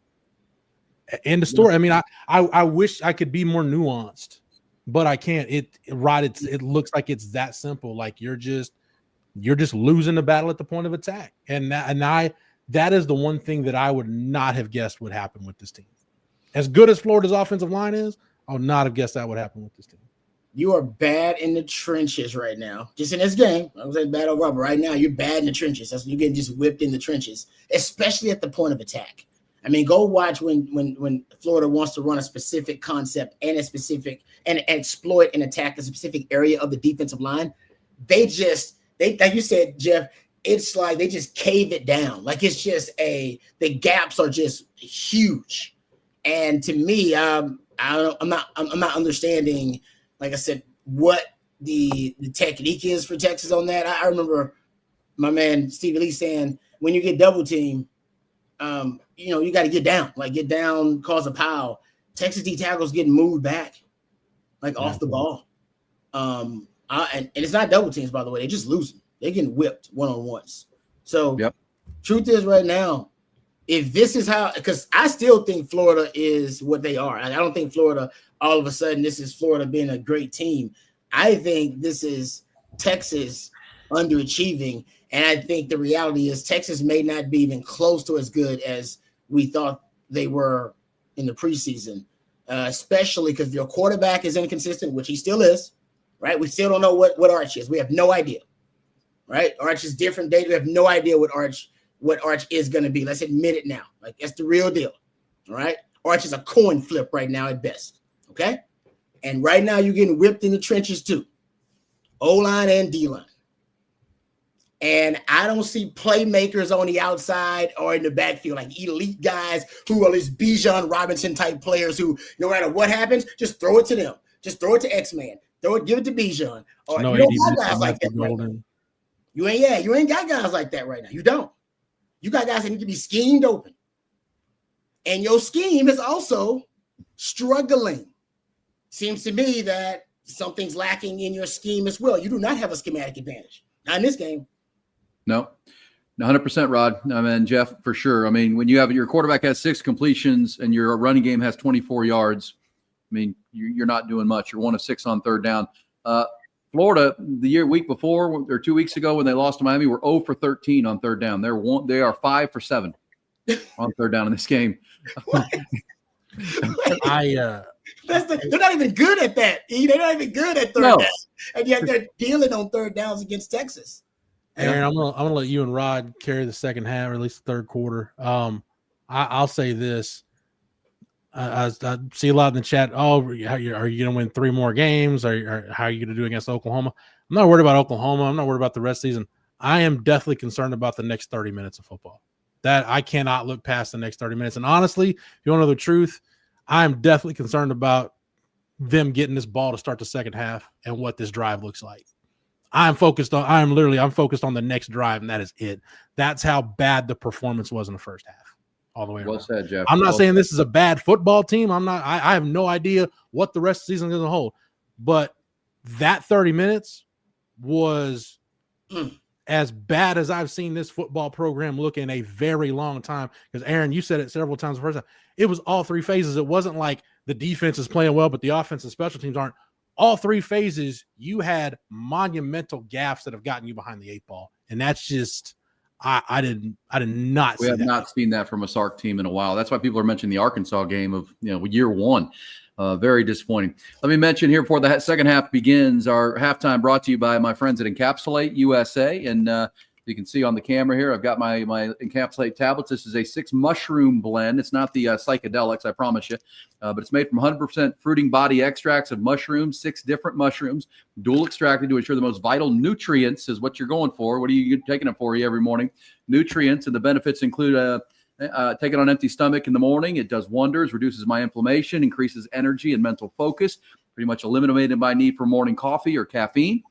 End of story. I mean, I wish I could be more nuanced, but I can't. It looks like it's that simple. Like you're just losing the battle at the point of attack, and that is the one thing that I would not have guessed would happen with this team. As good as Florida's offensive line is, I would not have guessed that would happen with this team. You are bad in the trenches right now. Just in this game, I was saying bad overall, but right now you're bad in the trenches. That's when you're getting just whipped in the trenches, especially at the point of attack. I mean, go watch when Florida wants to run a specific concept and and exploit and attack a specific area of the defensive line. They like you said, Jeff, it's like they just cave it down. Like it's just the gaps are just huge. And to me, I'm not understanding, like I said, what the technique is for Texas on that. I remember my man Stevie Lee saying, when you get double teamed, you got to get down, cause a pile. Texas D tackles getting moved back, off the ball. And it's not double teams, by the way. They're just losing. They're getting whipped one-on-ones. So truth is right now, if this is how, because I still think Florida is what they are. I don't think Florida, all of a sudden, this is Florida being a great team. I think this is Texas underachieving. And I think the reality is Texas may not be even close to as good as we thought they were in the preseason, especially because your quarterback is inconsistent, which he still is, right? We still don't know what Arch is. We have no idea, right? Arch is different data. We have no idea what Arch is going to be. Let's admit it now. That's the real deal, all right? Arch is a coin flip right now at best, okay? And right now you're getting whipped in the trenches too, O-line and D-line. And I don't see playmakers on the outside or in the backfield, like elite guys who are these Bijan Robinson type players who, no matter what happens, just throw it to them. Just throw it to X-Man. Give it to Bijan. Or you don't got guys like that right now. You ain't got guys like that right now. You don't. You got guys that need to be schemed open. And your scheme is also struggling. Seems to me that something's lacking in your scheme as well. You do not have a schematic advantage. Not in this game. No, 100%, Rod. I mean, Jeff, for sure. I mean, when you have your quarterback has 6 completions and your running game has 24 yards, I mean, you're not doing much. You're 1 of 6 on third down. Florida, week before or 2 weeks ago when they lost to Miami, were 0 for 13 on third down. They are 5 for 7 on third down in this game. They're not even good at that. They're not even good at third down, and yet they're dealing on third downs against Texas. Aaron, I'm gonna let you and Rod carry the second half, or at least the third quarter. I'll say this. I see a lot in the chat. Oh, are you going to win 3 more games? Or how are you going to do against Oklahoma? I'm not worried about Oklahoma. I'm not worried about the rest of the season. I am definitely concerned about the next 30 minutes of football. That I cannot look past the next 30 minutes. And honestly, if you want to know the truth, I'm definitely concerned about them getting this ball to start the second half and what this drive looks like. I'm focused on the next drive, and that is it. That's how bad the performance was in the first half. All the way well around. Said, Jeff. I'm not saying this is a bad football team. I have no idea what the rest of the season is going to hold. But that 30 minutes was as bad as I've seen this football program look in a very long time. Because, Aaron, you said it several times the first time. It was all 3 phases. It wasn't like the defense is playing well, but the offense and special teams aren't. All 3 phases, you had monumental gaffes that have gotten you behind the 8 ball. And that's just – I did not see that. We have not seen that from a Sark team in a while. That's why people are mentioning the Arkansas game of year 1. Very disappointing. Let me mention here before the second half begins, our halftime brought to you by my friends at Encapsulate USA. And you can see on the camera here, I've got my Encapsulate tablets. This is a 6 mushroom blend. It's not the psychedelics, I promise you, but it's made from 100% fruiting body extracts of mushrooms, 6 different mushrooms, dual extracted to ensure the most vital nutrients is what you're going for. What are you taking it for you every morning? Nutrients, and the benefits include take it on empty stomach in the morning. It does wonders, reduces my inflammation, increases energy and mental focus, pretty much eliminated my need for morning coffee or caffeine.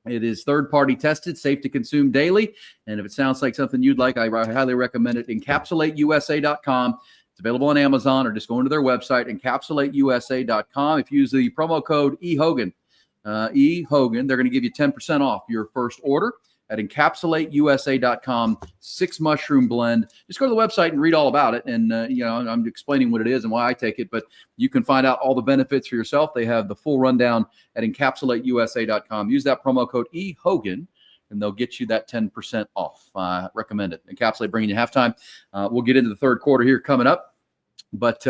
It is third-party tested, safe to consume daily. And if it sounds like something you'd like, I highly recommend it. EncapsulateUSA.com. It's available on Amazon, or just go into their website, EncapsulateUSA.com. If you use the promo code EHogan, EHogan, they're going to give you 10% off your first order at encapsulateusa.com. 6 mushroom blend. Just go to the website and read all about it. And, I'm explaining what it is and why I take it, but you can find out all the benefits for yourself. They have the full rundown at encapsulateusa.com. Use that promo code EHogan, and they'll get you that 10% off. Recommend it. Encapsulate bringing you halftime. We'll get into the third quarter here coming up. But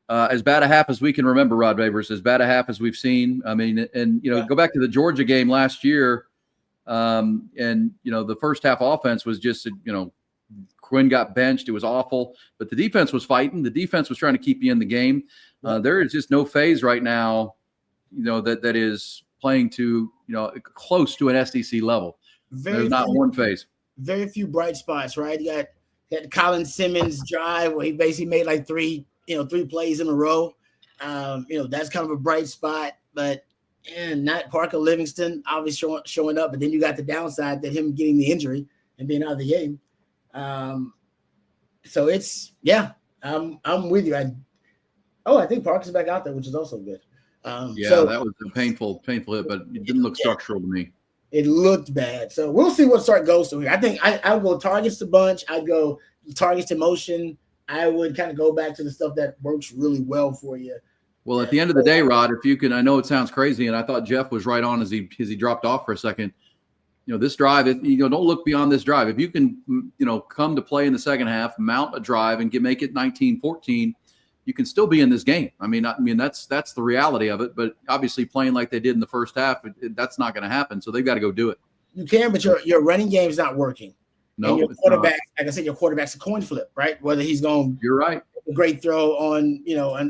as bad a half as we can remember, Rod Babers, as bad a half as we've seen. I mean, and, go back to the Georgia game last year. The first half offense was just, Quinn got benched. It was awful, but the defense was fighting. The defense was trying to keep you in the game. There is just no phase right now, that is playing to, close to an SEC level. There's not one phase. Very few bright spots, right? You got the Colin Simmons drive where he basically made like three plays in a row. That's kind of a bright spot, but not Parker Livingston obviously showing up. But then you got the downside that him getting the injury and being out of the game. So it's, I'm with you. I think Parker's back out there, which is also good. That was a painful hit, but it didn't look structural to me. It looked bad. So we'll see what Sark goes to here. I think I'll go targets to bunch. I'd go targets to motion. I would kind of go back to the stuff that works really well for you. Well, at the end of the day, Rod, if you can, I know it sounds crazy, and I thought Jeff was right on as he dropped off for a second. This drive, don't look beyond this drive. If you can, come to play in the second half, mount a drive, and make it 19-14, you can still be in this game. I mean, that's the reality of it. But obviously, playing like they did in the first half, that's not going to happen. So they've got to go do it. You can, but your running game's not working. No, and your quarterback, like I said, your quarterback's a coin flip, right? Whether he's going, you're right, a great throw on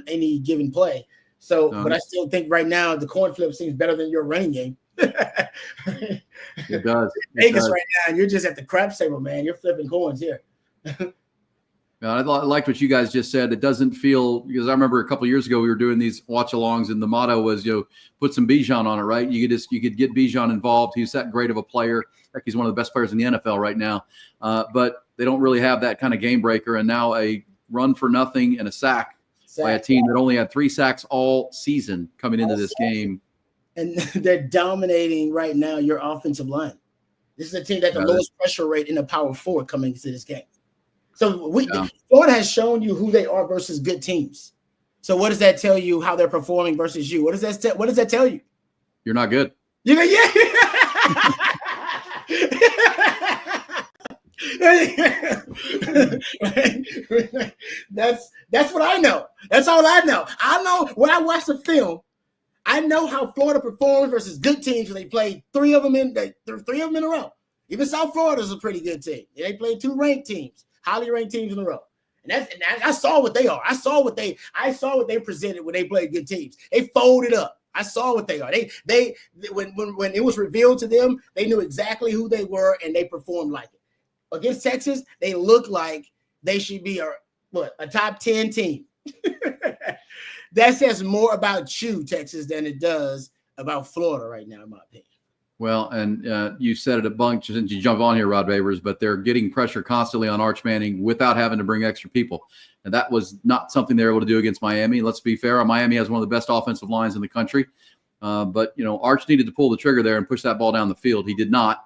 any given play. So, but I still think right now the coin flip seems better than your running game. It does. Vegas right now, and you're just at the crap table, man. You're flipping coins here. I liked what you guys just said. It doesn't feel, because I remember a couple of years ago we were doing these watch-alongs, and the motto was, put some Bijan on it, right? You could get Bijan involved. He's that great of a player. Like, he's one of the best players in the NFL right now. But they don't really have that kind of game breaker. And now a run for nothing and a sack by a team that only had 3 sacks all season coming into this game. And they're dominating right now your offensive line. This is a team that the lowest pressure rate in the Power 4 coming into this game. So Florida has shown you who they are versus good teams. So what does that tell you how they're performing versus you? What does that tell you? You're not good. That's what I know. That's all I know. I know when I watch the film, I know how Florida performs versus good teams when they played 3 of them in a row. Even South Florida is a pretty good team. They played 2 ranked teams, highly ranked teams in a row. And I saw what they are. I saw what they presented when they played good teams. They folded up. I saw what they are. They when it was revealed to them, they knew exactly who they were and they performed like it. Against Texas, they look like they should be a top 10 team. That says more about you, Texas, than it does about Florida right now, in my opinion. Well, and you said it a bunch since you jump on here, Rod Babers, but they're getting pressure constantly on Arch Manning without having to bring extra people. And that was not something they were able to do against Miami. Let's be fair. Miami has one of the best offensive lines in the country. But Arch needed to pull the trigger there and push that ball down the field. He did not.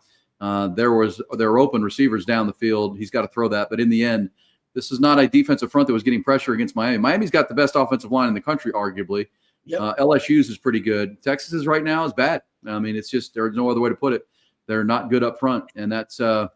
There were open receivers down the field. He's got to throw that. But in the end, this is not a defensive front that was getting pressure against Miami. Miami's got the best offensive line in the country, arguably. Yep. LSU's is pretty good. Texas's right now is bad. I mean, it's just, there's no other way to put it. They're not good up front, and that's a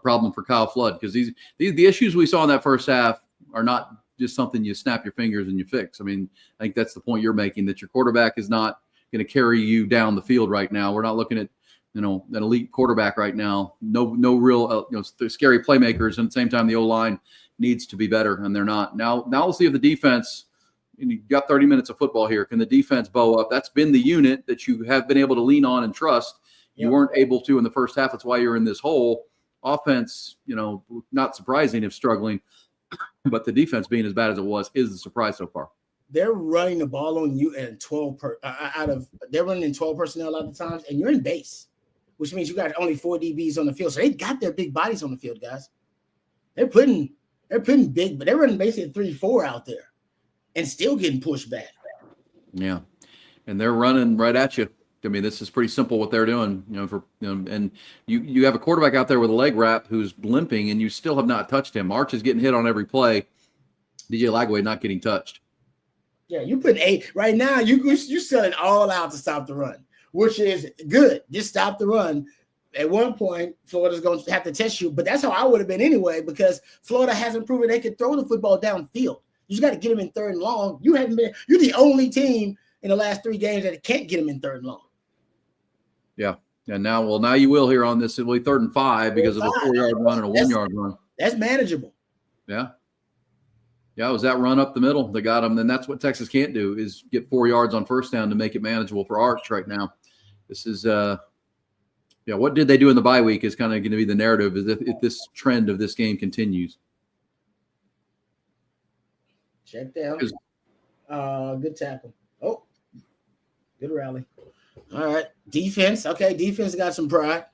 problem for Kyle Flood, because the issues we saw in that first half are not just something you snap your fingers and you fix. I mean, I think that's the point you're making, that your quarterback is not going to carry you down the field right now. We're not looking at an elite quarterback right now. No real scary playmakers, and at the same time the O-line needs to be better, and they're not. Now we'll see if the defense, and you've got 30 minutes of football here, can the defense bow up? That's been the unit that you have been able to lean on and trust. You weren't able to in the first half. That's why you're in this hole. Offense, not surprising if struggling, but the defense being as bad as it was is the surprise so far. they're running the ball on you and they're running in 12 personnel a lot of times, and you're in base, which means you got only 4 DBs on the field. So they got their big bodies on the field, guys. They're putting big, but they're running basically 3-4 out there and still getting pushed back. Yeah. And they're running right at you. I mean, this is pretty simple what they're doing, and you have a quarterback out there with a leg wrap who's limping, and you still have not touched him. Arch is getting hit on every play. DJ Lagway not getting touched. Yeah, you put 8 right now. You're selling all out to stop the run, which is good. Just stop the run. At one point, Florida's going to have to test you, but that's how I would have been anyway, because Florida hasn't proven they could throw the football downfield. You just got to get them in 3rd and long. You're the only team in the last 3 games that can't get them in 3rd and long. Yeah. And now you will here on this. It'll be 3rd and 5 because of a 4-yard run and a 1-yard run. That's manageable. Yeah. Yeah, it was that run up the middle that got them. And that's what Texas can't do, is get 4 yards on first down to make it manageable for Arch right now. This is what did they do in the bye week is kind of going to be the narrative is if this trend of this game continues. Check down. Good tackle. Oh, good rally. All right. Defense. Okay, defense got some pride.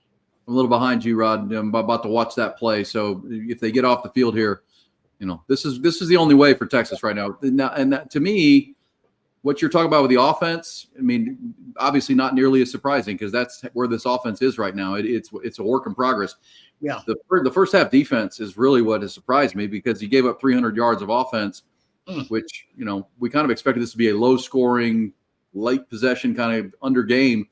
I'm a little behind you, Rod. I'm about to watch that play. So if they get off the field here, this is the only way for Texas right now. And that, to me, what you're talking about with the offense, I mean, obviously not nearly as surprising because that's where this offense is right now. It's a work in progress. Yeah. The first half defense is really what has surprised me because he gave up 300 yards of offense, which, we kind of expected this to be a low-scoring, late possession kind of under game.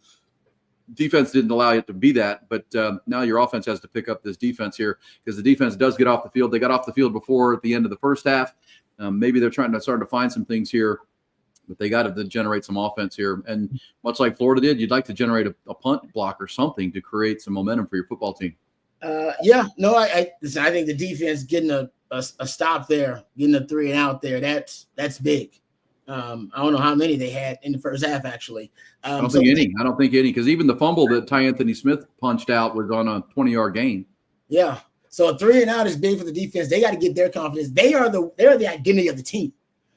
Defense didn't allow it to be that, but now your offense has to pick up this defense here because the defense does get off the field. They got off the field before at the end of the first half. Maybe they're starting to find some things here, but they got to generate some offense here. And much like Florida did, you'd like to generate a punt block or something to create some momentum for your football team. I think the defense getting a stop there, getting a 3 and out there, that's big. I don't know how many they had in the first half, actually. I don't think any, because even the fumble that Ty Anthony Smith punched out was on a 20-yard gain. Yeah. So a 3 and out is big for the defense. They got to get their confidence. They're the identity of the team.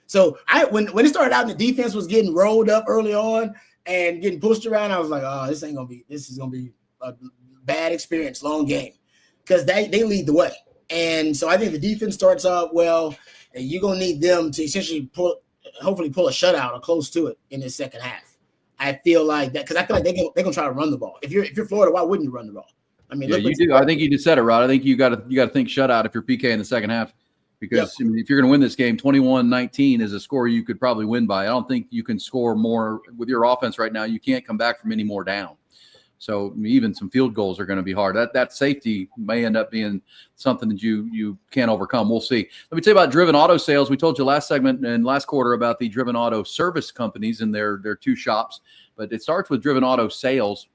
So when it started out and the defense was getting rolled up early on and getting pushed around, I was like, oh, this is gonna be a bad experience, long game. Because they lead the way. And so I think the defense starts out well, and you're gonna need them to essentially hopefully pull a shutout or close to it in the second half. I feel like that because I feel like they're gonna try to run the ball. If you're Florida, why wouldn't you run the ball? I mean, you do. I think you just said it, Rod. I think you got to think shutout if you're PK in the second half, because if you're going to win this game, 21-19 is a score you could probably win by. I don't think you can score more with your offense right now. You can't come back from any more down. So even some field goals are going to be hard. That safety may end up being something that you can't overcome. We'll see. Let me tell you about Driven Auto Sales. We told you last segment and last quarter about the Driven Auto Service companies and their 2 shops, but it starts with Driven Auto Sales.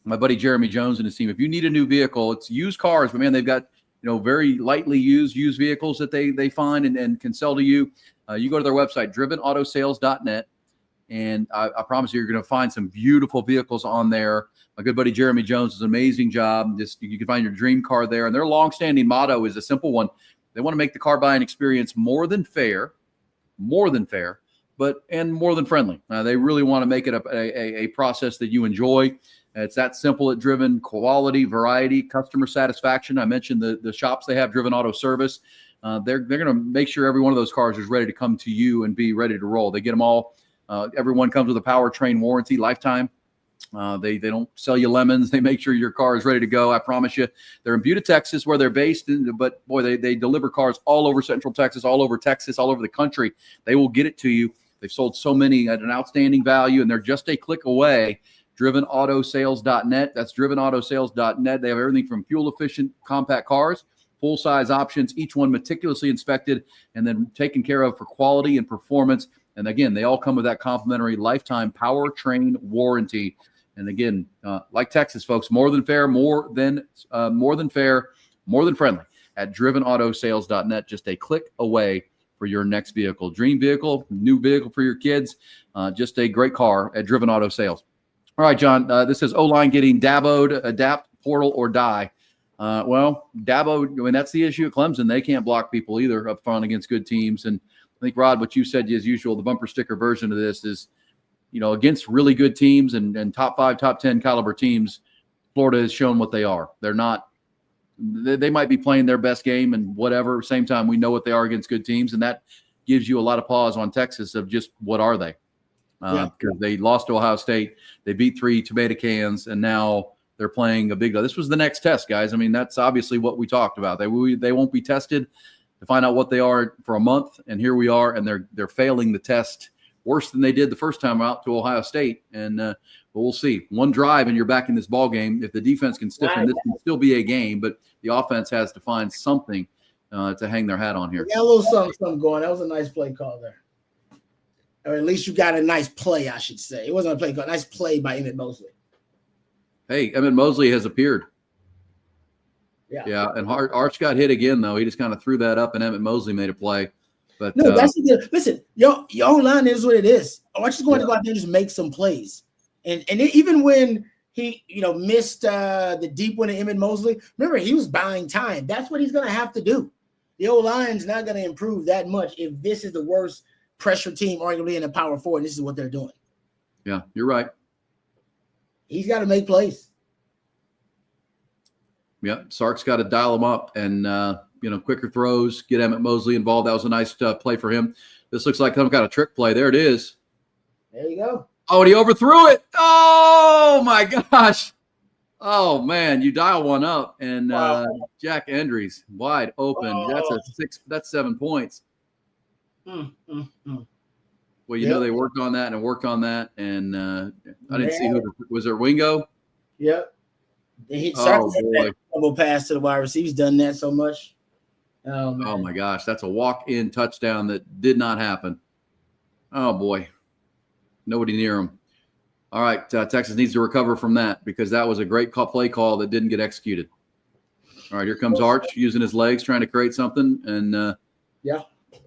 My buddy Jeremy Jones and his team. If you need a new vehicle, it's used cars, but man, they've got very lightly used vehicles that they find and can sell to you. You go to their website, drivenoutosales.net, and I promise you're going to find some beautiful vehicles on there. My good buddy Jeremy Jones does an amazing job. You can find your dream car there. And their longstanding motto is a simple one. They want to make the car buying experience more than fair, and more than friendly. They really want to make it a process that you enjoy. It's that simple at Driven. Quality, variety, customer satisfaction. I mentioned the shops they have, Driven Auto Service. They're going to make sure every one of those cars is ready to come to you and be ready to roll. They get them all. Everyone comes with a powertrain warranty, lifetime. They don't sell you lemons. They make sure your car is ready to go. I promise you. They're in Buda, Texas, where they're based. But boy, they deliver cars all over Central Texas, all over the country. They will get it to you. They've sold so many at an outstanding value, and they're just a click away. DrivenAutoSales.net. That's DrivenAutoSales.net. They have everything from fuel-efficient compact cars, full-size options, each one meticulously inspected and then taken care of for quality and performance. And again, they all come with that complimentary lifetime powertrain warranty. And again, like Texas, folks, more than fair, more than friendly at DrivenAutoSales.net. Just a click away for your next vehicle. Dream vehicle, new vehicle for your kids, just a great car at Driven Auto Sales. All right, John, this says O-line getting daboed, adapt, portal, or die. Well, Dabo, that's the issue at Clemson. They can't block people either up front against good teams. And I think, Rod, what you said as usual, the bumper sticker version of this is, against really good teams and top 5, top 10 caliber teams, Florida has shown what they are. They're not – they might be playing their best game and whatever. Same time, we know what they are against good teams, and that gives you a lot of pause on Texas of just what are they. Because they lost to Ohio State. They beat 3 tomato cans, and now they're playing a big – this was the next test, guys. I mean, that's obviously what we talked about. They won't be tested to find out what they are for a month, and here we are, and they're failing the test worse than they did the first time out to Ohio State. And but we'll see. One drive, and you're back in this ball game. If the defense can stiffen, this can still be a game, but the offense has to find something to hang their hat on here. Yeah, a little something going. That was a nice play call there. Or at least you got a nice play, I should say. It wasn't a play call. Nice play by Emmett Mosley. Hey, Emmett Mosley has appeared. Yeah, and Arch got hit again, though. He just kind of threw that up, and Emmett Mosley made a play. But no, that's the deal. Listen, your line is what it is. Arch is going to go out there and just make some plays. And even when he missed the deep one to Emmett Mosley, remember, he was buying time. That's what he's going to have to do. The O-line's not going to improve that much if this is the worst pressure team arguably in the Power 4, and this is what they're doing. Yeah, you're right. He's got to make plays. Yeah, Sark's got to dial him up and, quicker throws, get Emmett Mosley involved. That was a nice play for him. This looks like some kind of trick play. There it is. There you go. Oh, and he overthrew it. Oh, my gosh. Oh, man, you dial one up, and wow. Jack Endries wide open. Oh. That's 7 points. Well, they worked on that, and I didn't see who was it. Wingo. Yep. He that double pass to the wide receiver. He's done that so much. Oh my gosh, that's a walk-in touchdown that did not happen. Oh boy, nobody near him. All right, Texas needs to recover from that because that was a great play call that didn't get executed. All right, here comes Arch using his legs, trying to create something, and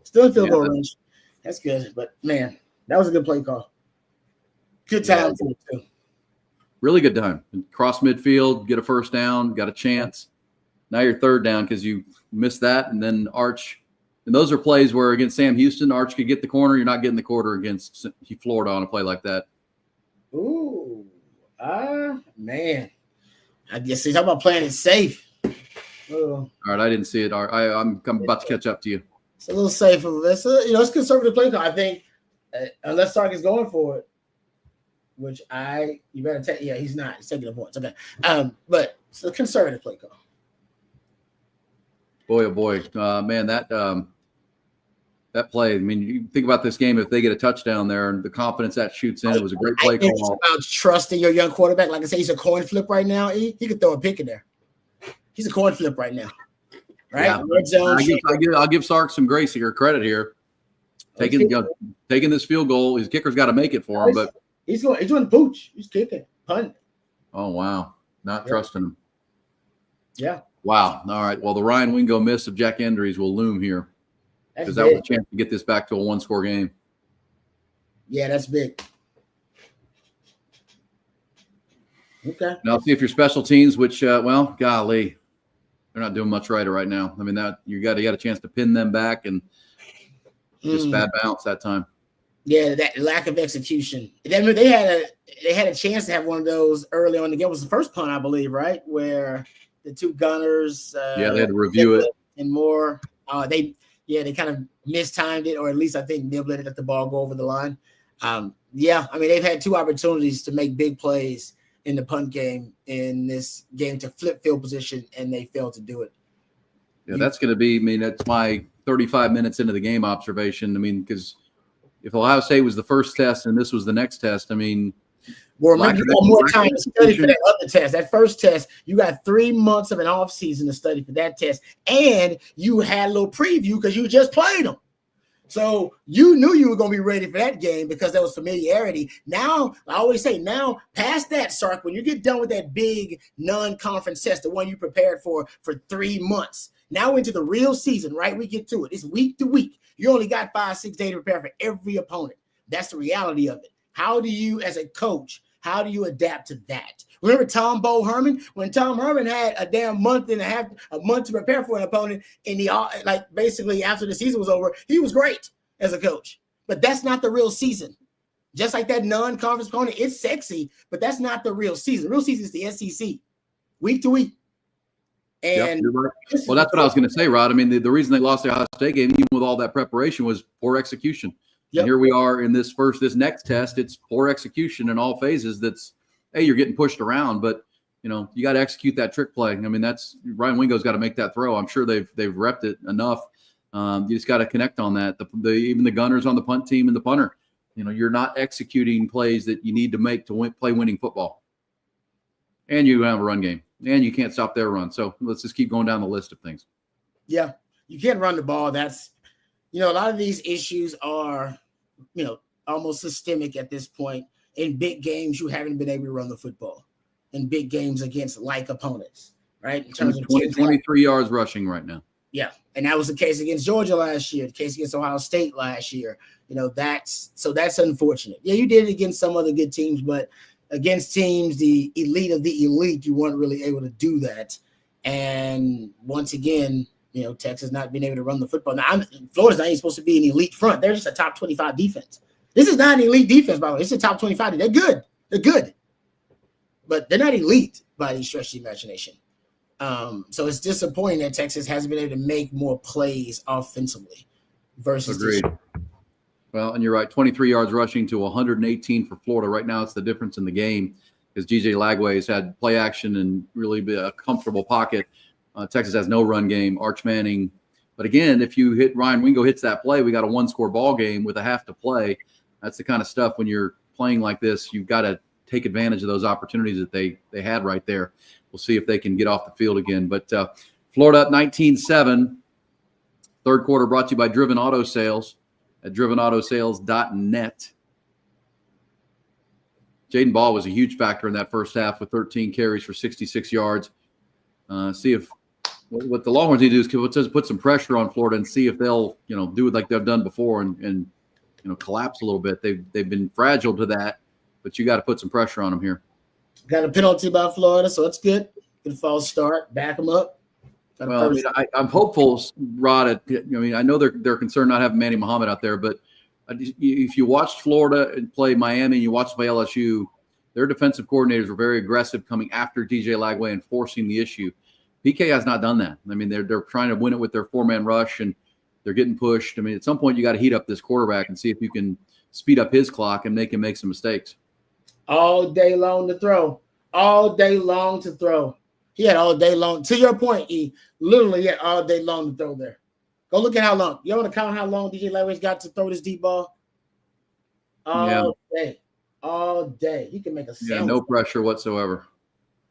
still in field goal range. That's good, but man, that was a good play call. Good time for it too. Really good time. Cross midfield, get a first down, got a chance. Now you're third down because you missed that, and then Arch. And those are plays where against Sam Houston, Arch could get the corner. You're not getting the quarter against Florida on a play like that. Ooh, man. I guess he's talking about playing it safe. All right, I didn't see it. I'm about to catch up to you. It's a little safer. It's conservative play call. I think unless Sark is going for it. Which you better take. Yeah, he's not. He's taking the points. Okay. But it's a conservative play call. Boy, oh boy, man, that play. I mean, you think about this game. If they get a touchdown there, and the confidence that shoots in, it was a great play call. It's about trusting your young quarterback. Like I say, he's a coin flip right now. He could throw a pick in there. He's a coin flip right now. Right. Yeah. Red zone. I'll give Sark some grace here, credit here. Taking this field goal, his kicker's got to make it for him, but. He's doing pooch. He's kicking, punting. Oh, wow. Not trusting him. Yeah. Wow. All right. Well, the Ryan Wingo miss of Jack Endries will loom here because that was a chance to get this back to a one-score game. Yeah, that's big. Okay. Now, see if your special teams, which, golly, they're not doing much right now. I mean, that you got a chance to pin them back and just bad bounce that time. Yeah, that lack of execution. They had a chance to have one of those early on the game. It was the first punt, I believe, right? Where the two gunners they had to review it. And more. They kind of mistimed it, or at least I think Niblett let the ball go over the line. They've had two opportunities to make big plays in the punt game in this game to flip field position, and they failed to do it. Yeah, that's going to be, that's my 35 minutes into the game observation. Because if Ohio State was the first test and this was the next test, remember, you got more time to study for that other test. That first test, you got 3 months of an off season to study for that test, and you had a little preview because you just played them. So you knew you were going to be ready for that game because there was familiarity. Now, I always say, past that, Sark, when you get done with that big non-conference test, the one you prepared for 3 months, now into the real season, right? We get to it. It's week to week. You only got 5-6 days to prepare for every opponent. That's the reality of it. How do you, as a coach, how do you adapt to that? Remember Tom Herman? When Tom Herman had a damn month to prepare for an opponent, and basically after the season was over, he was great. as a coach. But that's not the real season. Just like that non-conference opponent, it's sexy, but that's not the real season. The real season is the SEC, week to week. And you're right. Well, that's what I was going to say, Rod. I mean, the reason they lost the Ohio State game, even with all that preparation, was poor execution. Yep. And here we are in this next test. It's poor execution in all phases. That's, hey, you're getting pushed around, but you got to execute that trick play. I mean, that's Ryan Wingo's got to make that throw. I'm sure they've repped it enough. You just got to connect on that. Even the gunners on the punt team and the punter, you're not executing plays that you need to make to play winning football. And you have a run game, and you can't stop their run. So let's just keep going down the list of things. Yeah, you can't run the ball. That's, a lot of these issues are, almost systemic at this point. In big games, you haven't been able to run the football. In big games against like opponents, right? In terms of 23 yards rushing right now. Yeah, and that was the case against Georgia last year, the case against Ohio State last year. That's unfortunate. Yeah, you did it against some other good teams, but against teams, the elite of the elite, you weren't really able to do that. And once again, Texas not being able to run the football. Now, Florida's not even supposed to be an elite front. They're just a top 25 defense. This is not an elite defense, by the way. It's a top 25. They're good. They're good. But they're not elite by any stretch of the imagination. So it's disappointing that Texas hasn't been able to make more plays offensively versus Agreed. Well, and you're right, 23 yards rushing to 118 for Florida. Right now it's the difference in the game because G.J. Lagway has had play action and really be a comfortable pocket. Texas has no run game, Arch Manning. But again, if you hit Ryan Wingo hits that play, we got a one-score ball game with a half to play. That's the kind of stuff when you're playing like this, you've got to take advantage of those opportunities that they had right there. We'll see if they can get off the field again. But Florida up 19-7. Third quarter brought to you by Driven Auto Sales at drivenoutosales.net. Jaden Ball was a huge factor in that first half with 13 carries for 66 yards. See if what the Longhorns need to do is put some pressure on Florida and see if they'll do it like they've done before and collapse a little bit. They've been fragile to that, but you got to put some pressure on them here. Got a penalty by Florida, so it's good. Good false start. Back them up. Well, I'm hopeful, Rod. I know they're concerned not having Manny Muhammad out there, but if you watched Florida and play Miami and you watched play LSU, their defensive coordinators were very aggressive coming after DJ Lagway and forcing the issue. PK has not done that. I mean, they're trying to win it with their four-man rush, and they're getting pushed. I mean, at some point you got to heat up this quarterback and see if you can speed up his clock and make him make some mistakes. All day long to throw. All day long to throw. He had all day long. To your point, he literally had all day long to throw there. Go look at how long. You want to count how long DJ Lagway's got to throw this deep ball? All day. All day. He can make a sandwich. Yeah, no pressure whatsoever.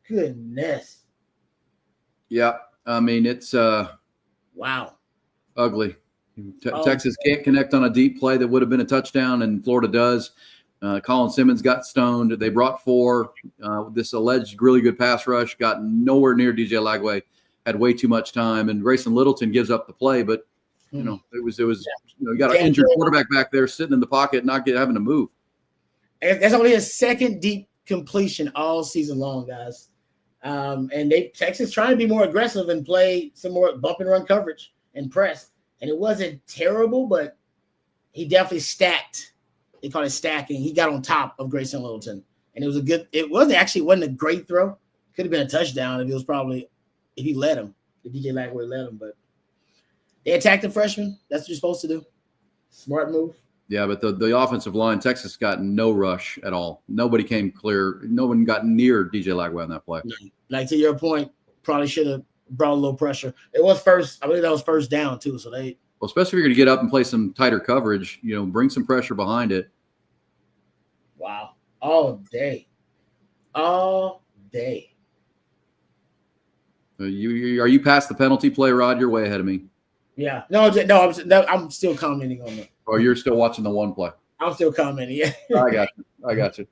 Goodness. Yeah. I mean, it's wow. Ugly. Texas can't connect on a deep play that would have been a touchdown, and Florida does. Colin Simmons got stoned. They brought four. This alleged really good pass rush got nowhere near DJ Lagway. Had way too much time, and Grayson Littleton gives up the play. But it was you got an injured quarterback back there sitting in the pocket, not having to move. And that's only his second deep completion all season long, guys. And Texas trying to be more aggressive and play some more bump and run coverage and press. And it wasn't terrible, but he definitely stacked. They call it stacking. He got on top of Grayson Littleton. And it wasn't a great throw. Could have been a touchdown if he let him. If DJ Lagway let him. But they attacked the freshman. That's what you're supposed to do. Smart move. Yeah, but the offensive line, Texas got no rush at all. Nobody came clear. No one got near DJ Lagway on that play. Like to your point, probably should have brought a little pressure. It was first. I believe that was first down too. So well, especially if you're going to get up and play some tighter coverage, bring some pressure behind it. Wow, all day. Are you past the penalty play, Rod? You're way ahead of me. Yeah, no, I'm still commenting on that. Or you're still watching the one play. I'm still commenting. Yeah, I got you.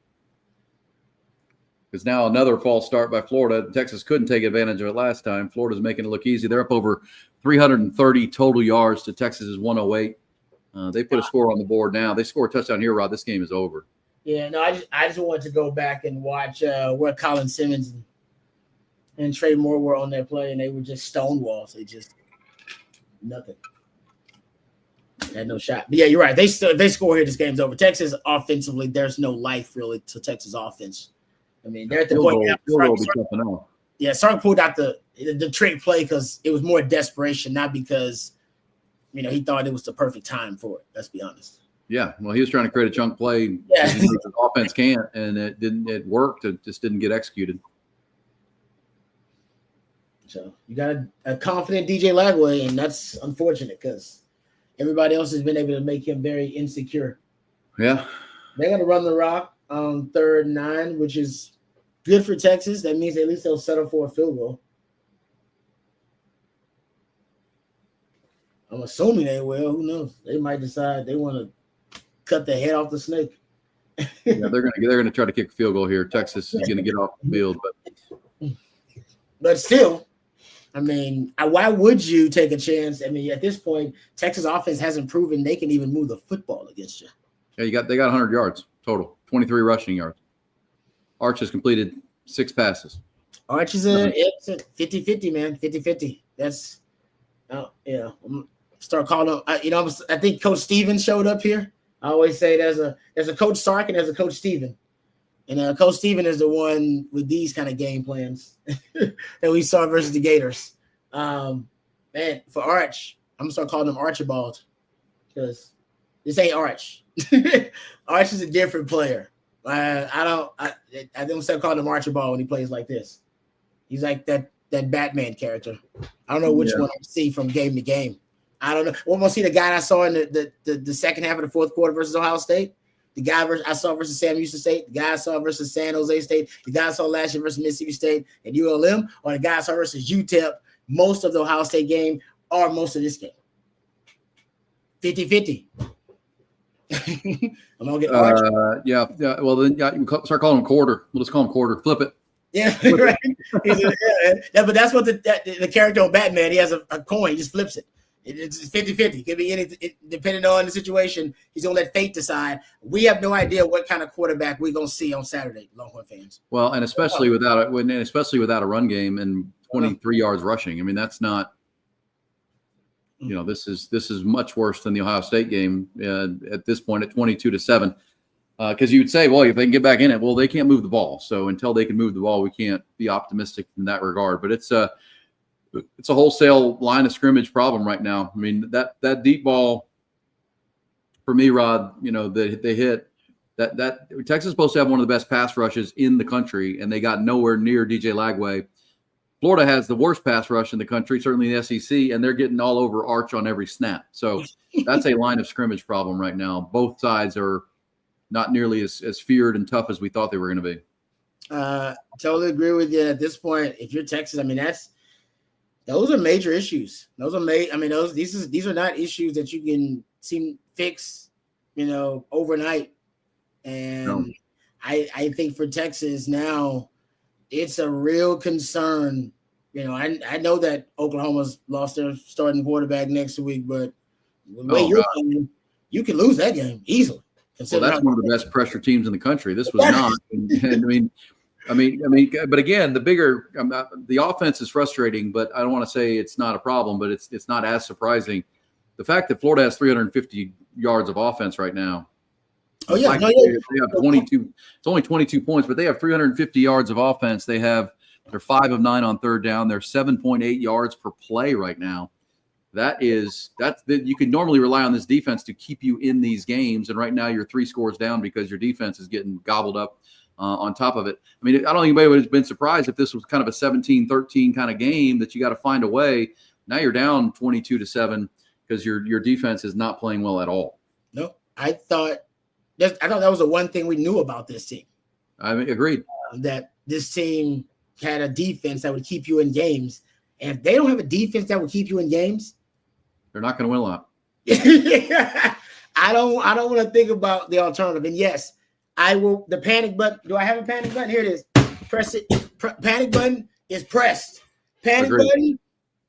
Because now another false start by Florida. Texas couldn't take advantage of it last time. Florida's making it look easy. They're up over 330 total yards to Texas's 108. They put a score on the board now. They score a touchdown here, Rod. This game is over. Yeah, no, I just wanted to go back and watch where Colin Simmons and Trey Moore were on their play, and they were just stonewalls. They just nothing. Had no shot. But yeah, you're right. If they score here, this game's over. Texas offensively, there's no life really to Texas offense. I mean, they're at the point now. Yeah, Sark pulled out the trick play because it was more desperation, not because he thought it was the perfect time for it. Let's be honest. Yeah, well, he was trying to create a chunk play. Yeah, the offense can't, and it didn't. It worked. It just didn't get executed. So you got a confident DJ Lagway, and that's unfortunate because everybody else has been able to make him very insecure. Yeah, they're going to run the rock on 3rd and 9, which is good for Texas. That means at least they'll settle for a field goal. I'm assuming they will. Who knows? They might decide they want to cut the head off the snake. Yeah, they're gonna try to kick a field goal here. Texas is gonna get off the field, but still, I mean, why would you take a chance? I mean, at this point, Texas offense hasn't proven they can even move the football against you. Yeah, they got 100 yards total, 23 rushing yards. Arch has completed 6 passes. Arch is it's a 50-50, man. 50-50. That's start calling him. I think Coach Steven showed up here. I always say there's a Coach Sark and there's a Coach Steven. And Coach Steven is the one with these kind of game plans that we saw versus the Gators. Man, for Arch, I'm going to start calling him Archibald because this ain't Arch. Arch is a different player. I don't start calling him Archibald when he plays like this. He's like that Batman character. I don't know which one I see from game to game. I don't know. Almost see the guy I saw in the second half of the fourth quarter versus Ohio State. The guy I saw versus Sam Houston State. The guy I saw versus San Jose State. The guy I saw last year versus Mississippi State and ULM. Or the guy I saw versus UTEP. Most of the Ohio State game or most of this game. 50-50. I'm gonna get yeah. Well, then you can start calling him quarter. We'll just call him quarter. Flip it. Yeah, right. But that's what the character on Batman. He has a coin. He just flips it. It's 50-50. It could be anything, depending on the situation. He's gonna let fate decide. We have no idea what kind of quarterback we're gonna see on Saturday, Longhorn fans. Well, and especially without a run game and 23 yards rushing. I mean, that's not. This is much worse than the Ohio State game at this point at 22-7. Because you would say, well, if they can get back in it, well, they can't move the ball. So until they can move the ball, we can't be optimistic in that regard. But it's a wholesale line of scrimmage problem right now. I mean, that deep ball for me, Rod, they hit that Texas is supposed to have one of the best pass rushes in the country, and they got nowhere near DJ Lagway. Florida has the worst pass rush in the country, certainly in the SEC, and they're getting all over Arch on every snap. So that's a line of scrimmage problem right now. Both sides are not nearly as feared and tough as we thought they were going to be. Totally agree with you at this point. If you're Texas, I mean, those are major issues. Those are these are not issues that you can fix, overnight. And no. I think for Texas now, it's a real concern. I know that Oklahoma's lost their starting quarterback next week, but the way you're playing, you can lose that game easily. Well, that's one of the best pressure teams in the country. This was not. And I mean, but again, the offense is frustrating, but I don't want to say it's not a problem, but it's not as surprising. The fact that Florida has 350 yards of offense right now. Oh yeah, they have 22. It's only 22 points, but they have 350 yards of offense. They're 5 of 9 on third down. They're 7.8 yards per play right now. You can normally rely on this defense to keep you in these games, and right now you're 3 scores down because your defense is getting gobbled up on top of it. I mean, I don't think anybody would have been surprised if this was kind of a 17-13 kind of game that you got to find a way. Now you're down 22-7 because your defense is not playing well at all. No, I thought that was the one thing we knew about this team. I mean, agreed. That this team had a defense that would keep you in games. And if they don't have a defense that would keep you in games, they're not going to win a lot. I don't want to think about the alternative. And yes, I will. The panic button. Do I have a panic button? Here it is. Press it. Panic button is pressed. Panic button.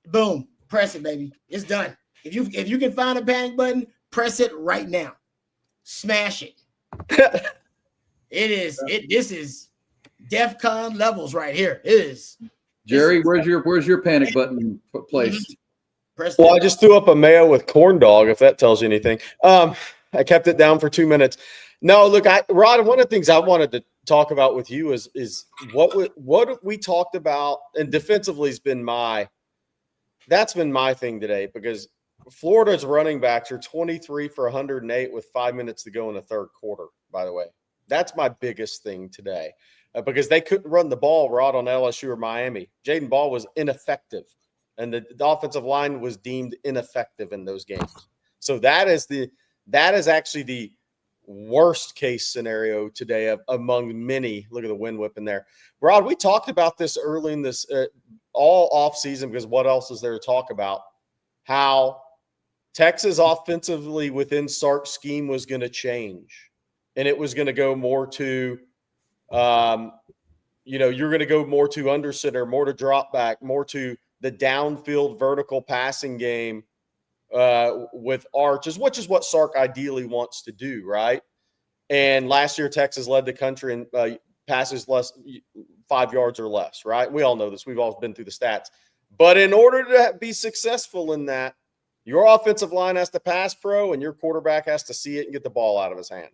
Boom. Press it, baby. It's done. If you can find a panic button, press it right now. Smash it. This is DEFCON levels right here. It is. Jerry, where's your panic button placed? Well, I just threw up a mayo with corn dog, if that tells you anything. I kept it down for 2 minutes. No, look, Rod, one of the things I wanted to talk about with you is what we talked about, and defensively has been that's been my thing today, because Florida's running backs are 23 for 108 with 5 minutes to go in the third quarter, by the way. That's my biggest thing today, because they couldn't run the ball, Rod, on LSU or Miami. Jaden Ball was ineffective, and the offensive line was deemed ineffective in those games. So that is actually the worst case scenario today among many. Look at the wind whipping there. Rod, we talked about this early in this all off season, because what else is there to talk about? How Texas offensively within Sark's scheme was going to change, and it was going to go more to, you're going to go more to under center, more to drop back, more to the downfield vertical passing game with arches, which is what Sark ideally wants to do, right? And last year, Texas led the country in passes less 5 yards or less, right? We all know this. We've all been through the stats. But in order to be successful in that, your offensive line has to pass pro, and your quarterback has to see it and get the ball out of his hand.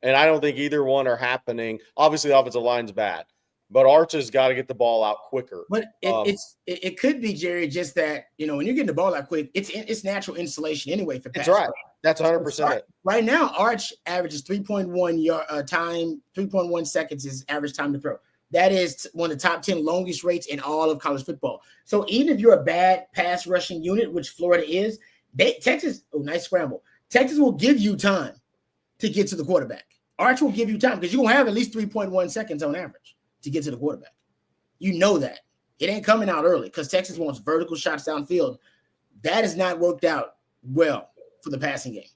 And I don't think either one are happening. Obviously, the offensive line's bad, but Arch's got to get the ball out quicker. But it could be, Jerry, just that, when you're getting the ball out quick, it's natural insulation anyway for pass. That's right. That's 100% it. Right now, Arch averages 3.1 seconds is average time to throw. That is one of the top 10 longest rates in all of college football. So even if you're a bad pass rushing unit, which Florida is, Texas will give you time to get to the quarterback. Arch will give you time, because you're going to have at least 3.1 seconds on average to get to the quarterback. You know that. It ain't coming out early, because Texas wants vertical shots downfield. That has not worked out well for the passing game.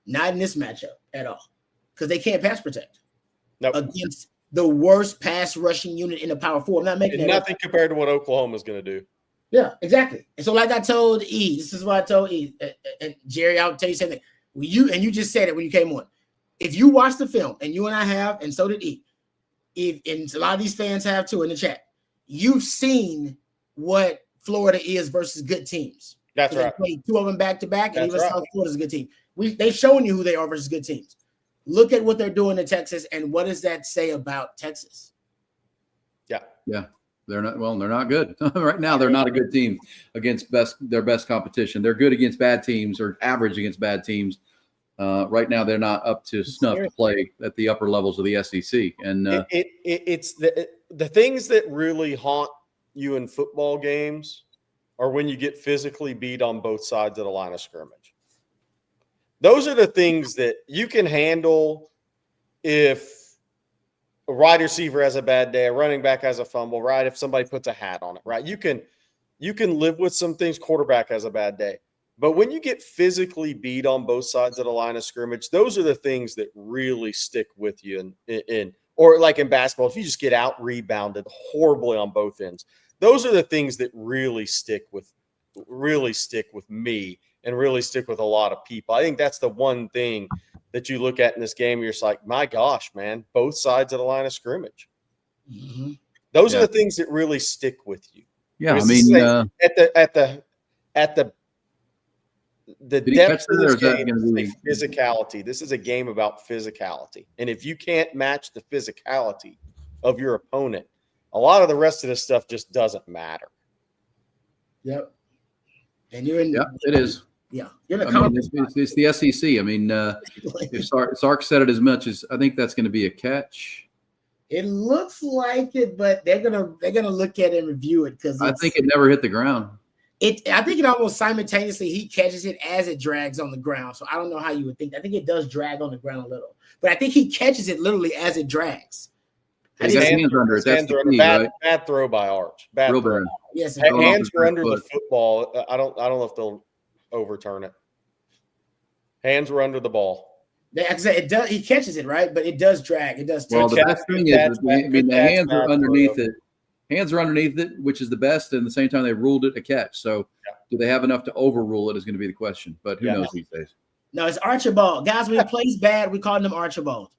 Not in this matchup at all, because they can't pass protect against the worst pass rushing unit in the Power Four. I'm not making nothing compared to what Oklahoma's going to do. Yeah, exactly. And so, like I told E, this is what I told E, and Jerry, I'll tell you something. You just said it when you came on. If you watch the film, and you and I have, and so did E, and a lot of these fans have too in the chat, you've seen what Florida is versus good teams. That's right. They played two of them back to back, and even South Florida's a good team. They've shown you who they are versus good teams. Look at what they're doing to Texas, and what does that say about Texas? Yeah. They're not good. Right now, they're not a good team against their best competition. They're good against bad teams, or average against bad teams. Right now, they're not up to snuff to play at the upper levels of the SEC. And it's the things that really haunt you in football games are when you get physically beat on both sides of the line of scrimmage. Those are the things that you can handle if a wide receiver has a bad day, a running back has a fumble, right? If somebody puts a hat on it, right? You can live with some things. Quarterback has a bad day. But when you get physically beat on both sides of the line of scrimmage, those are the things that really stick with you. Or like in basketball, if you just get out rebounded horribly on both ends, those are the things that really stick with me and really stick with a lot of people. I think that's the one thing that you look at in this game. You're just like, my gosh, man, both sides of the line of scrimmage. Mm-hmm. Those are the things that really stick with you. Yeah, at the depth of this game is physicality. This is a game about physicality. And if you can't match the physicality of your opponent, a lot of the rest of this stuff just doesn't matter. Yep. And you're in. Yeah, it is. Yeah. You're in the conference. It's the SEC. I mean, if Sark said it as much as, I think that's going to be a catch. It looks like it, but they're gonna look at it and review it, because I think it never hit the ground. I think it almost simultaneously he catches it as it drags on the ground. So I don't know how you would think. I think it does drag on the ground a little, but I think he catches it literally as it drags. His hands are under it. That's the key, right? Bad throw by Arch. Bad Real throw. bad. Yes, Hands were under the football. I don't know if they'll overturn it. Hands were under the ball. Like I said, it does. He catches it right, but it does drag. It does. Well, the best thing is, the hands are underneath it. Hands are underneath it, which is the best. And at the same time, they ruled it a catch. So, do they have enough to overrule it? Is going to be the question. But who knows these days? No, it's Archibald, guys. When he plays bad, we call him Archibald.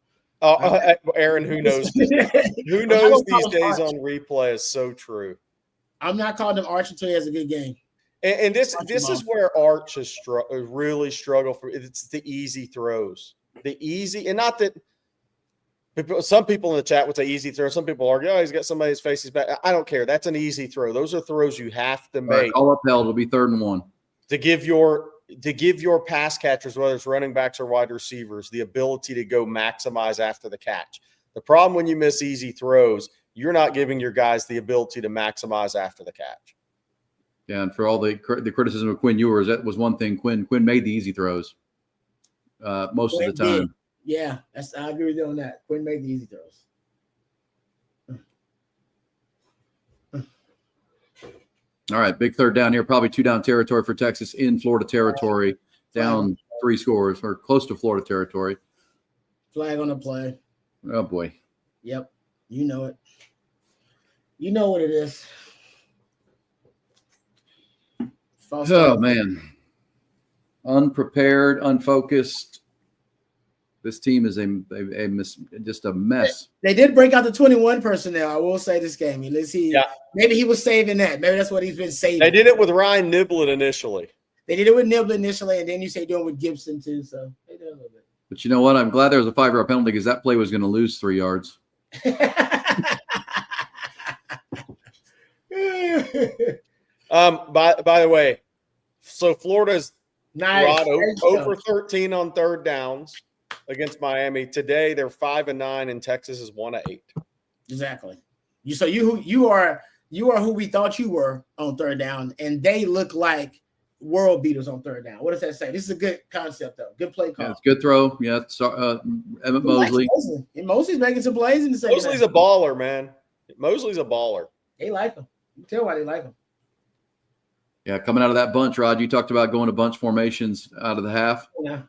Aaron, who knows? Who knows these days on replay is so true. I'm not calling him Arch until he has a good game. And this is where Arch has really struggled for. It's the easy throws, and not that some people in the chat would say easy throw. Some people argue, oh, he's got somebody's face his back. I don't care. That's an easy throw. Those are throws you have to make. All upheld. It'll be 3rd and 1 to give your pass catchers, whether it's running backs or wide receivers, the ability to go maximize after the catch. The problem when you miss easy throws, you're not giving your guys the ability to maximize after the catch. Yeah, and for all the criticism of Quinn Ewers, that was one thing. Quinn made the easy throws most of the time. Did. Yeah, I agree with you on that. Quinn made the easy throws. All right, big 3rd down here, probably 2 down territory for Texas in Florida territory, down 3 scores or close to Florida territory. Flag on the play. Oh, boy. Yep, you know it. You know what it is. Oh, man. Unprepared, unfocused. This team is just a mess. They did break out the 21 personnel. I will say this game. Maybe he was saving that. Maybe that's what he's been saving. They did it with Ryan Niblett initially. They did it with Niblett initially, and then you say doing it with Gibson too. So they did a little bit. But you know what? I'm glad there was a 5-yard penalty because that play was going to lose 3 yards. By the way, so Florida's nice. over 13 on 3rd downs against Miami. Today they're 5-9, and Texas is 1-8. Exactly. You are who we thought you were on 3rd down, and they look like world beaters on 3rd down. What does that say? This is a good concept, though. Good play call. Yeah, it's a good throw. Yeah, Emmett Mosley. And Mosley's making some plays in the second. Mosley's a baller, man. Mosley's a baller. They like him. You can tell why they like him. Yeah, coming out of that bunch, Rod, you talked about going to bunch formations out of the half. Yeah.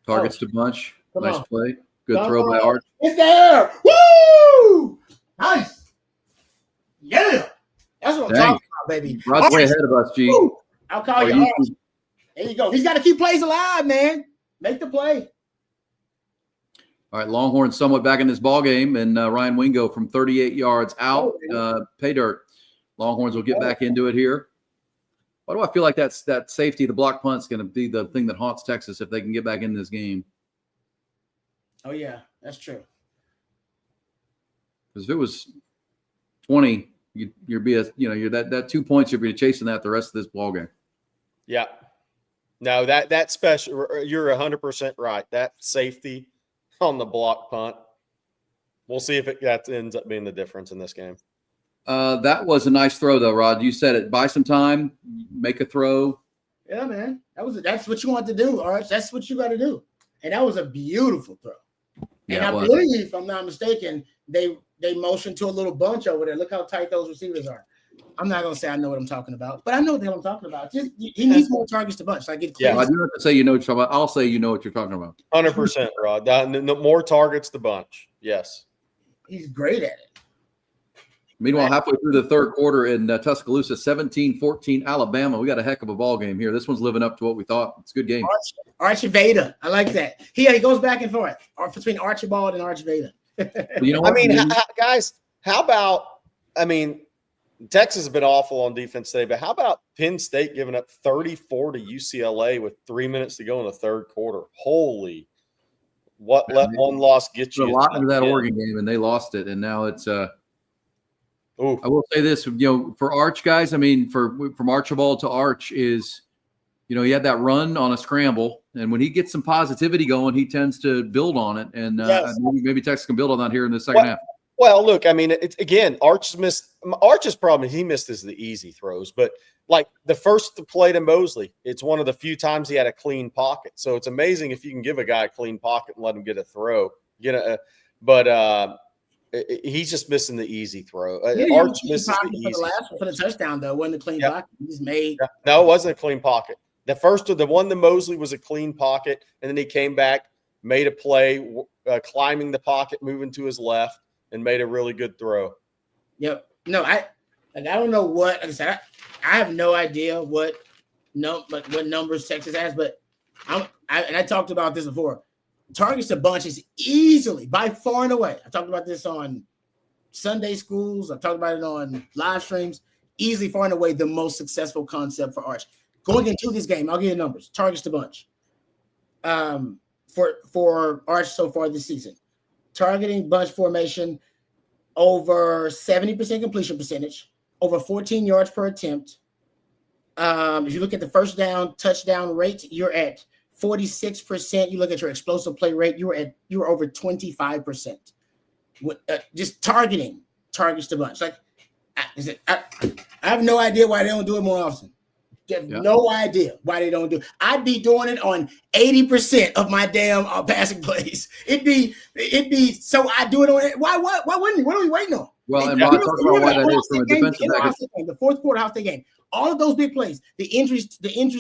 Targets to bunch. Nice on. play. Good throw by Arch. It's there. Woo! Nice. Yeah. That's what I'm talking about, baby. Rod's way ahead of us, G. Woo! I'll call you Arch. There you go. He's got to keep plays alive, man. Make the play. All right, Longhorns somewhat back in this ball game, and Ryan Wingo from 38 yards out. Pay dirt. Longhorns will get back into it here. Why do I feel like that safety, the block punt, is going to be the thing that haunts Texas if they can get back in this game? Oh yeah, that's true. Because if it was 20, you're that 2 points. You're be chasing that the rest of this ball game. Yeah. No, that special. You're 100% right. That safety on the block punt. We'll see if that ends up being the difference in this game. That was a nice throw, though, Rod. You said it. Buy some time, make a throw. Yeah, man. That's what you want to do, Arch. That's what you got to do. And that was a beautiful throw. And I believe, if I'm not mistaken, they motioned to a little bunch over there. Look how tight those receivers are. I'm not gonna say I know what I'm talking about, but I know what I'm talking about. Just he needs more targets to bunch. I get clear. Yeah, I do have to say you know what you're talking about. I'll say you know what you're talking about. 100%, Rod. No more targets to bunch. Yes. He's great at it. Meanwhile, halfway through the 3rd quarter in Tuscaloosa, 17-14 Alabama. We got a heck of a ball game here. This one's living up to what we thought. It's a good game. Archiveda. I like that. He goes back and forth between Archibald and Archiveda. You know what? I mean, guys, how about Texas has been awful on defense today, but how about Penn State giving up 34 to UCLA with 3 minutes to go in the 3rd quarter? Holy, what let one loss get you? A lot into that Oregon game, and they lost it, and now it's Ooh. I will say this, for Arch guys, I mean, from Archibald to Arch is, he had that run on a scramble, and when he gets some positivity going, he tends to build on it, and maybe Texas can build on that here in the second half. Well, look, I mean, Arch's problem he missed is the easy throws, but like the first play to Mosley, it's one of the few times he had a clean pocket. So it's amazing if you can give a guy a clean pocket and let him get a throw. But he's just missing the easy throw. Arch misses the easy for the touchdown, though. Wasn't a clean pocket. He just made. Yeah. No, it wasn't a clean pocket. The one to Mosley was a clean pocket, and then he came back, made a play, climbing the pocket, moving to his left, and made a really good throw. Yep. No, I don't know what. Like I said, I have no idea what numbers Texas has, but I talked about this before. Targets to bunch is easily, by far and away. I talked about this on Sunday schools. I talked about it on live streams. easily far and away the most successful concept for Arch. Going into this game, I'll give you numbers. Targets to bunch. For Arch so far this season. Targeting bunch formation, over 70% completion percentage, over 14 yards per attempt. If you look at the first down touchdown rate, you're at 46%. You look at your explosive play rate, you're over 25%. Just targets to bunch. Like I have no idea why they don't do it more often. No idea why they don't do it. I'd be doing it on 80% of my damn passing plays. It'd be so I do it on it. Why wouldn't you? What are we waiting on? Well, and Rod, talk about why that is from a defensive back. The fourth quarter Ohio State game, all of those big plays, the injuries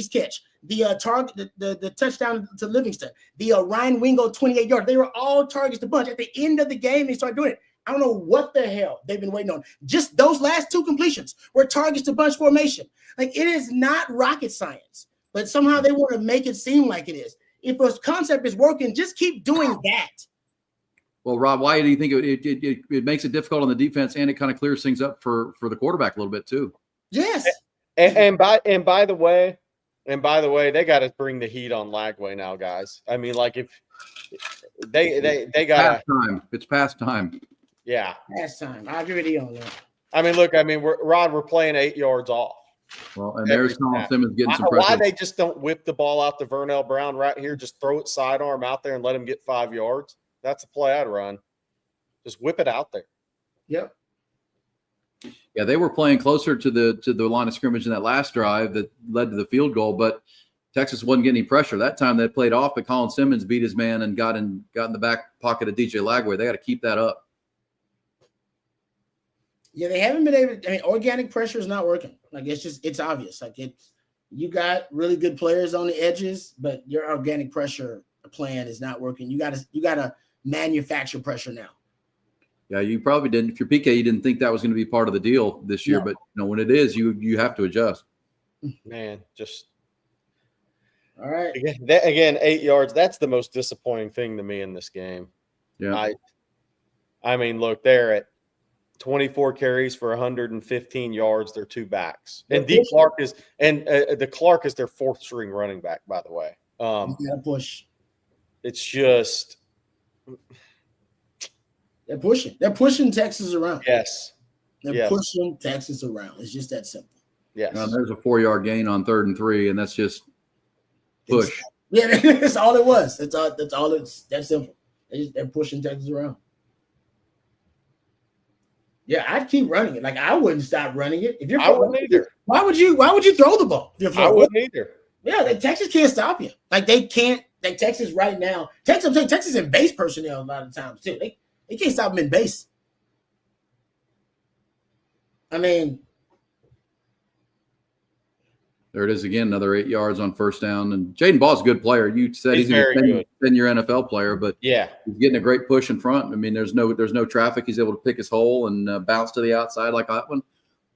catch, the target, the touchdown to Livingston, the Ryan Wingo 28 yards, they were all targets to bunch. At the end of the game, they started doing it. I don't know what the hell they've been waiting on. Just those last two completions were targets to bunch formation. Like, it is not rocket science, but somehow they want to make it seem like it is. If a concept is working, just keep doing that. Well, Rob, why do you think it makes it difficult on the defense, and it kind of clears things up for the quarterback a little bit too? Yes. And by the way, they got to bring the heat on Lagway now, guys. I mean, like, if they got time, it's past time. Yeah, past time. I agree with you on that. I mean, look, we're playing 8 yards off. Well, and there's Colin Simmons getting some pressure. Why they just don't whip the ball out to Vernell Brown right here? Just throw it sidearm out there and let him get 5 yards. That's a play I'd run. Just whip it out there. Yep. Yeah, they were playing closer to the line of scrimmage in that last drive that led to the field goal, but Texas wasn't getting any pressure. That time they played off, but Colin Simmons beat his man and got in the back pocket of DJ Lagway. They got to keep that up. Yeah, they haven't been able to. I mean, organic pressure is not working. Like, it's obvious. Like, you got really good players on the edges, but your organic pressure plan is not working. You gotta manufacture pressure now. Yeah, you probably didn't. If you're PK, you didn't think that was going to be part of the deal this year, but when it is, you have to adjust. Man, just all right. Again, 8 yards. That's the most disappointing thing to me in this game. Yeah. I mean, look, they're at 24 carries for 115 yards. They're two backs, and D. Clark is the Clark is their fourth string running back, by the way. You gotta push. It's just they're pushing. They're pushing Texas around. Yes, they're pushing Texas around. It's just that simple. Yes. Now, there's a 4-yard gain on 3rd and 3, and that's just push. That's all it was. That's all. It's that simple. They're pushing Texas around. Yeah, I'd keep running it. Like, I wouldn't stop running it. If you're, I wouldn't either. Why would you throw the ball? I wouldn't either. Yeah, Texas can't stop you. Like, they can't. Like, Texas right now. Texas in base personnel a lot of times too. They can't stop them in base. I mean, there it is again. Another 8 yards on first down. And Jaden Ball's a good player. You said he's a 10-year NFL player, but yeah, he's getting a great push in front. I mean, there's no traffic. He's able to pick his hole and bounce to the outside like that one.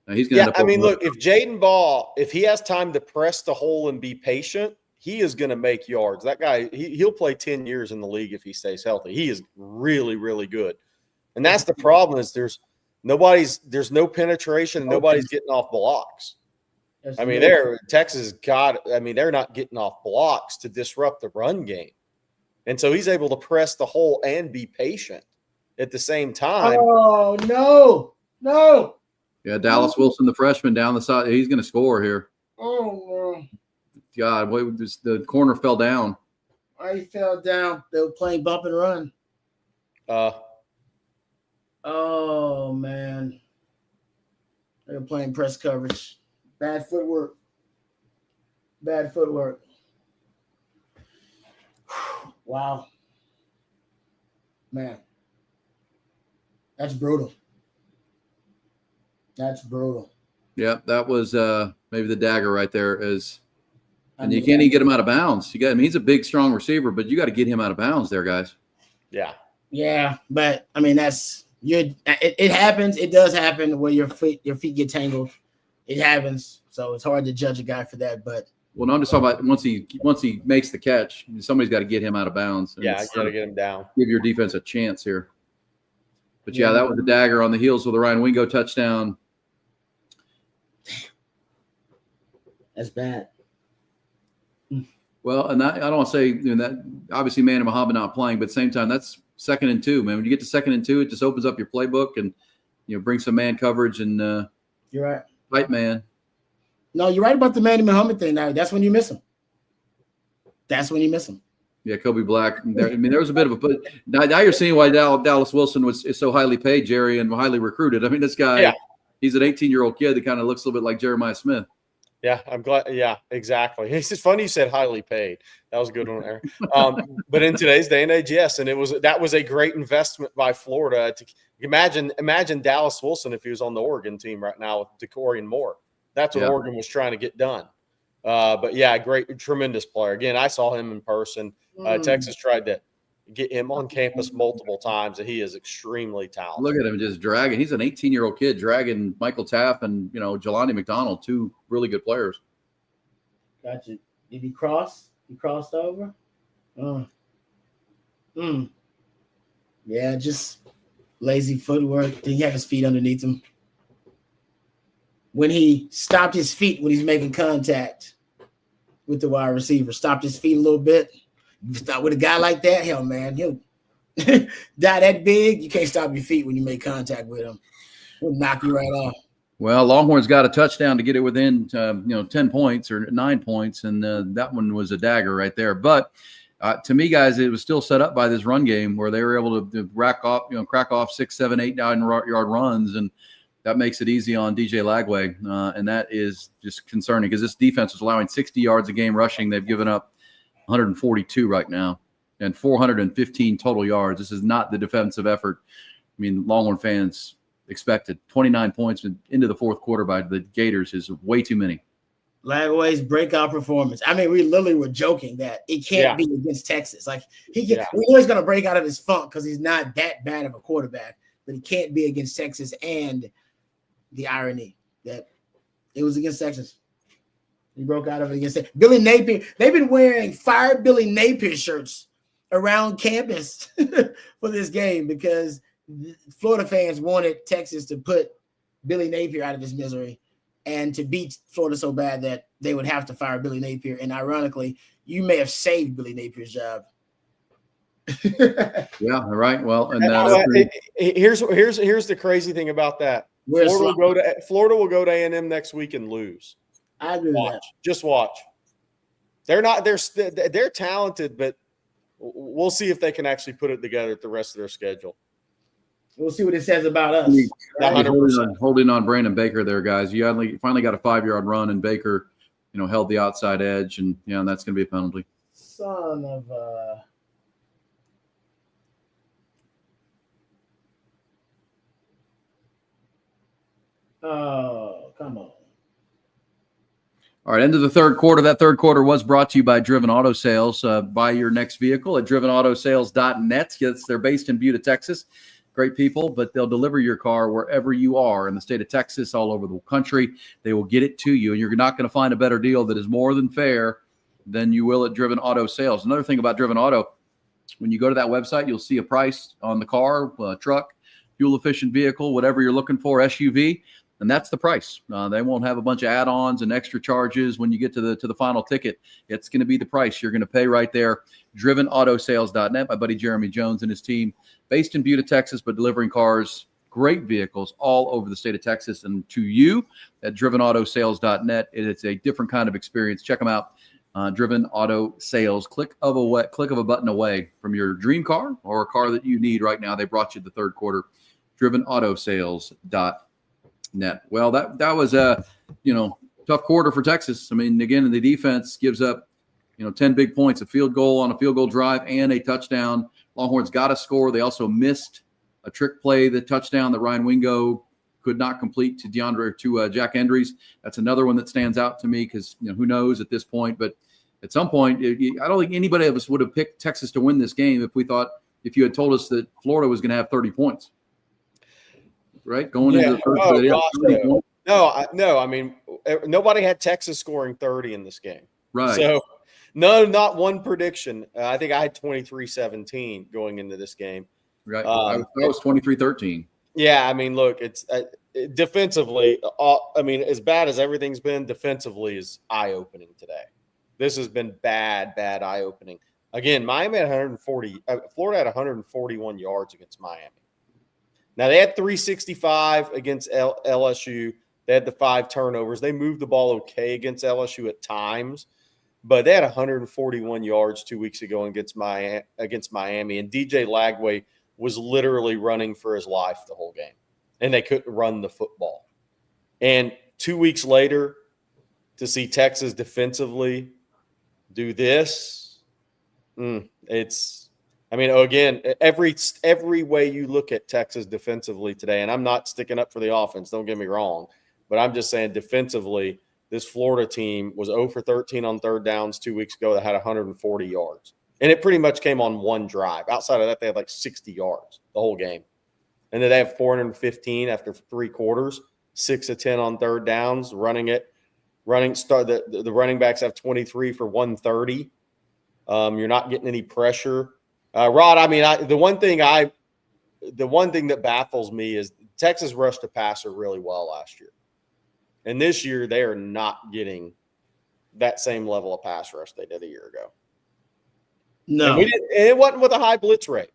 Now he's going to. Yeah, I mean, look, if Jaden Ball, if he has time to press the hole and be patient, he is going to make yards. That guy, he'll play 10 years in the league if he stays healthy. He is really, really good. And that's the problem is there's no penetration and nobody's getting off blocks. I mean, Texas they're not getting off blocks to disrupt the run game. And so he's able to press the hole and be patient at the same time. Oh, no. Yeah, Dallas Wilson, the freshman down the side, he's going to score here. Oh, no. God, the corner fell down. He fell down. They were playing bump and run. Oh, man. They were playing press coverage. Bad footwork. Wow. Man. That's brutal. Yeah, that was maybe the dagger right there. And you can't even get him out of bounds. He's a big, strong receiver, but you got to get him out of bounds there, guys. Yeah. Yeah, but I mean it happens. It does happen where your feet get tangled. It happens, so it's hard to judge a guy for that. But no, I'm just talking about once he makes the catch, somebody's got to get him out of bounds. Yeah, got to get him down. Give your defense a chance here. But that was the dagger on the heels of the Ryan Wingo touchdown. That's bad. Well, and I don't want to say that obviously Man and Muhammad not playing, but at the same time, that's 2nd and 2, man. When you get to 2nd and 2, it just opens up your playbook and bring some man coverage and You're right. Fight man. No, you're right about the Manny Muhammad thing. Now that's when you miss him. Yeah, Kobe Black. There was a bit of a. But now you're seeing why Dallas Wilson is so highly paid, Jerry, and highly recruited. I mean, this guy, he's an 18-year-old kid that kind of looks a little bit like Jeremiah Smith. Yeah, I'm glad. Yeah, exactly. It's funny you said highly paid. That was a good one there. But in today's day and age, yes, and that was a great investment by Florida. To imagine Dallas Wilson if he was on the Oregon team right now with DeCorian Moore. That's what Oregon was trying to get done. But yeah, tremendous player. Again, I saw him in person. Texas tried to get him on campus multiple times, and he is extremely talented. Look at him just dragging. He's an 18-year-old kid dragging Michael Taft and Jelani McDonald, 2 really good players. Gotcha. Did he cross? He crossed over? Yeah, just lazy footwork. Didn't he have his feet underneath him? When he stopped his feet when he's making contact with the wide receiver, stopped his feet a little bit. You stop with a guy like that, hell, man, he'll die that big. You can't stop your feet when you make contact with him. He'll knock you right off. Well, Longhorns got a touchdown to get it within 10 points or 9 points, and that one was a dagger right there. But to me, guys, it was still set up by this run game where they were able to crack off 6, 7, 8, 9-yard runs, and that makes it easy on DJ Lagway, and that is just concerning because this defense is allowing 60 yards a game rushing. They've given up 142 right now and 415 total yards. This is not the defensive effort. I mean, Longhorn fans expected 29 points into the 4th quarter by the Gators is way too many. Lagway's breakout performance. I mean, we literally were joking that it can't be against Texas. Like we know he's going to break out of his funk because he's not that bad of a quarterback, but he can't be against Texas. And the irony that it was against Texas. He broke out of it against Billy Napier. They've been wearing Fire Billy Napier shirts around campus for this game because Florida fans wanted Texas to put Billy Napier out of his misery and to beat Florida so bad that they would have to fire Billy Napier. And ironically, you may have saved Billy Napier's job. Yeah, right. Well, and here's the crazy thing about that. Florida will go to A&M next week and lose. I agree with that. Just watch. They're talented, but we'll see if they can actually put it together at the rest of their schedule. We'll see what it says about us. Holding on Brandon Baker there, guys. You finally got a 5-yard run, and Baker, held the outside edge, and that's going to be a penalty. Son of a. Oh, come on. All right, end of the 3rd quarter. That 3rd quarter was brought to you by Driven Auto Sales. Buy your next vehicle at drivenoutosales.net. Yes, they're based in Buda, Texas. Great people, but they'll deliver your car wherever you are in the state of Texas, all over the country. They will get it to you, and you're not going to find a better deal that is more than fair than you will at Driven Auto Sales. Another thing about Driven Auto, when you go to that website, you'll see a price on the car, truck, fuel-efficient vehicle, whatever you're looking for, SUV. And that's the price. They won't have a bunch of add-ons and extra charges when you get to the final ticket. It's going to be the price you're going to pay right there. DrivenAutoSales.net. My buddy Jeremy Jones and his team, based in Buda, Texas, but delivering cars, great vehicles all over the state of Texas. And to you at DrivenAutoSales.net, it's a different kind of experience. Check them out. Driven Auto Sales. Click of a button away from your dream car or a car that you need right now. They brought you the 3rd quarter. DrivenAutoSales.net. Well, that was a tough quarter for Texas. I mean, again, the defense gives up 10 big points, a field goal on a field goal drive and a touchdown. Longhorns got a score. They also missed a trick play, the touchdown that Ryan Wingo could not complete to Jack Endries. That's another one that stands out to me because who knows at this point. But at some point, I don't think anybody of us would have picked Texas to win this game if you had told us that Florida was going to have 30 points. Right, going into the first. No. I mean, nobody had Texas scoring 30 in this game. Right. So, no, not one prediction. I think I had 23-17 going into this game. Right. I was 23-13. Yeah, I mean, look, defensively, I mean, as bad as everything's been, defensively is eye-opening today. This has been bad eye-opening. Again, Miami had 140. Florida had 141 yards against Miami. Now, they had 365 against LSU. They had the 5 turnovers. They moved the ball okay against LSU at times, but they had 141 yards 2 weeks ago against Miami. And DJ Lagway was literally running for his life the whole game, and they couldn't run the football. And 2 weeks later, to see Texas defensively do this, it's – I mean, again, every way you look at Texas defensively today, and I'm not sticking up for the offense, don't get me wrong, but I'm just saying defensively, this Florida team was 0 for 13 on third downs 2 weeks ago that had 140 yards. And it pretty much came on one drive. Outside of that, they had like 60 yards the whole game. And then they have 415 after 3 quarters, 6 of 10 on third downs, the running backs have 23 for 130. You're not getting any pressure. Rod, I mean, the one thing that baffles me is Texas rushed the passer really well last year. And this year, they are not getting that same level of pass rush they did a year ago. No. And it wasn't with a high blitz rate.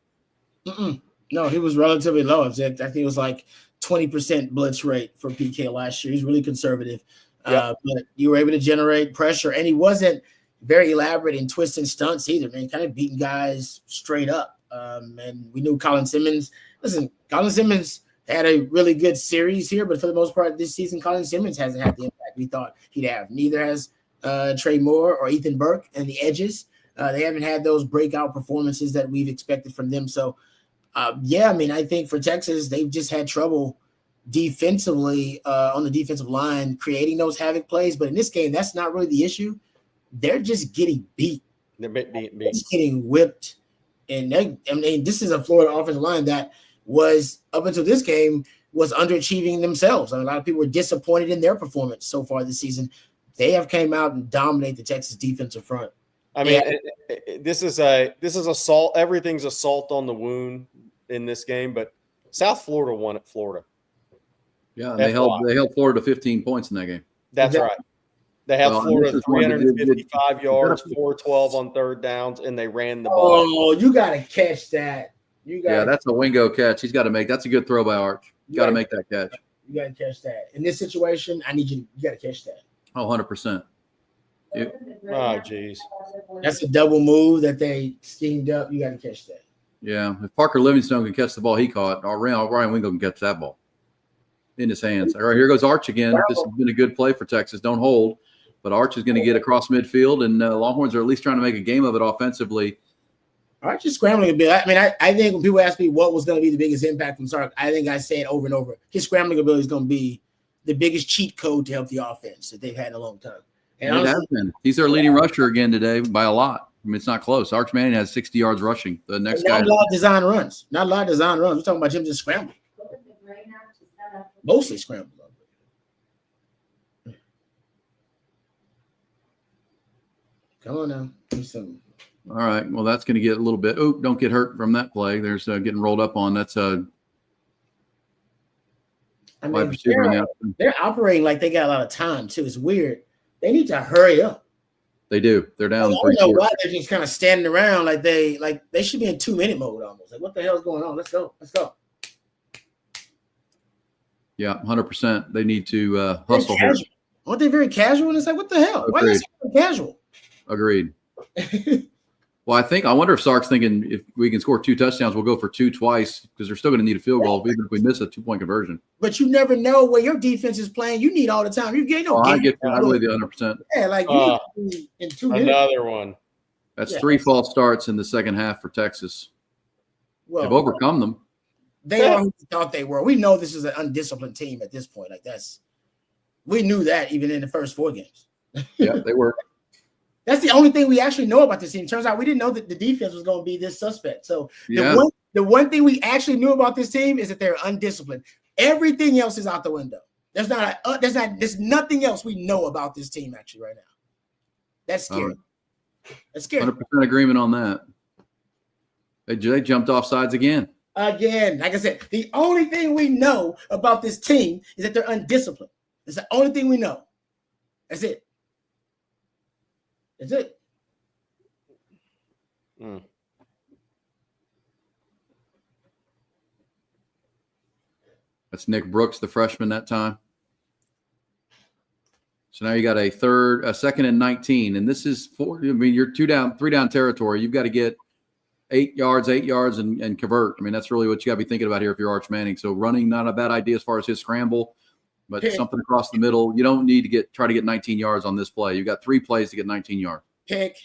No, he was relatively low. I think it was like 20% blitz rate for PK last year. He's really conservative. But you were able to generate pressure. And he wasn't very elaborate in twists and stunts either, man. Kind of beating guys straight up. And we knew Colin Simmons. Listen, Colin Simmons had a really good series here, but for the most part this season, Colin Simmons hasn't had the impact we thought he'd have. Neither has Trey Moore or Ethan Burke and the edges. They haven't had those breakout performances that we've expected from them. So, I mean, I think for Texas, they've just had trouble defensively on the defensive line creating those havoc plays. But in this game, that's not really the issue. They're just getting beat. They're being just getting whipped. And this is a Florida offensive line that was, up until this game, was underachieving themselves. I mean, a lot of people were disappointed in their performance so far this season. They have came out and dominated the Texas defensive front. I mean, this is assault. Everything's assault on the wound in this game, but South Florida won at Florida. Yeah, and they held Florida to 15 points in that game. That's right. They had Florida 355 yards, 412 on third downs, and they ran the ball. Oh, you got to catch that. That's a Wingo catch. He's got to make. That's a good throw by Arch. You got to make that catch. You got to catch that. In this situation, I need you got to catch that. Oh, 100%. Oh, jeez. That's a double move that they schemed up. You got to catch that. Yeah. If Parker Livingstone can catch the ball he caught, or Ryan Wingo can catch that ball in his hands. All right, here goes Arch again. This has been a good play for Texas. Don't hold. But Arch is going to get across midfield, and Longhorns are at least trying to make a game of it offensively. Arch is scrambling a bit. I mean, I think when people ask me what was going to be the biggest impact from Sark, I think I say it over and over. His scrambling ability is going to be the biggest cheat code to help the offense that they've had in a long time. And it has been. He's their leading rusher again today by a lot. I mean, it's not close. Arch Manning has 60 yards rushing. The next guy. Not a lot of design runs. Not a lot of design runs. We're talking about him just scrambling. Mostly scrambling. Come on now. Do something. All right. Well, that's going to get a little bit. Oh, don't get hurt from that play. There's getting rolled up on. That's a wide receiver. They're operating like they got a lot of time, too. It's weird. They need to hurry up. They do. They're down. I don't know why they're just kind of standing around like they should be in 2-minute mode almost. Like, what the hell is going on? Let's go. Yeah, 100%. They need to hustle. Aren't they very casual? And it's like, what the hell? Agreed. Why are you so casual? Agreed. Well, I wonder if Sark's thinking if we can score 2 touchdowns, we'll go for 2 twice because they're still going to need a field goal even if we miss a 2-point conversion. But you never know where your defense is playing. You need all the time. You get I believe the 100%. Yeah, like you need in 2 minutes. Another one. That's 3 false starts in the second half for Texas. Well, they've overcome them. They are who we thought they were. We know this is an undisciplined team at this point. We knew that even in the first 4 games. Yeah, they were. That's the only thing we actually know about this team. Turns out we didn't know that the defense was going to be this suspect. So the one thing we actually knew about this team is that they're undisciplined. Everything else is out the window. There's nothing else we know about this team actually right now. That's scary. That's scary. 100% agreement on that. They jumped off sides again. Again, like I said, the only thing we know about this team is that they're undisciplined. It's the only thing we know. That's it. That's it. That's Nick Brooks, the freshman that time. So now you got a second and 19, and this is you're 3 down territory. You've got to get 8 yards, and convert. I mean, that's really what you got to be thinking about here if you're Arch Manning. So running, not a bad idea as far as his scramble, but something across the middle. You don't need to try to get 19 yards on this play. You've got 3 plays to get 19 yards. Pick.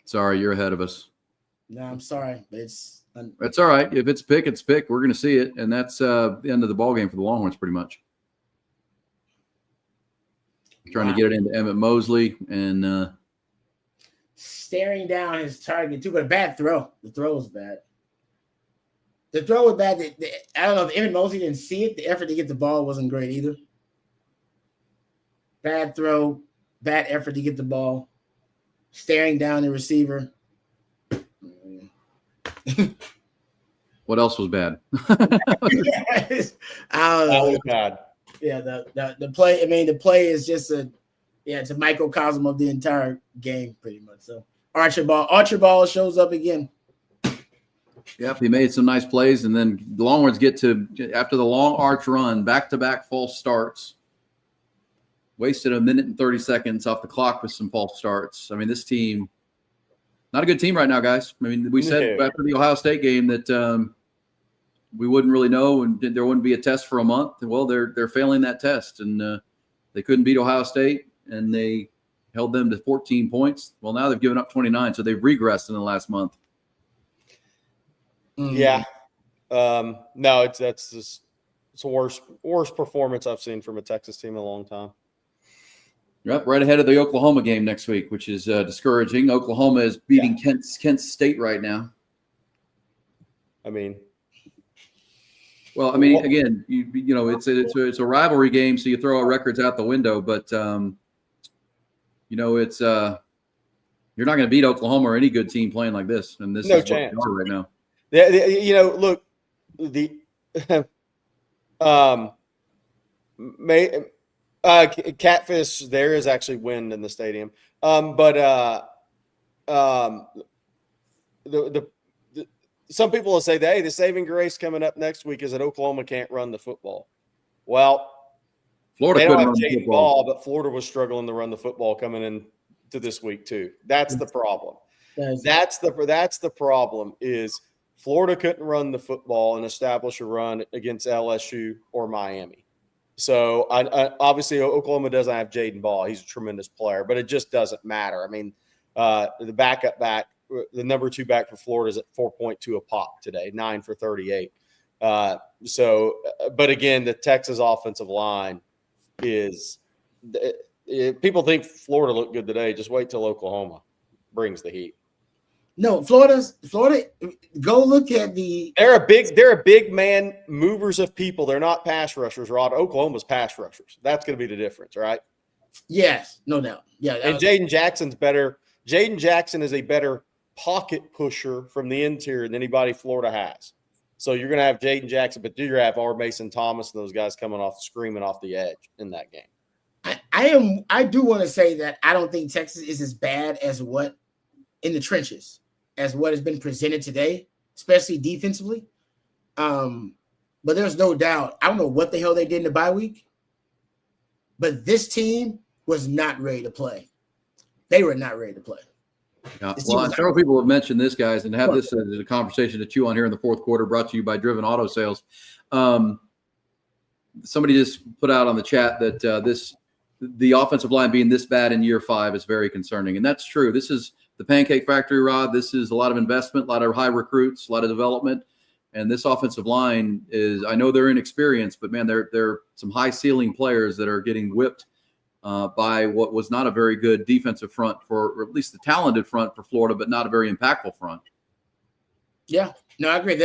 Sorry, you're ahead of us. No, I'm sorry. It's all right. If it's pick, it's pick. We're going to see it, and that's the end of the ball game for the Longhorns, pretty much. Trying to get it into Emmett Mosley and staring down his target too, but a bad throw. The throw was bad. The throw was bad. I don't know if Emmett Mosley didn't see it. The effort to get the ball wasn't great either. Bad throw, bad effort to get the ball. Staring down the receiver. What else was bad? That was bad. Yeah, the play. I mean, the play is just it's a microcosm of the entire game, pretty much. So Archibald shows up again. Yep, he made some nice plays, and then the Longhorns get to, after the long Arch run, back-to-back false starts. Wasted a minute and 30 seconds off the clock with some false starts. I mean, this team, not a good team right now, guys. I mean, we said after the Ohio State game that we wouldn't really know and there wouldn't be a test for a month. Well, they're failing that test, and they couldn't beat Ohio State, and they held them to 14 points. Well, now they've given up 29, so they've regressed in the last month. Yeah. No, it's a worst performance I've seen from a Texas team in a long time. Yep, right ahead of the Oklahoma game next week, which is discouraging. Oklahoma is beating Kent State right now. I mean, again, you know, it's a rivalry game, so you throw our records out the window. But you know, it's you're not going to beat Oklahoma or any good team playing like this, and this is chance. what we are right now. You know, look, the Catfish there is actually wind in the stadium, but some people will say that, hey, the saving grace coming up next week is that Oklahoma can't run the football. Well, Florida they don't couldn't have run the Jaden football, Ball, but Florida was struggling to run the football coming into this week too. That's the problem. That's the problem is Florida couldn't run the football and establish a run against LSU or Miami. So obviously Oklahoma doesn't have Jaden Ball. He's a tremendous player, but it just doesn't matter. I mean, the backup back, the number 2 back for Florida is at 4.2 a pop today, 9 for 38. But again, the Texas offensive line is people think Florida looked good today. Just wait till Oklahoma brings the heat. No, Florida. Go look at the. They're a big man movers of people. They're not pass rushers, Rod. Oklahoma's pass rushers. That's going to be the difference, right? Yes, no doubt. Yeah, and Jaden Jackson's better. Jaden Jackson is a better pocket pusher from the interior than anybody Florida has. So you're going to have Jaden Jackson, but you're going to have R. Mason Thomas and those guys coming off, screaming off the edge in that game. I do want to say that I don't think Texas is as bad as what in the trenches as what has been presented today, especially defensively. But there's no doubt. I don't know what the hell they did in the bye week, but this team was not ready to play. They were not ready to play. Yeah. Well, several people have mentioned this, guys, and have this as a conversation to chew on here in the fourth quarter, brought to you by Driven Auto Sales. Somebody just put out on the chat that the offensive line being this bad in year 5 is very concerning, and that's true. This is the Pancake Factory, Rod. This is a lot of investment, a lot of high recruits, a lot of development. And this offensive line is, I know they're inexperienced, but man, they're some high ceiling players that are getting whipped by what was not a very good defensive front or at least the talented front for Florida, but not a very impactful front. Yeah, no, I agree.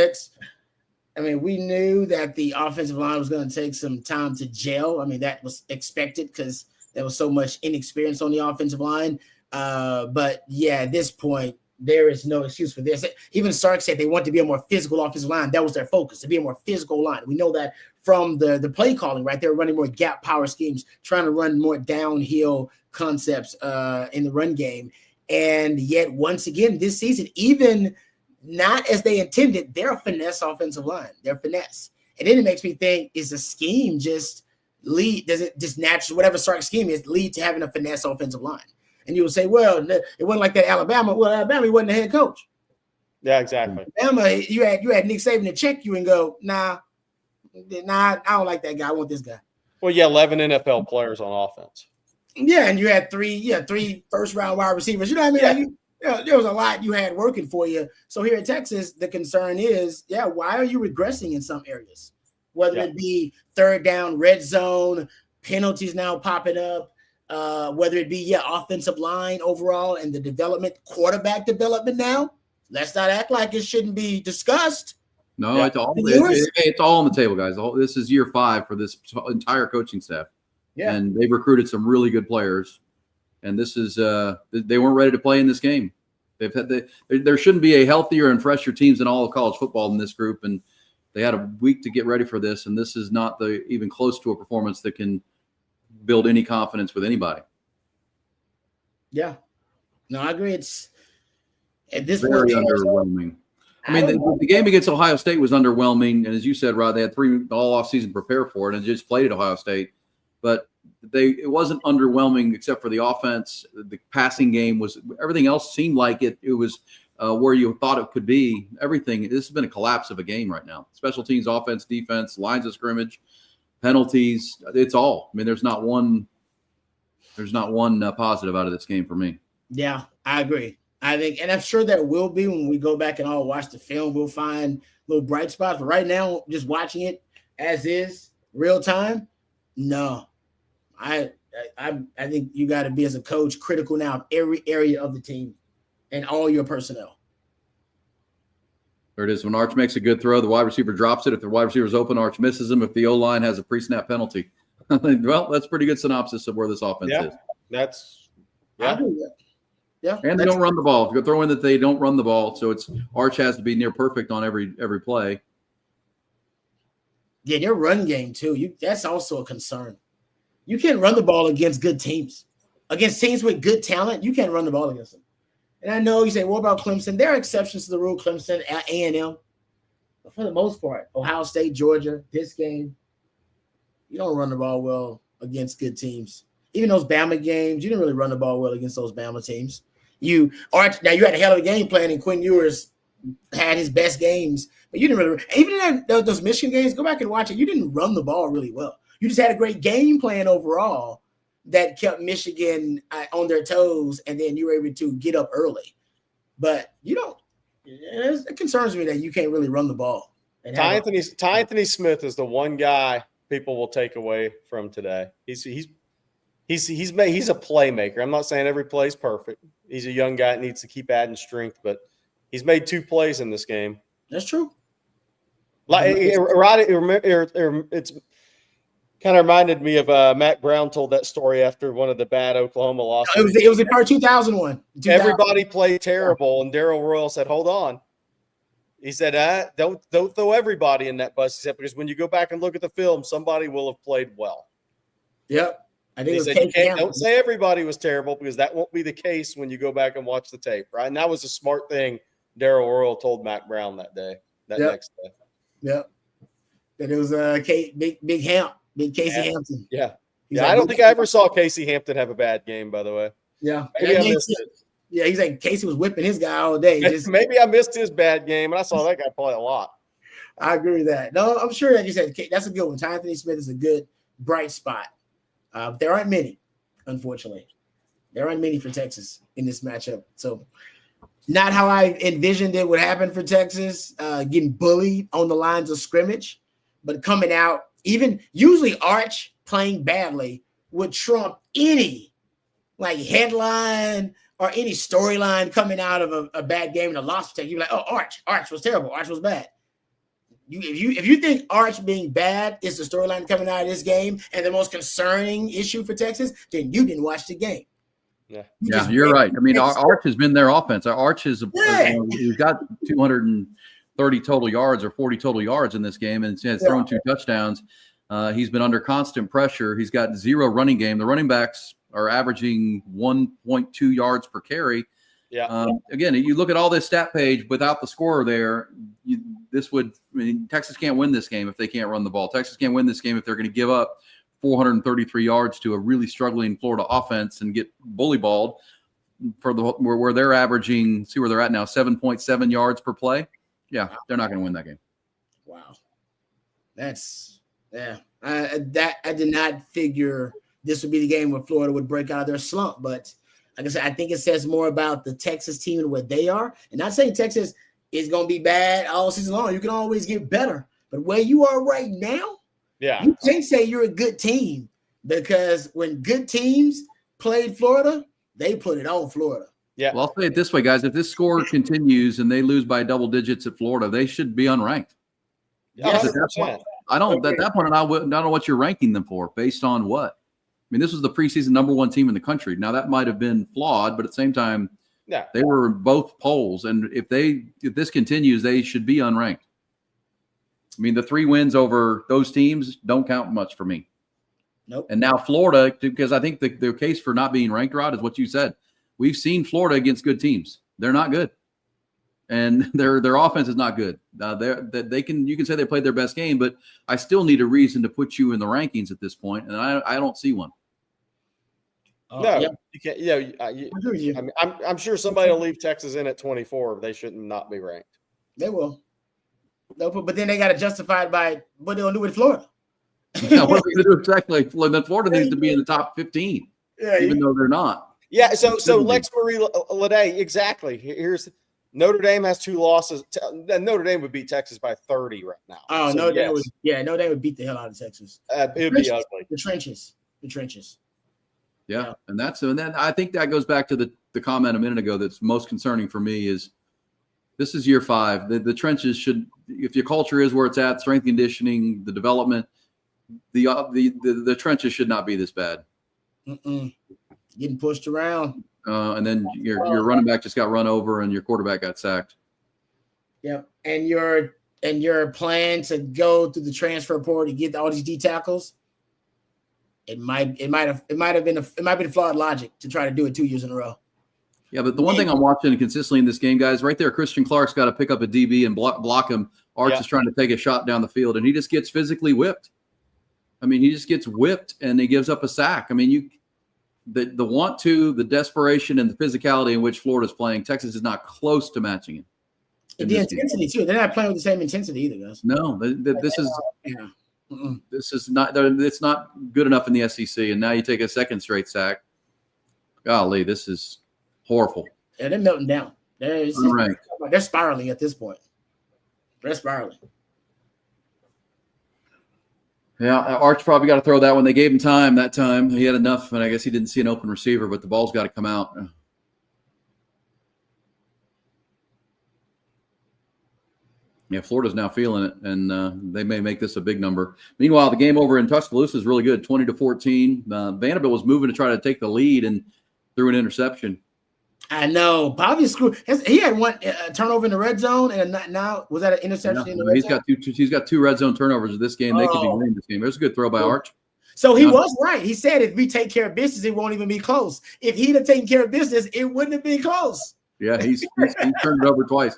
We knew that the offensive line was going to take some time to gel. I mean, that was expected because there was so much inexperience on the offensive line. But yeah, at this point, there is no excuse for this. Even Sark said they want to be a more physical offensive line. That was their focus, to be a more physical line. We know that from the play calling, right? They're running more gap power schemes, trying to run more downhill concepts in the run game. And yet, once again, this season, even not as they intended, they're a finesse offensive line. They're finesse. And then it makes me think, is the scheme just lead? Does it just naturally, whatever Sark's scheme is, lead to having a finesse offensive line? And you would say, well, it wasn't like that Alabama. Well, Alabama, he wasn't the head coach. Yeah, exactly. Alabama, you had Nick Saban to check you and go, nah, I don't like that guy. I want this guy. Well, yeah, 11 NFL players on offense. Yeah, and you had three first-round wide receivers. You know what I mean? Yeah. Like there was a lot you had working for you. So here in Texas, the concern is, why are you regressing in some areas? Whether it be third down, red zone, penalties now popping up, whether it be offensive line overall and the development, quarterback development now. Let's not act like it shouldn't be discussed. No, it's all on the table, guys. This is year 5 for this entire coaching staff. Yeah. And they've recruited some really good players. And this is they weren't ready to play in this game. There shouldn't be a healthier and fresher teams in all of college football than this group. And they had a week to get ready for this. And this is not even close to a performance that can build any confidence with anybody. Yeah. No, I agree. It's at this very underwhelming. I mean, the game against Ohio State was underwhelming. And as you said, Rod, they had all offseason to prepare for it and just played at Ohio State. But it wasn't underwhelming except for the offense. The passing game was – everything else seemed like it was where you thought it could be. Everything – this has been a collapse of a game right now. Special teams, offense, defense, lines of scrimmage, penalties. It's all. I mean, there's not one positive out of this game for me. Yeah, I agree. I think – and I'm sure there will be when we go back and all watch the film. We'll find little bright spots. But right now, just watching it as is, real time, no. I think you got to be, as a coach, critical now of every area of the team and all your personnel. There it is. When Arch makes a good throw, the wide receiver drops it. If the wide receiver is open, Arch misses him. If the O-line has a pre-snap penalty. Well, that's a pretty good synopsis of where this offense is. Yeah. And they don't run the ball. You throw in that they don't run the ball, so Arch has to be near perfect on every play. Yeah, their run game too. That's also a concern. You can't run the ball against good teams. Against teams with good talent, you can't run the ball against them. And I know you say, what about Clemson? There are exceptions to the rule, Clemson, A&M. But for the most part, Ohio State, Georgia, this game, you don't run the ball well against good teams. Even those Bama games, you didn't really run the ball well against those Bama teams. Now you had a hell of a game plan, and Quinn Ewers had his best games. But you didn't really – even in those Michigan games, go back and watch it. You didn't run the ball really well. You just had a great game plan overall that kept Michigan on their toes, and then you were able to get up early. But it concerns me that you can't really run the ball. Ty Anthony Smith is the one guy people will take away from today. He's a playmaker. I'm not saying every play is perfect. He's a young guy that needs to keep adding strength, but he's made 2 plays in this game. That's true. It's kind of reminded me of Matt Brown told that story after one of the bad Oklahoma losses. It was in part 2001. Everybody played terrible, and Darrell Royal said, "Hold on." He said, "Don't throw everybody in that bus." He said, "Because when you go back and look at the film, somebody will have played well." Yep. I think don't say everybody was terrible, because that won't be the case when you go back and watch the tape, right? And that was a smart thing Darrell Royal told Matt Brown that next day. Yep. That it was Big Hamp. Big Casey Hampton. Yeah. I don't think I ever saw Casey Hampton have a bad game, by the way. Yeah. Maybe I missed it. Yeah, he's like Casey was whipping his guy all day. Maybe I missed his bad game, and I saw that guy play a lot. I agree with that. No, I'm sure that you said that's a good one. Ty Anthony Smith is a good, bright spot. There aren't many, unfortunately. There aren't many for Texas in this matchup. So not how I envisioned it would happen for Texas, getting bullied on the lines of scrimmage, but coming out. Even usually Arch playing badly would trump any headline or any storyline coming out of a bad game and a loss for Texas. You're like, oh, Arch was terrible. Arch was bad. If you think Arch being bad is the storyline coming out of this game and the most concerning issue for Texas, then you didn't watch the game. Yeah. Yeah, you're right. I mean, Arch has been their offense. Arch is he's got 230 total yards or 40 total yards in this game, and has thrown 2 touchdowns. He's been under constant pressure. He's got 0 running game. The running backs are averaging 1.2 yards per carry. Yeah. Again, you look at all this stat page without the scorer there. Texas can't win this game if they can't run the ball. Texas can't win this game if they're going to give up 433 yards to a really struggling Florida offense and get bully balled for where they're averaging. See where they're at now, 7.7 yards per play. Yeah, they're not going to win that game. Wow, I did not figure this would be the game where Florida would break out of their slump, but like I said, I think it says more about the Texas team and where they are. And not saying Texas is going to be bad all season long. You can always get better. But where you are right now, you can't say you're a good team, because when good teams played Florida, they put it on Florida. Yeah. Well, I'll say it this way, guys. If this score continues and they lose by double digits at Florida, they should be unranked. Yes, at that point, I don't know what you're ranking them for based on what. I mean, this was the preseason #1 team in the country. Now that might have been flawed, but at the same time, they were both polls. And if this continues, they should be unranked. I mean, the 3 wins over those teams don't count much for me. Nope. And now Florida, because I think the case for not being ranked, Rod, is what you said. We've seen Florida against good teams. They're not good, and their offense is not good. You can say they played their best game, but I still need a reason to put you in the rankings at this point, and I don't see one. You can't. I mean, I'm sure somebody will leave Texas in at 24. They shouldn't not be ranked. They will. But then they got to justify it by what they'll do with Florida. What are they going to do exactly? Florida needs to be in the top 15, even though they're not. Yeah. So Lex Marie Lede, exactly. Here's Notre Dame has 2 losses. Notre Dame would beat Texas by 30 right now. Oh, so Notre Dame would beat the hell out of Texas. It would be ugly. The trenches. Yeah, and then I think that goes back to the comment a minute ago that's most concerning for me is this is year 5. The trenches should, if your culture is where it's at, strength conditioning, the development, the trenches should not be this bad. Getting pushed around. And then your running back just got run over and your quarterback got sacked. Yep. And your plan to go through the transfer portal to get all these D tackles, it might have been flawed logic to try to do it 2 years in a row. Yeah, but the one thing I'm watching consistently in this game, guys, right there, Christian Clark's got to pick up a DB and block him. Arch is trying to take a shot down the field, and he just gets physically whipped. I mean, he just gets whipped, and he gives up a sack. I mean, the want to, the desperation, and the physicality in which Florida's playing, Texas is not close to matching it. And the intensity too. They're not playing with the same intensity either, guys. No, this is not. It's not good enough in the SEC, and now you take a second straight sack. Golly, this is horrible. Yeah, they're melting down. They're spiraling at this point. They're spiraling. Yeah, Arch probably got to throw that one. They gave him time that time. He had enough, and I guess he didn't see an open receiver, but the ball's got to come out. Yeah, Florida's now feeling it, and they may make this a big number. Meanwhile, the game over in Tuscaloosa is really good, 20-14. Vanderbilt was moving to try to take the lead and threw an interception. I know. Bobby screwed. He had one turnover in the red zone, and now was that an interception? In the red zone? He's got 2 red zone turnovers in this game. They could be winning this game. There's a good throw by Arch. So he was right. He said if we take care of business, it won't even be close. If he'd have taken care of business, it wouldn't have been close. Yeah, he's turned it over twice.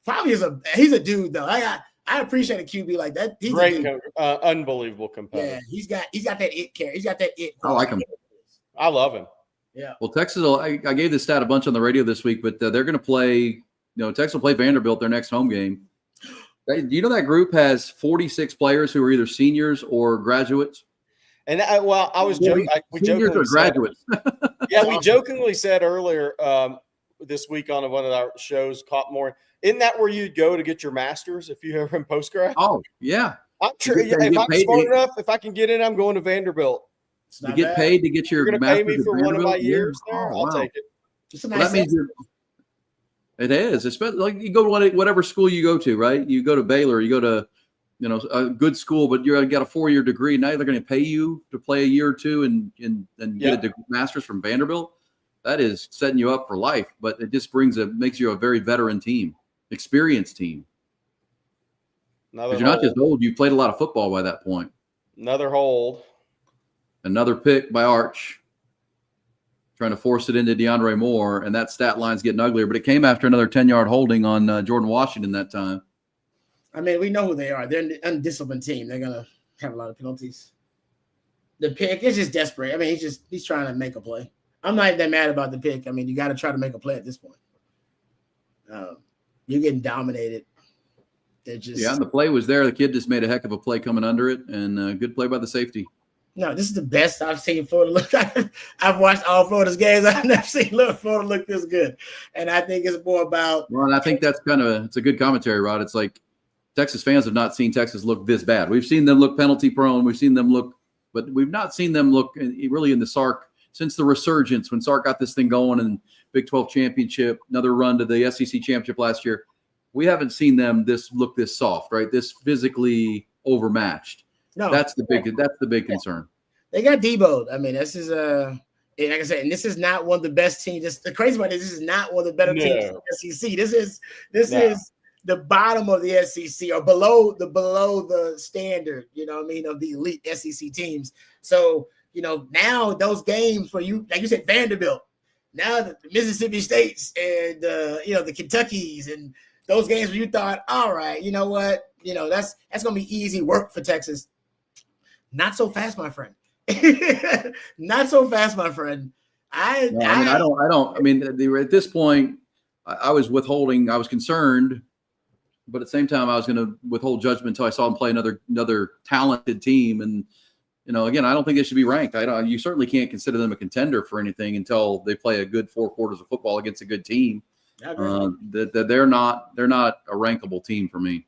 Bobby he's a dude though. I appreciate a QB like that. He's great, unbelievable competitor. Yeah, he's got that it care. He's got that it. I like him. I love him. Yeah. Well, Texas, I gave this stat a bunch on the radio this week, but they're going to play, Texas will play Vanderbilt their next home game. Do you know that group has 46 players who are either seniors or graduates? And I was joking. Seniors or graduates. We jokingly said earlier this week on one of our shows, Caught More. Isn't that where you'd go to get your master's if you ever in postgrad? Oh, yeah. I'm sure if I'm smart enough, if I can get in, I'm going to Vanderbilt. You get paid to get your master's. You're going to pay me for one of my years there? I'll take it. It's a nice it is. Especially like you go to whatever school you go to, right? You go to Baylor, you go to a good school, but you got a 4-year degree. Now they're going to pay you to play a year or two and get a master's from Vanderbilt. That is setting you up for life, but it just makes you a very veteran team, experienced team. Because you're not just old, you played a lot of football by that point. Another hold. Another pick by Arch, trying to force it into DeAndre Moore, and that stat line's getting uglier, but it came after another 10-yard holding on Jordan Washington that time. I mean, we know who they are. They're an undisciplined team. They're going to have a lot of penalties. The pick is just desperate. I mean, he's trying to make a play. I'm not even that mad about the pick. I mean, you got to try to make a play at this point. You're getting dominated. And the play was there. The kid just made a heck of a play coming under it, and good play by the safety. No, this is the best I've seen Florida look. I've watched all Florida's games. I've never seen Florida look this good. And I think it's more about – Well, and I think that's it's a good commentary, Rod. It's like Texas fans have not seen Texas look this bad. We've seen them look penalty prone. We've seen them look – but we've not seen them look really in the Sark since the resurgence when Sark got this thing going in Big 12 championship, another run to the SEC championship last year. We haven't seen them look this soft, right? This physically overmatched. No, that's the big concern. They got Debo'd. I mean, this is like I said, and this is not one of the best teams. The crazy part is this is not one of the better teams in the SEC. This is the bottom of the SEC or below the standard, of the elite SEC teams. So, now those games where like you said, Vanderbilt, now the Mississippi States and the Kentuckys and those games where you thought, all right, you know what, that's gonna be easy work for Texas. Not so fast, my friend. Not so fast, my friend. At this point, I was withholding. I was concerned, but at the same time, I was going to withhold judgment until I saw them play another talented team. And again, I don't think they should be ranked. You certainly can't consider them a contender for anything until they play a good 4 quarters of football against a good team. They're not a rankable team for me.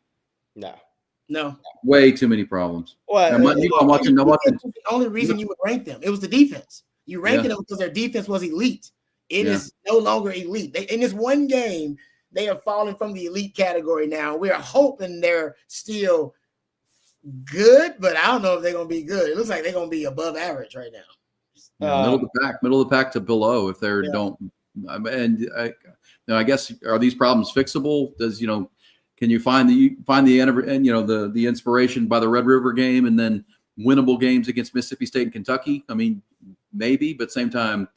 No. Way too many problems. Well, the only reason you would rank them, it was the defense. You ranked them because their defense was elite. It is no longer elite. In this one game, they have fallen from the elite category now. We are hoping they're still good, but I don't know if they're going to be good. It looks like they're going to be above average right now. Middle of the pack to below if they don't. And I guess, are these problems fixable? Can you find the inspiration by the Red River game and then winnable games against Mississippi State and Kentucky? I mean, maybe, but same time,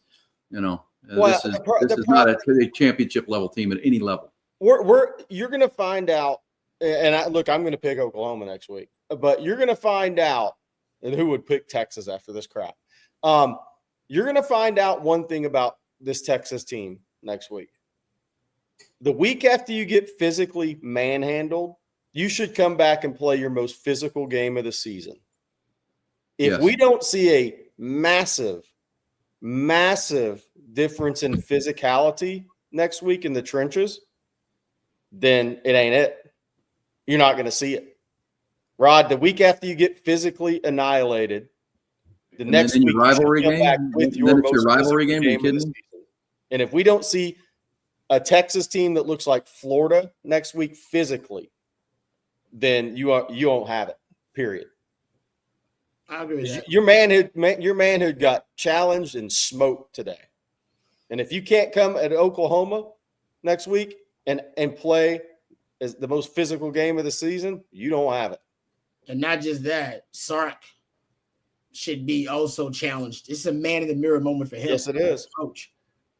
this is not a championship level team at any level. You're going to find out, and I'm going to pick Oklahoma next week, but you're going to find out, and who would pick Texas after this crap? You're going to find out one thing about this Texas team next week. The week after you get physically manhandled, you should come back and play your most physical game of the season. If we don't see a massive difference in physicality next week in the trenches, then it ain't it. You're not going to see it. Rod, the week after you get physically annihilated, the next week your rivalry game with your rivalry game of the season. And if we don't see a Texas team that looks like Florida next week physically, then you won't have it. Period. I agree with that. Your manhood got challenged and smoked today. And if you can't come at Oklahoma next week and play as the most physical game of the season, you don't have it. And not just that, Sark should be also challenged. It's a man in the mirror moment for him. Yes, it is, coach.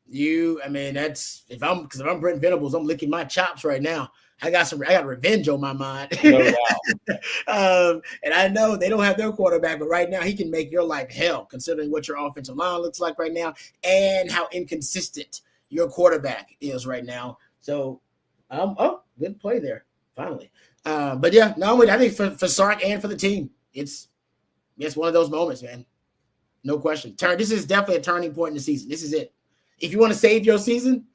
That's if I'm Brent Venables, I'm licking my chops right now. I got revenge on my mind. No doubt. And I know they don't have their quarterback, but right now he can make your life hell considering what your offensive line looks like right now and how inconsistent your quarterback is right now. So, good play there, finally. But yeah, I think for Sark and for the team, it's one of those moments, man. No question. This is definitely a turning point in the season. This is it. If you want to save your season,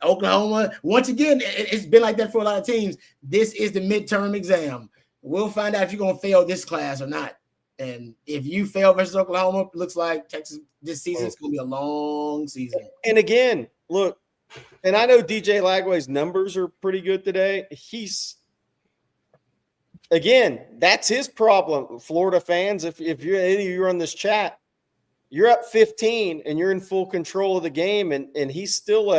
Oklahoma, once again, it's been like that for a lot of teams. This is the midterm exam. We'll find out if you're going to fail this class or not. And if you fail versus Oklahoma, it looks like Texas this season is going to be a long season. And again, look, and I know DJ Lagway's numbers are pretty good today. again, that's his problem. Florida fans, if you're any of you on this chat, you're up 15 and you're in full control of the game, and he's still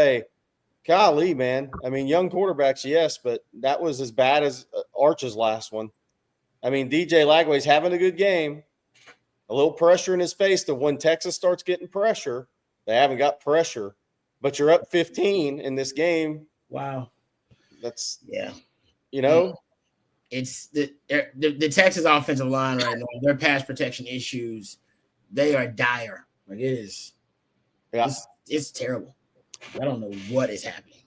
golly, man. I mean, young quarterbacks, yes, but that was as bad as Arch's last one. I mean, DJ Lagway's having a good game. A little pressure in his face to when Texas starts getting pressure. They haven't got pressure, but you're up 15 in this game. Wow. That's It's the Texas offensive line right now. Their pass protection issues, they are dire. Like it is. Yeah. It's terrible. I don't know what is happening.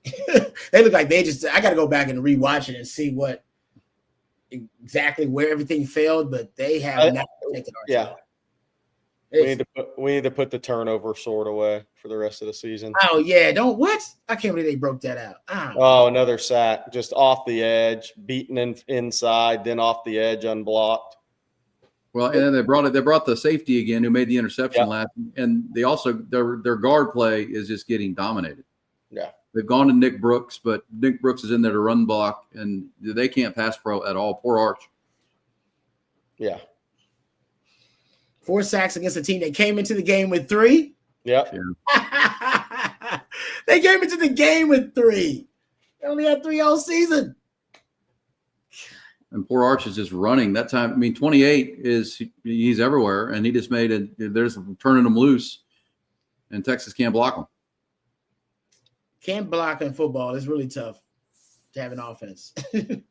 They look like I got to go back and rewatch it and see what exactly where everything failed, but they have not protected our job. We need to put the turnover sword away for the rest of the season. Oh yeah, I can't believe they broke that out. Another sack, just off the edge, beaten inside, then off the edge, unblocked. Well, and then they brought the safety again who made the interception last, and they also their guard play is just getting dominated. Yeah. They've gone to Nick Brooks, but Nick Brooks is in there to run block, and they can't pass pro at all. Poor Arch. Yeah. 4 sacks against a team that came into the game with 3. Yep. Yeah. They came into the game with 3. They only had 3 all season. And poor Arch is just running that time. I mean, 28 he's everywhere, and he just there's turning them loose, and Texas can't block him. Can't block in football. It's really tough to have an offense. It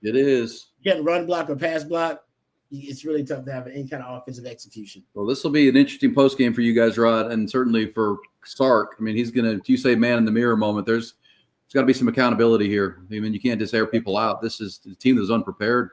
is. You can't run block or pass block. It's really tough to have any kind of offensive execution. Well, this will be an interesting post game for you guys, Rod, and certainly for Sark. I mean, he's going to, if you say man in the mirror moment, there's got to be some accountability here. I mean, you can't just air people out. This is the team that's unprepared.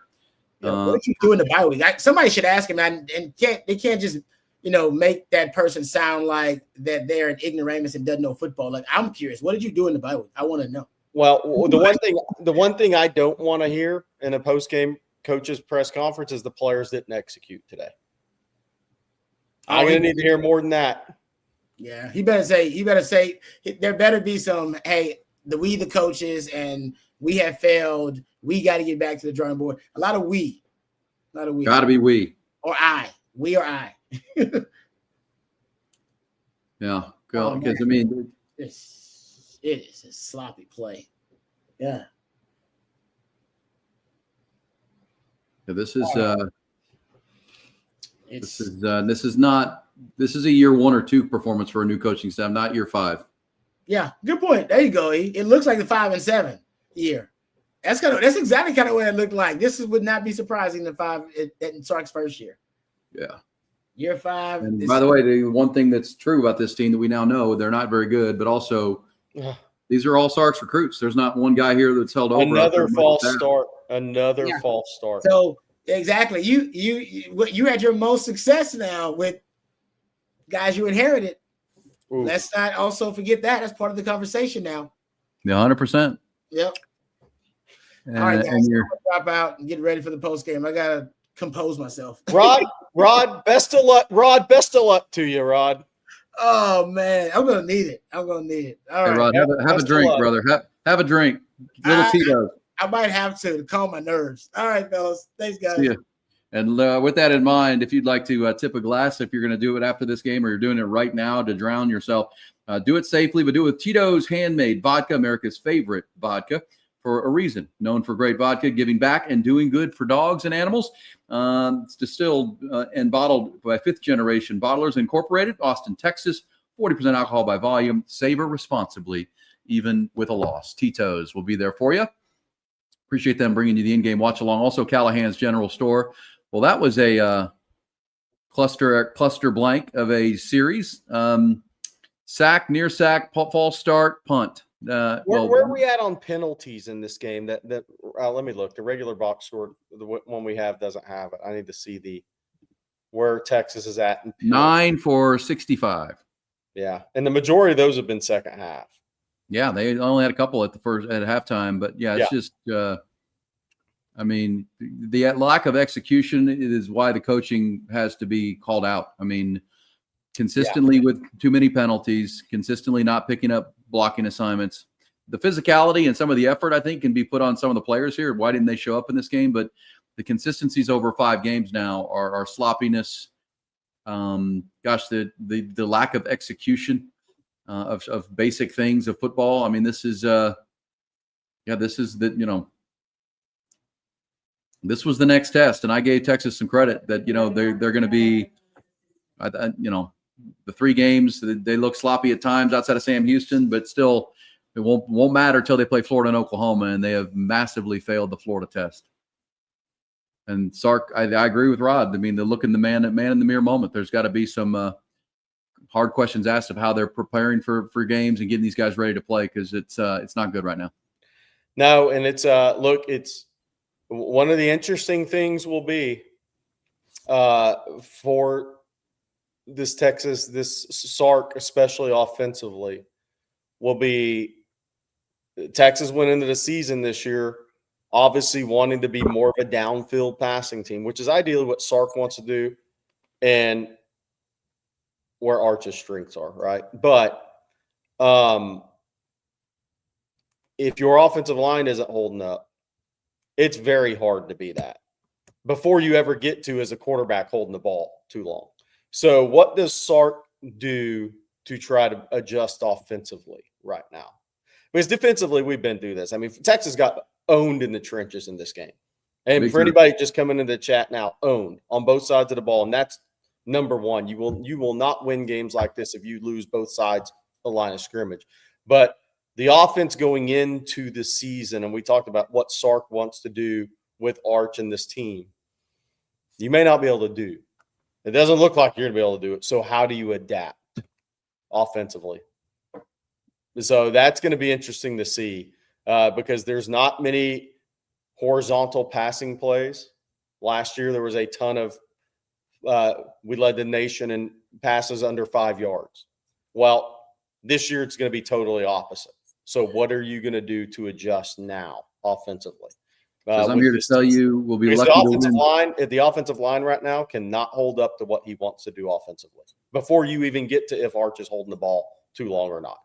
Yeah, what you do in the bye week? Somebody should ask him, and they can't just make that person sound like that they're an ignoramus and doesn't know football. Like, I'm curious, what did you do in the bye week? I want to know. Well, the one thing I don't want to hear in a post game coach's press conference is the players didn't execute today. I'm going to need to hear more than that. Yeah, he better say there better be some, hey, the coaches, and we have failed. We got to get back to the drawing board. A lot of we. Got to be we. Or I. We or I. Yeah, because I mean, it is a sloppy play. Yeah. This is a year 1 or 2 performance for a new coaching staff, not year 5. Yeah, good point. There you go. It looks like the 5 and 7 year. That's exactly kind of what it looked like. Would not be surprising the 5 in Sark's first year. Yeah. Year 5. And by the way, the one thing that's true about this team that we now know, they're not very good, but also these are all Sark's recruits. There's not one guy here that's held over. Another false start. False start. So exactly, you had your most success now with guys you inherited. Ooh. Let's not also forget that. That's part of the conversation now. Yeah, 100%. Yep. All right, guys, I'm gonna drop out and get ready for the post game. I gotta compose myself. Rod, best of luck. Rod, best of luck to you, Rod. Oh man, I'm gonna need it. All right, Rod, have a drink, brother. Have a drink. Little Tito's. I might have to calm my nerves. All right, fellas. Thanks, guys. Yeah. And with that in mind, if you'd like to tip a glass, if you're going to do it after this game or you're doing it right now to drown yourself, do it safely, but do it with Tito's Handmade Vodka, America's favorite vodka, for a reason. Known for great vodka, giving back and doing good for dogs and animals. It's distilled and bottled by 5th Generation Bottlers Incorporated, Austin, Texas. 40% alcohol by volume. Savor responsibly, even with a loss. Tito's will be there for you. Appreciate them bringing you the in-game watch along. Also, Callahan's General Store. Well, that was a cluster blank of a series. Sack, near sack, false start, punt. Where are we at on penalties in this game? That let me look. The regular box score, the one we have, doesn't have it. I need to see where Texas is at. 9 for 65. Yeah, and the majority of those have been second half. Yeah, they only had a couple at halftime, but it's just. I mean, the lack of execution is why the coaching has to be called out. I mean, consistently with too many penalties, consistently not picking up blocking assignments. the physicality and some of the effort, I think, can be put on some of the players here. Why didn't they show up in this game? But the consistencies over 5 games now are sloppiness. The lack of execution of basic things of football. I mean, this is this was the next test, and I gave Texas some credit that they're going to be, the 3 games they look sloppy at times outside of Sam Houston, but still it won't matter until they play Florida and Oklahoma, and they have massively failed the Florida test. And Sark, I agree with Rod. I mean, they're looking the man in the mirror moment. There's got to be some hard questions asked of how they're preparing for games and getting these guys ready to play, because it's not good right now. No, and it's it's one of the interesting things will be for this Sark, especially offensively, will be Texas went into the season this year obviously wanting to be more of a downfield passing team, which is ideally what Sark wants to do and where Arch's strengths are, right? But if your offensive line isn't holding up, it's very hard to be that before you ever get to as a quarterback holding the ball too long. So what does Sark do to try to adjust offensively right now? Because defensively, we've been through this. I mean, Texas got owned in the trenches in this game. And for anybody just coming into the chat now, owned on both sides of the ball. And that's number one. You will not win games like this if you lose both sides of the line of scrimmage. But the offense going into the season, and we talked about what Sark wants to do with Arch and this team, you may not be able to do. It doesn't look like you're going to be able to do it. So how do you adapt offensively? So that's going to be interesting to see because there's not many horizontal passing plays. Last year, there was a ton of we led the nation in passes under 5 yards. Well, this year it's going to be totally opposite. So what are you going to do to adjust now offensively? Because I'm here to tell you, we'll be lucky the offensive line right now cannot hold up to what he wants to do offensively before you even get to if Arch is holding the ball too long or not.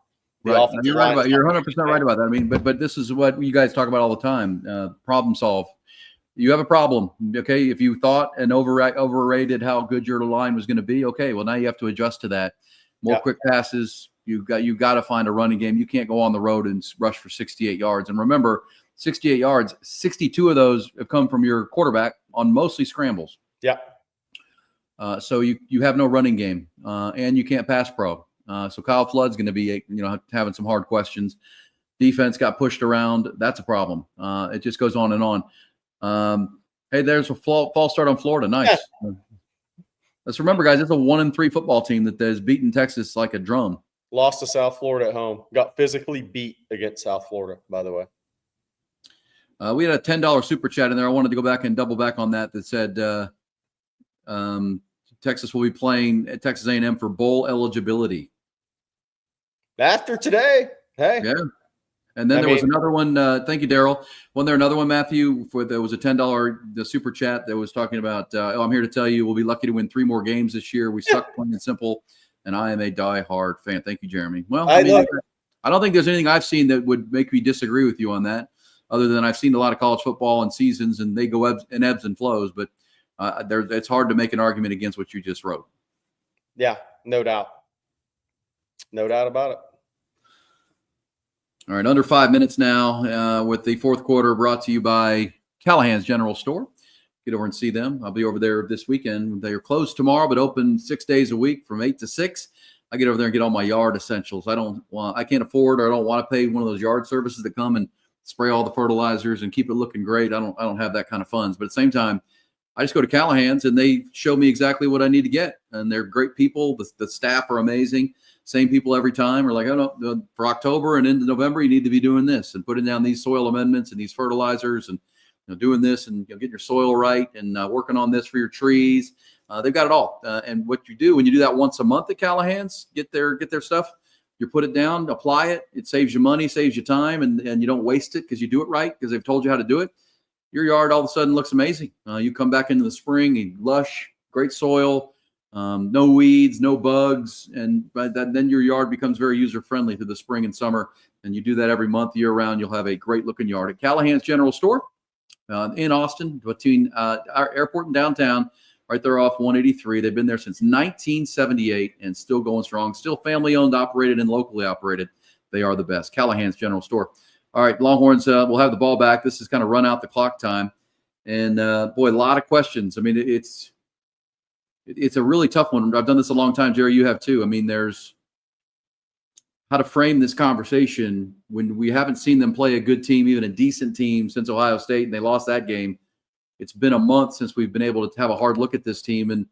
Right. You're right about. You're 100% right about that. I mean, but this is what you guys talk about all the time. Problem solve. You have a problem, okay? If you thought and overrated how good your line was going to be, okay. Well, now you have to adjust to that. More quick passes. You got to find a running game. You can't go on the road and rush for 68 yards. And remember, 68 yards, 62 of those have come from your quarterback on mostly scrambles. Yeah. So you have no running game, and you can't pass pro. So Kyle Flood's going to be, having some hard questions. Defense got pushed around. That's a problem. It just goes on and on. Hey, there's a false start on Florida. Nice. Yeah. Let's remember, guys, it's a 1-3 football team that has beaten Texas like a drum. Lost to South Florida at home. Got physically beat against South Florida, by the way. We had a $10 super chat in there. I wanted to go back and double back on that said Texas will be playing at Texas A&M for bowl eligibility. After today. Hey. Yeah. And then was another one. Thank you, Daryl. Another one, Matthew, there was a $10 super chat that was talking about, I'm here to tell you we'll be lucky to win 3 more games this year. We suck, plain and simple. And I am a diehard fan. Thank you, Jeremy. Well, I don't think there's anything I've seen that would make me disagree with you on that, other than I've seen a lot of college football and seasons, and they go ebbs and flows. But it's hard to make an argument against what you just wrote. Yeah, no doubt. No doubt about it. All right, under 5 minutes now with the fourth quarter brought to you by Callahan's General Store. Get over and see them. I'll be over there this weekend. They are closed tomorrow, but open 6 days a week from 8 to 6. I get over there and get all my yard essentials. I can't afford, or I don't want to pay one of those yard services that come and spray all the fertilizers and keep it looking great. I don't have that kind of funds. But at the same time, I just go to Callahan's and they show me exactly what I need to get. And they're great people. The staff are amazing. Same people every time. We're like, oh no, for October and into November, you need to be doing this and putting down these soil amendments and these fertilizers and doing this and getting your soil right and working on this for your trees. They've got it all. And what you do when you do that once a month at Callahan's, get their stuff, you put it down, apply it. It saves you money, saves you time, and you don't waste it because you do it right because they've told you how to do it. Your yard all of a sudden looks amazing. You come back into the spring and lush, great soil. No weeds, no bugs, and then your yard becomes very user-friendly through the spring and summer. And you do that every month, year-round, you'll have a great-looking yard. At Callahan's General Store in Austin, between our airport and downtown, right there off 183. They've been there since 1978 and still going strong, still family-owned, operated, and locally operated. They are the best. Callahan's General Store. All right, Longhorns will have the ball back. This is kind of run out the clock time. And, boy, a lot of questions. I mean, it's a really tough one. I've done this a long time. Jerry, you have too. I mean, there's how to frame this conversation when we haven't seen them play a good team, even a decent team, since Ohio State, and they lost that game. It's been a month since we've been able to have a hard look at this team. And,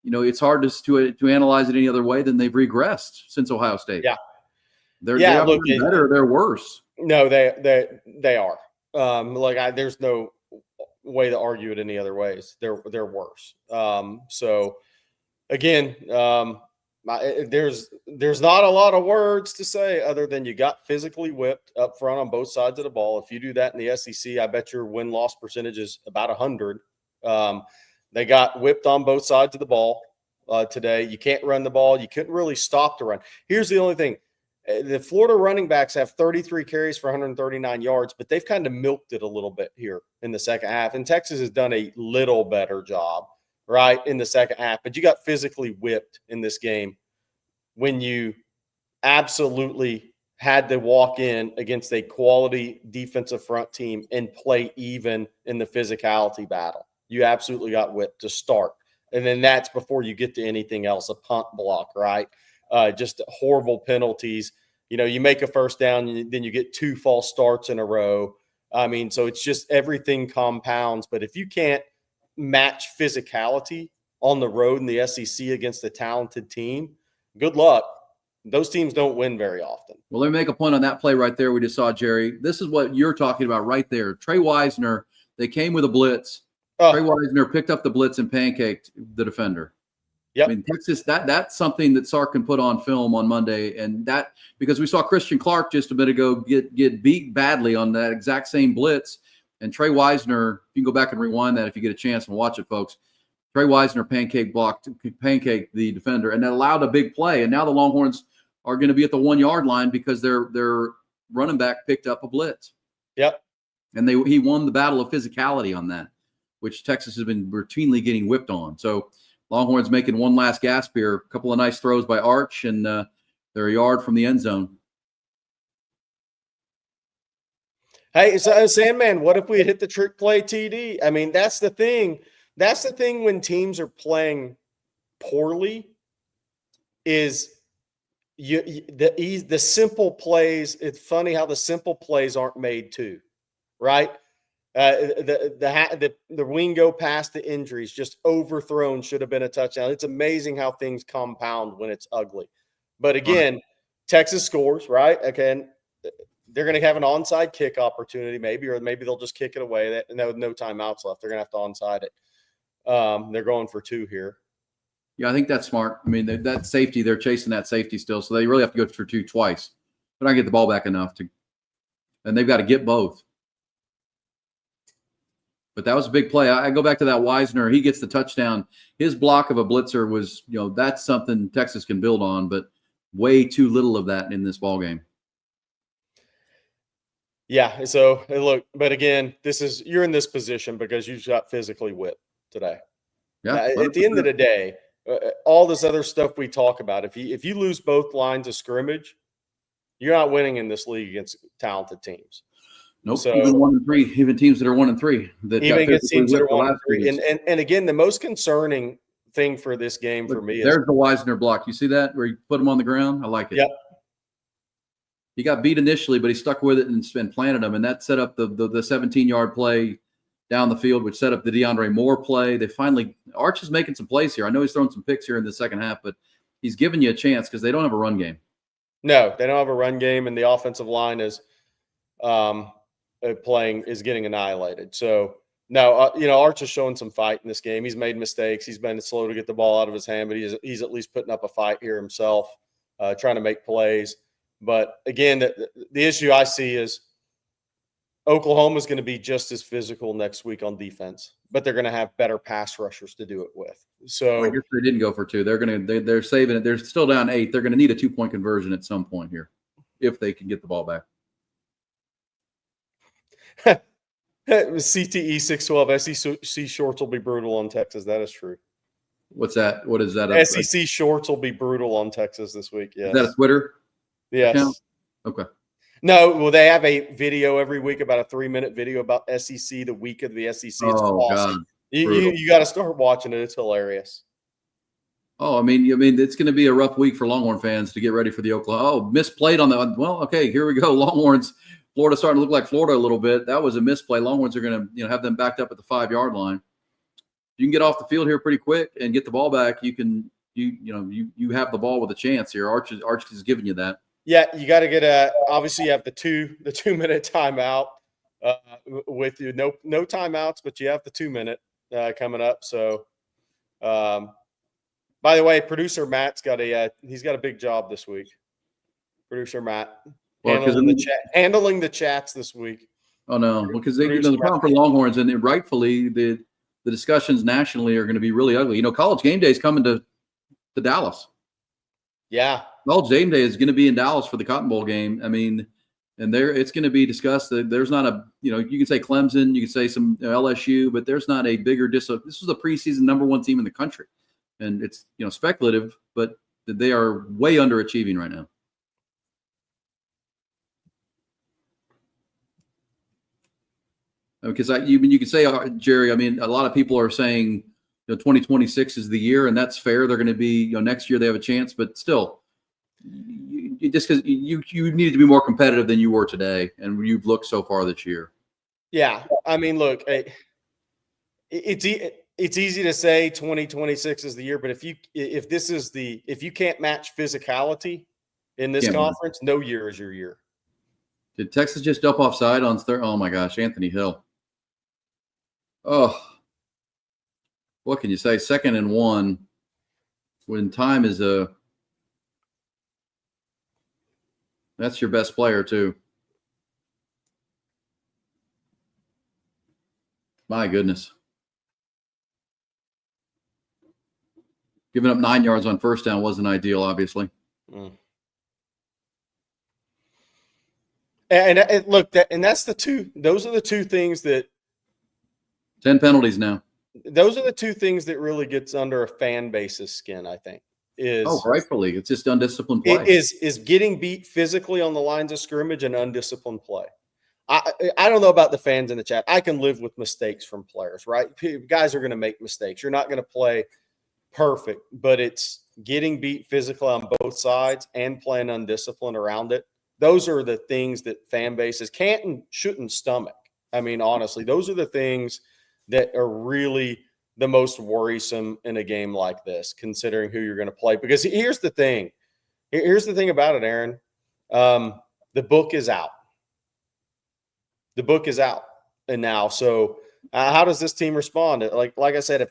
it's hard to analyze it any other way than they've regressed since Ohio State. Yeah. They're better. They're worse. No, they are. There's no way to argue it any other ways. They're worse. So again, there's not a lot of words to say other than you got physically whipped up front on both sides of the ball. If you do that in the SEC, I bet your win-loss percentage is about 100. They got whipped on both sides of the ball today. You can't run the ball. You couldn't really stop the run. Here's the only thing. The Florida running backs have 33 carries for 139 yards, but they've kind of milked it a little bit here in the second half. And Texas has done a little better job, right, in the second half. But you got physically whipped in this game when you absolutely had to walk in against a quality defensive front team and play even in the physicality battle. You absolutely got whipped to start. And then that's before you get to anything else, a punt block, right? Just horrible penalties. You make a first down, and then you get 2 false starts in a row. I mean, so it's just everything compounds. But if you can't match physicality on the road in the SEC against a talented team, good luck. Those teams don't win very often. Well, let me make a point on that play right there we just saw, Jerry. This is what you're talking about right there. Trey Wisner, they came with a blitz. Trey Wisner picked up the blitz and pancaked the defender. Yep. I mean, Texas, that's something that Sark can put on film on Monday. And that, because we saw Christian Clark just a bit ago get beat badly on that exact same blitz. And Trey Wisner, you can go back and rewind that if you get a chance and watch it, folks. Trey Wisner pancaked the defender, and that allowed a big play. And now the Longhorns are going to be at the 1 yard line because their running back picked up a blitz. Yep. And he won the battle of physicality on that, which Texas has been routinely getting whipped on. So Longhorns making one last gasp here. A couple of nice throws by Arch, and they're a yard from the end zone. Hey, Sandman, what if we hit the trick play TD? I mean, that's the thing. That's the thing when teams are playing poorly is the simple plays. It's funny how the simple plays aren't made too, right? The wing go past the injuries, just overthrown, should have been a touchdown. It's amazing how things compound when it's ugly. But again, Texas scores, right? Again, they're going to have an onside kick opportunity or maybe they'll just kick it away. And with no timeouts left, they're going to have to onside it. They're going for 2 here. Yeah, I think that's smart. I mean, that safety, they're chasing that safety still, so they really have to go for 2 twice. But I get the ball back enough and they've got to get both. But that was a big play. I go back to that Wisner. He gets the touchdown. His block of a blitzer was, that's something Texas can build on, but way too little of that in this ball game. Yeah. So look, but again, you're in this position because you got physically whipped today. Yeah. At the end of the day, all this other stuff we talk about, if you lose both lines of scrimmage, you're not winning in this league against talented teams. Nope. So, even 1-3, even teams that are 1-3. Even against teams that are 1-3. And again, the most concerning thing for this game for me there's the Wisner block. You see that where you put him on the ground? I like it. Yep. He got beat initially, but he stuck with it and planted him, and that set up the 17-yard play down the field, which set up the DeAndre Moore play. Arch is making some plays here. I know he's thrown some picks here in the second half, but he's giving you a chance because they don't have a run game. No, they don't have a run game, and the offensive line is getting annihilated. So no, Arch is showing some fight in this game. He's made mistakes. He's been slow to get the ball out of his hand, but he's at least putting up a fight here himself, trying to make plays. But again, the issue I see is Oklahoma's going to be just as physical next week on defense, but they're going to have better pass rushers to do it with. So I guess they didn't go for 2. They're saving it. They're still down 8. They're going to need a 2-point conversion at some point here if they can get the ball back. CTE 612 SEC shorts will be brutal on Texas. That is true. What's that? What is that? SEC shorts will be brutal on Texas this week. Yes. Is that a Twitter? Yes. Account? Okay. No, well, they have a video every week, about a 3-minute video about SEC, the week of the SEC. It's awesome. You got to start watching it. It's hilarious. Oh, I mean, it's going to be a rough week for Longhorn fans to get ready for the Oklahoma. Oh, misplayed on the. Well, okay, here we go. Longhorns. Florida starting to look like Florida a little bit. That was a misplay. Longhorns are going to, have them backed up at the 5-yard line. You can get off the field here pretty quick and get the ball back. You can, you have the ball with a chance here. Arch is giving you that. Yeah, you got to get obviously you have the 2-minute timeout with you. No timeouts, but you have the 2-minute coming up. So, by the way, producer Matt's got he's got a big job this week. Producer Matt handling the chats this week. Oh no, because the problem for Longhorns, and rightfully the discussions nationally are going to be really ugly. College game day is coming to Dallas. Yeah. College game day is going to be in Dallas for the Cotton Bowl game. I mean, and it's going to be discussed. That there's not a, you can say Clemson, you can say some LSU, but there's not a bigger this was the preseason #1 team in the country. And it's, speculative, but they are way underachieving right now. Because you can say, Jerry, a lot of people are saying 2026 is the year, and that's fair. They're going to be, next year they have a chance, but still, just because you needed to be more competitive than you were today, and you've looked so far this year. Yeah, look, it's easy to say 2026 is the year, but if you can't match physicality in this conference, no year is your year. Did Texas just dump offside on third? Oh my gosh, Anthony Hill. Oh, what can you say? 2nd and 1 when time is that's your best player too. My goodness. Giving up 9 yards on first down wasn't ideal, obviously. Mm. And look, that's those are the 2 things that 10 penalties now. Those are the 2 things that really gets under a fan base's skin, I think. Rightfully. It's just undisciplined play. Is getting beat physically on the lines of scrimmage and undisciplined play. I don't know about the fans in the chat. I can live with mistakes from players, right? Guys are going to make mistakes. You're not going to play perfect, but it's getting beat physically on both sides and playing undisciplined around it. Those are the things that fan bases can't and shouldn't stomach. Honestly, those are the things that are really the most worrisome in a game like this, considering who you're going to play. Because here's the thing. Here's the thing about it, Aaron. The book is out. The book is out. And now, so how does this team respond? Like I said,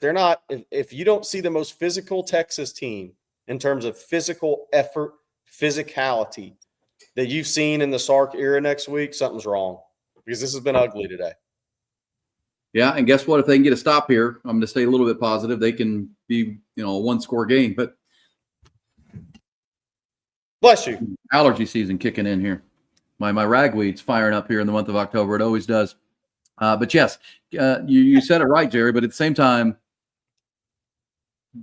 if you don't see the most physical Texas team in terms of physical effort, physicality that you've seen in the Sark era next week, something's wrong, because this has been ugly today. Yeah, and guess what? If they can get a stop here, I'm going to stay a little bit positive. They can be, a 1-score game. But bless you. Allergy season kicking in here. My ragweed's firing up here in the month of October. It always does. But yes, you said it right, Jerry. But at the same time,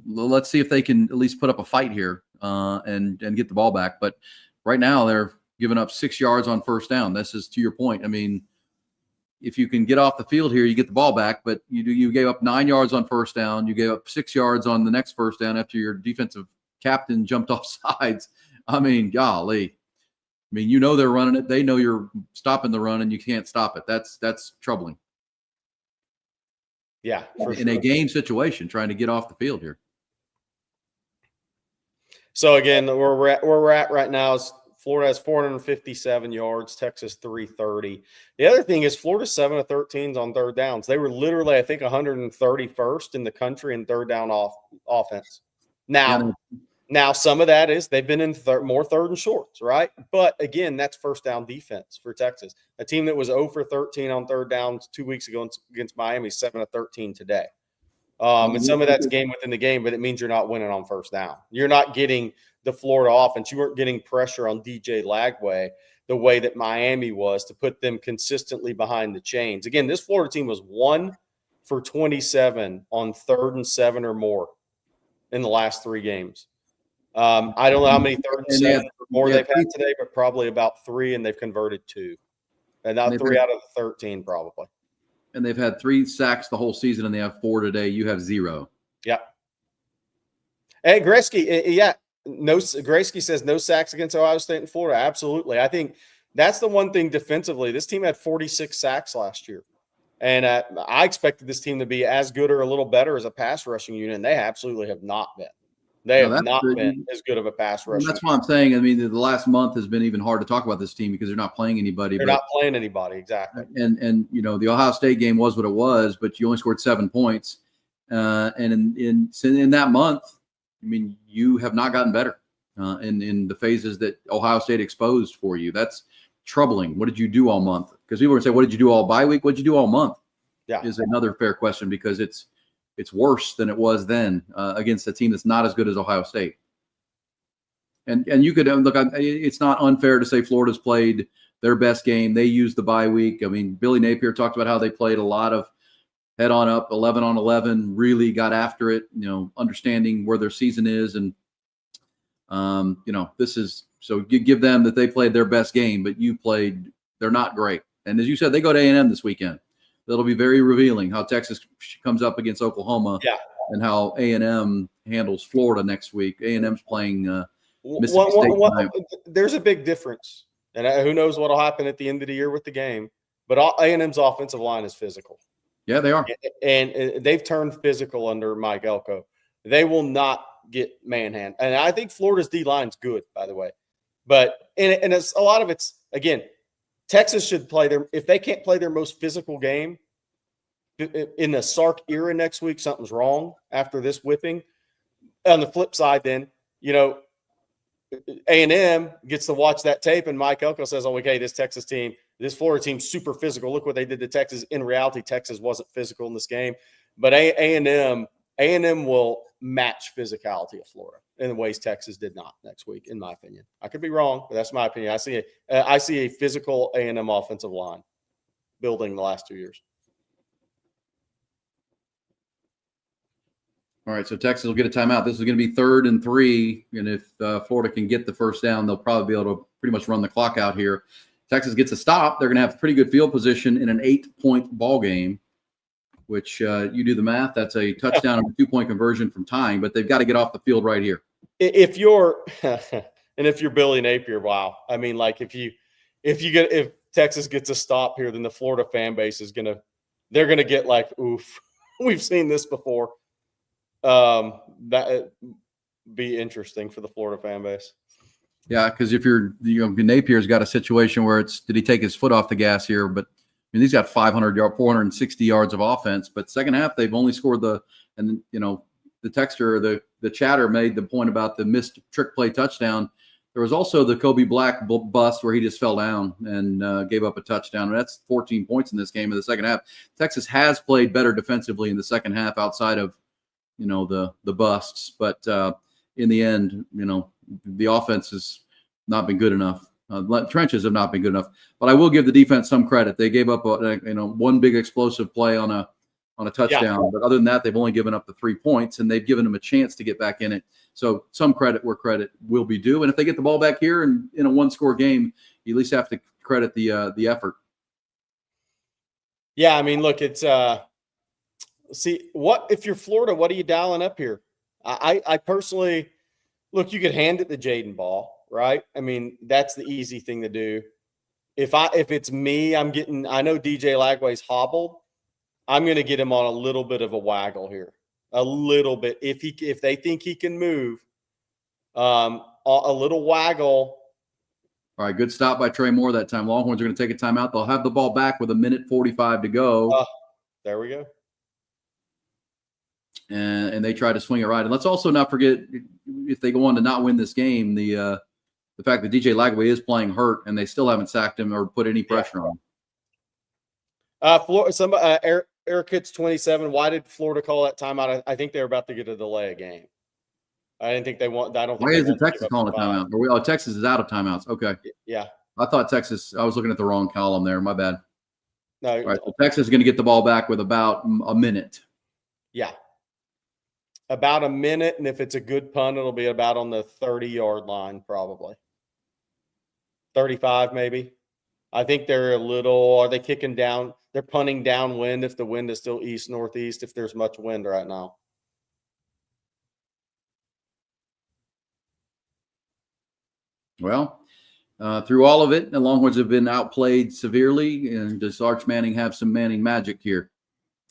let's see if they can at least put up a fight here and get the ball back. But right now, they're giving up 6 yards on first down. This is to your point. If you can get off the field here, you get the ball back. But you gave up 9 yards on first down. You gave up 6 yards on the next first down after your defensive captain jumped off sides. Golly. They're running it. They know you're stopping the run, and you can't stop it. That's troubling. Yeah, in a game situation, trying to get off the field here. So again, where we're at right now is Florida has 457 yards, Texas 330. The other thing is Florida 7 of 13 on third downs. They were literally, I think, 131st in the country in third down offense. Now Now, some of that is they've been in more third and shorts, right? But again, that's first down defense for Texas. A team that was 0 for 13 on third downs 2 weeks ago against Miami, 7 of 13 today. And some of that's game within the game, but it means you're not winning on first down. You're not getting the Florida offense. You weren't getting pressure on DJ Lagway the way that Miami was to put them consistently behind the chains. Again, this Florida team was 1 for 27 on 3rd and 7 or more in the last 3 games. I don't know how many 3rd and 7 or more they've had today, but probably about 3, and they've converted 2. And now 3 out of the 13 probably. And they've had 3 sacks the whole season, and they have 4 today. You have 0. Yeah. And Gretzky, Gretzky says no sacks against Ohio State and Florida. Absolutely. I think that's the one thing defensively. This team had 46 sacks last year. And I expected this team to be as good or a little better as a pass rushing unit, and they absolutely have not been. They have not been as good of a pass rush. That's why I'm saying, I mean, the last month has been even hard to talk about this team because they're not playing anybody. They're not playing anybody, exactly. And you know, the Ohio State game was what it was, but you only scored 7 points. And in that month, I mean, you have not gotten better in the phases that Ohio State exposed for you. That's troubling. What did you do all month? Because people are going to say, what did you do all bye week? What did you do all month? Yeah. Is another fair question because it's worse than it was then against a team that's not as good as Ohio State. And you could look. It's not unfair to say Florida's played their best game. They used the bye week. I mean, Billy Napier talked about how they played a lot of head on up, 11 on 11. Really got after it. You know, understanding where their season is, and you know, this is so you give them that they played their best game, but you played. They're not great. And as you said, they go to A&M this weekend. That'll be very revealing how Texas comes up against Oklahoma and how A&M handles Florida next week. A&M's playing Mississippi State. There's a big difference, and who knows what will happen at the end of the year with the game, but A&M's offensive line is physical. Yeah, they are. And they've turned physical under Mike Elko. They will not get manhandled. And I think Florida's D-line's good, by the way. But and it's a lot of it's, again, Texas should play if they can't play their most physical game in the Sark era next week, something's wrong after this whipping. On the flip side, then, you know, A&M gets to watch that tape and Mike Elko says, oh, okay, this Texas team, this Florida team's super physical. Look what they did to Texas. In reality, Texas wasn't physical in this game. But A&M will match physicality of Florida in the ways Texas did not next week, in my opinion. I could be wrong, but that's my opinion. I see a physical A&M offensive line building the last 2 years. All right, so Texas will get a timeout. This is going to be 3rd and 3, and if Florida can get the first down, they'll probably be able to pretty much run the clock out here. Texas gets a stop. They're going to have pretty good field position in an 8-point ball game, which you do the math. That's a touchdown and a 2-point conversion from tying, but they've got to get off the field right here. If you're Billy Napier, wow. I mean, like if Texas gets a stop here, then the Florida fan base they're gonna get like, oof, we've seen this before. That be interesting for the Florida fan base. Yeah, because if Napier's got a situation where did he take his foot off the gas here? But I mean, he's got 460 yards of offense. But second half, they've only scored the texter, the chatter made the point about the missed trick play touchdown. There was also the Kobe Black bust where he just fell down and gave up a touchdown. And that's 14 points in this game in the second half. Texas has played better defensively in the second half outside of, the busts. But in the end, the offense has not been good enough. Trenches have not been good enough. But I will give the defense some credit. They gave up one big explosive play on a touchdown. Yeah. But other than that, they've only given up the 3 points, and they've given them a chance to get back in it. So some credit where credit will be due. And if they get the ball back here and in a one-score game, you at least have to credit the effort. Yeah, I mean, look, it's see, what if you're Florida, what are you dialing up here? I personally look, you could hand it to Jaden Ball, right? I mean, that's the easy thing to do. If it's me, I know DJ Lagway's hobbled. I'm going to get him on a little bit of a waggle here, a little bit. If they think he can move, a little waggle. All right, good stop by Trey Moore that time. Longhorns are going to take a timeout. They'll have the ball back with 1:45 to go. There we go. and they try to swing it right. And let's also not forget, if they go on to not win this game, the fact that DJ Lagway is playing hurt and they still haven't sacked him or put any pressure on him. Eric Hits 27. Why did Florida call that timeout? I think they were about to get a delay a game. I didn't think they want. I don't think. Why isn't Texas calling a timeout? Texas is out of timeouts. Okay. Yeah. I thought Texas. I was looking at the wrong column there. My bad. No. All right. So Texas is going to get the ball back with about a minute. Yeah. About a minute, and if it's a good punt, it'll be about on the 30-yard line, probably 35, maybe. I think they're are they kicking down? They're punting downwind if the wind is still east-northeast, if there's much wind right now. Well, through all of it, the Longhorns have been outplayed severely, and does Arch Manning have some Manning magic here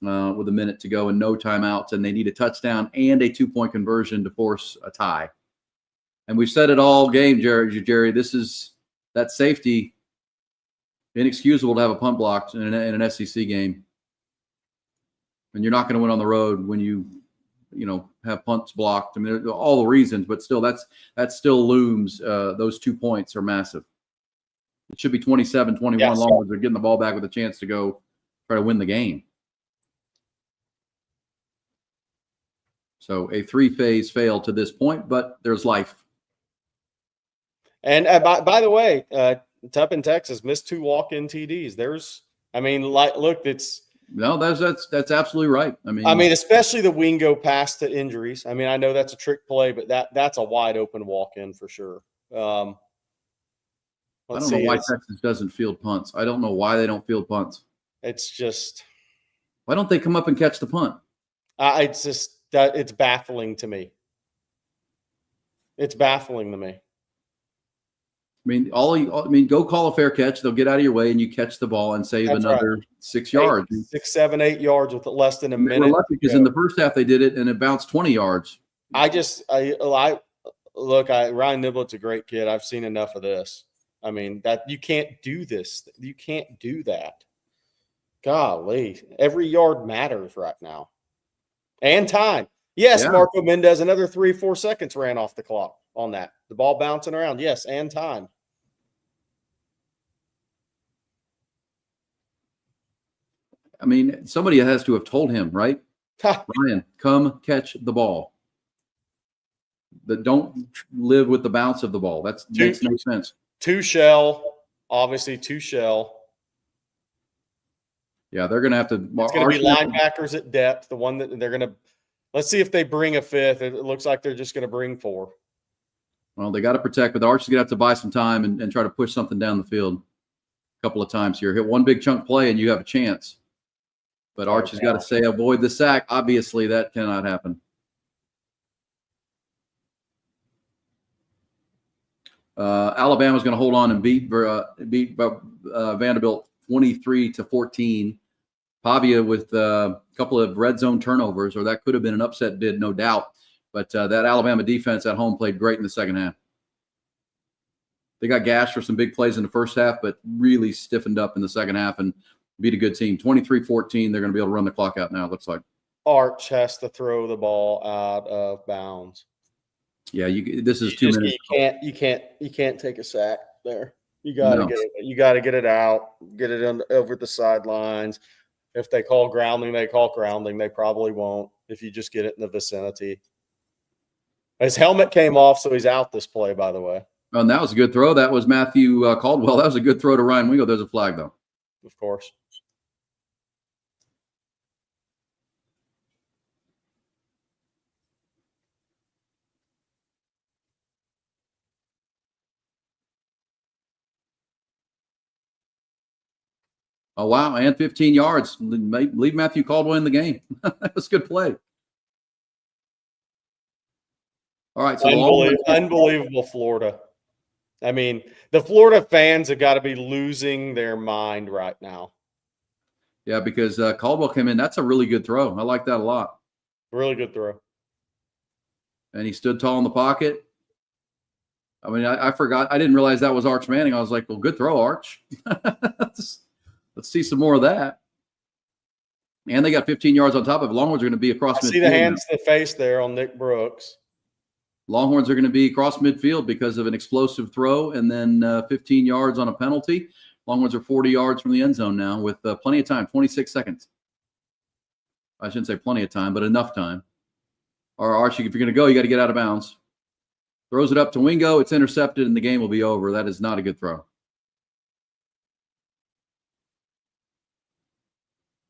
with a minute to go and no timeouts, and they need a touchdown and a 2-point conversion to force a tie. And we've said it all game, Jerry. This is that safety. Inexcusable to have a punt blocked in an SEC game. And you're not going to win on the road when you have punts blocked. I mean, all the reasons, but still, that still looms. Those 2 points are massive. It should be 27-21. Yes. Longhorns are getting the ball back with a chance to go try to win the game. So a 3-phase fail to this point, but there's life. And by the way, Tup in Texas missed 2 walk-in TDs. No, that's absolutely right. I mean, especially the Wingo pass to injuries. I mean, I know that's a trick play, but that's a wide open walk-in for sure. I don't know why Texas doesn't field punts. I don't know why they don't field punts. It's just, why don't they come up and catch the punt? It's just that it's baffling to me. It's baffling to me. I mean, go call a fair catch. They'll get out of your way, and you catch the ball and save another 6 yards. 6, 7, 8 yards with less than a minute. We're lucky because in the first half they did it, and it bounced 20 yards. Ryan Niblett's a great kid. I've seen enough of this. I mean, that you can't do this. You can't do that. Golly, every yard matters right now, and time. Yes, yeah. Marco Mendez, another 3-4 seconds ran off the clock on that. The ball bouncing around. Yes, and time. I mean, somebody has to have told him, right? Ryan, come catch the ball. Don't live with the bounce of the ball. That makes no sense. 2 shell, obviously 2 shell. Yeah, they're going to have to. It's going to be linebackers at depth. The one that they're going to. Let's see if they bring a 5th. It looks like they're just going to bring 4. Well, they got to protect, but the Arch is going to have to buy some time and try to push something down the field a couple of times here. Hit one big chunk play and you have a chance. But Arch has got to say, avoid the sack. Obviously, that cannot happen. Alabama's going to hold on and beat Vanderbilt 23-14. Pavia with a couple of red zone turnovers, or that could have been an upset bid, no doubt. But that Alabama defense at home played great in the second half. They got gashed for some big plays in the first half, but really stiffened up in the second half and beat a good team. 23-14, they're going to be able to run the clock out now, it looks like. Arch has to throw the ball out of bounds. Yeah, this is 2 minutes. You can't take a sack there. You got to get it out, get it over the sidelines. If they call grounding, they call grounding. They probably won't if you just get it in the vicinity. His helmet came off, so he's out this play, by the way. Oh, and that was a good throw. That was Matthew Caldwell. That was a good throw to Ryan Wingo. There's a flag, though. Of course. Oh, wow, and 15 yards. Leave Matthew Caldwell in the game. That was a good play. All right, so unbelievable Florida. I mean, the Florida fans have got to be losing their mind right now. Yeah, because Caldwell came in. That's a really good throw. I like that a lot. Really good throw. And he stood tall in the pocket. I mean, I forgot. I didn't realize that was Arch Manning. I was like, well, good throw, Arch. Let's see some more of that. And they got 15 yards on top of it. Longhorns are going to be across I midfield. see the hands to the face there on Nick Brooks. Longhorns are going to be across midfield because of an explosive throw and then 15 yards on a penalty. Longhorns are 40 yards from the end zone now with plenty of time, 26 seconds. I shouldn't say plenty of time, but enough time. Or Archie, if you're going to go, you got to get out of bounds. Throws it up to Wingo. It's intercepted, and the game will be over. That is not a good throw.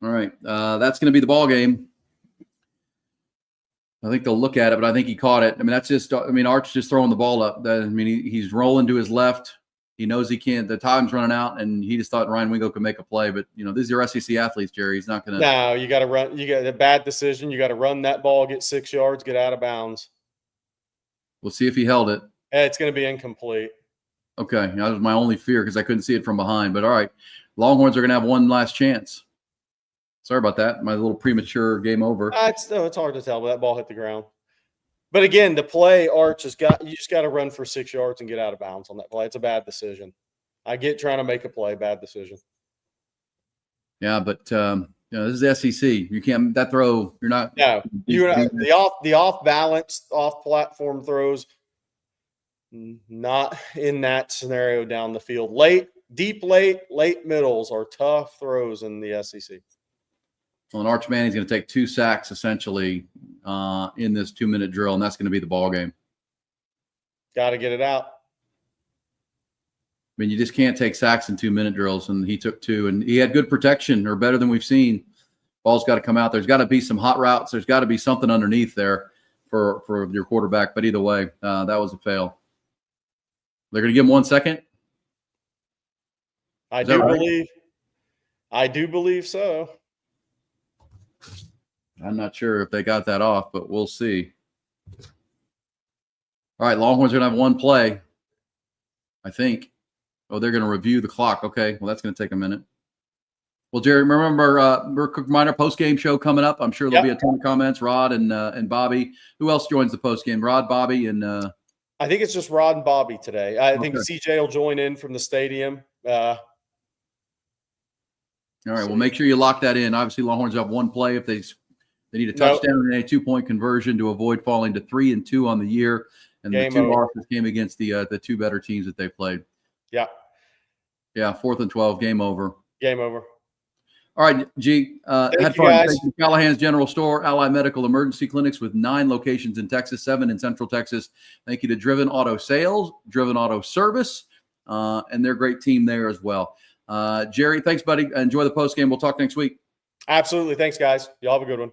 All right, that's going to be the ball game. I think they'll look at it, but I think he caught it. I mean, that's just. I mean, Arch just throwing the ball up. He's rolling to his left. He knows he can't. The time's running out, and he just thought Ryan Wingo could make a play. But these are SEC athletes, Jerry. He's not going to. No, you got to run. You got a bad decision. You got to run that ball, get 6 yards, get out of bounds. We'll see if he held it. It's going to be incomplete. Okay, that was my only fear because I couldn't see it from behind. But all right, Longhorns are going to have one last chance. Sorry about that. My little premature game over. It's hard to tell, but that ball hit the ground. But again, the play, Arch has got. You just got to run for 6 yards and get out of bounds on that play. It's a bad decision. I get trying to make a play, bad decision. Yeah, but this is the SEC. You can't that throw. You're not. No, the off balance, off platform throws. Not in that scenario down the field. Deep late middles are tough throws in the SEC. Well, and Arch Manning's going to take 2 sacks essentially in this 2-minute drill, and that's going to be the ball game. Got to get it out. I mean, you just can't take sacks in 2-minute drills, and he took 2, and he had good protection, or better than we've seen. Ball's got to come out. There's got to be some hot routes. There's got to be something underneath there for your quarterback. But either way, that was a fail. They're going to give him 1 second. I do believe so. I'm not sure if they got that off, but we'll see. All right, Longhorns are going to have 1 play, I think. Oh, they're going to review the clock. Okay, well, that's going to take a minute. Well, Jerry, remember, quick reminder, post-game show coming up. I'm sure there'll be a ton of comments. Rod and Bobby. Who else joins the post-game? Rod, Bobby, and I think it's just Rod and Bobby today. I think CJ will join in from the stadium. All right, well, make sure you lock that in. Obviously, Longhorns have 1 play if they need a touchdown and a 2-point conversion to avoid falling to 3-2 on the year. And the 2 losses came against the 2 better teams that they played. Yeah. Yeah, 4th and 12, game over. Game over. All right, G. Had fun. Guys. Thank you, Callahan's General Store, Allied Medical Emergency Clinics with 9 locations in Texas, 7 in Central Texas. Thank you to Driven Auto Sales, Driven Auto Service, and their great team there as well. Jerry, thanks, buddy. Enjoy the post game. We'll talk next week. Absolutely. Thanks, guys. Y'all have a good one.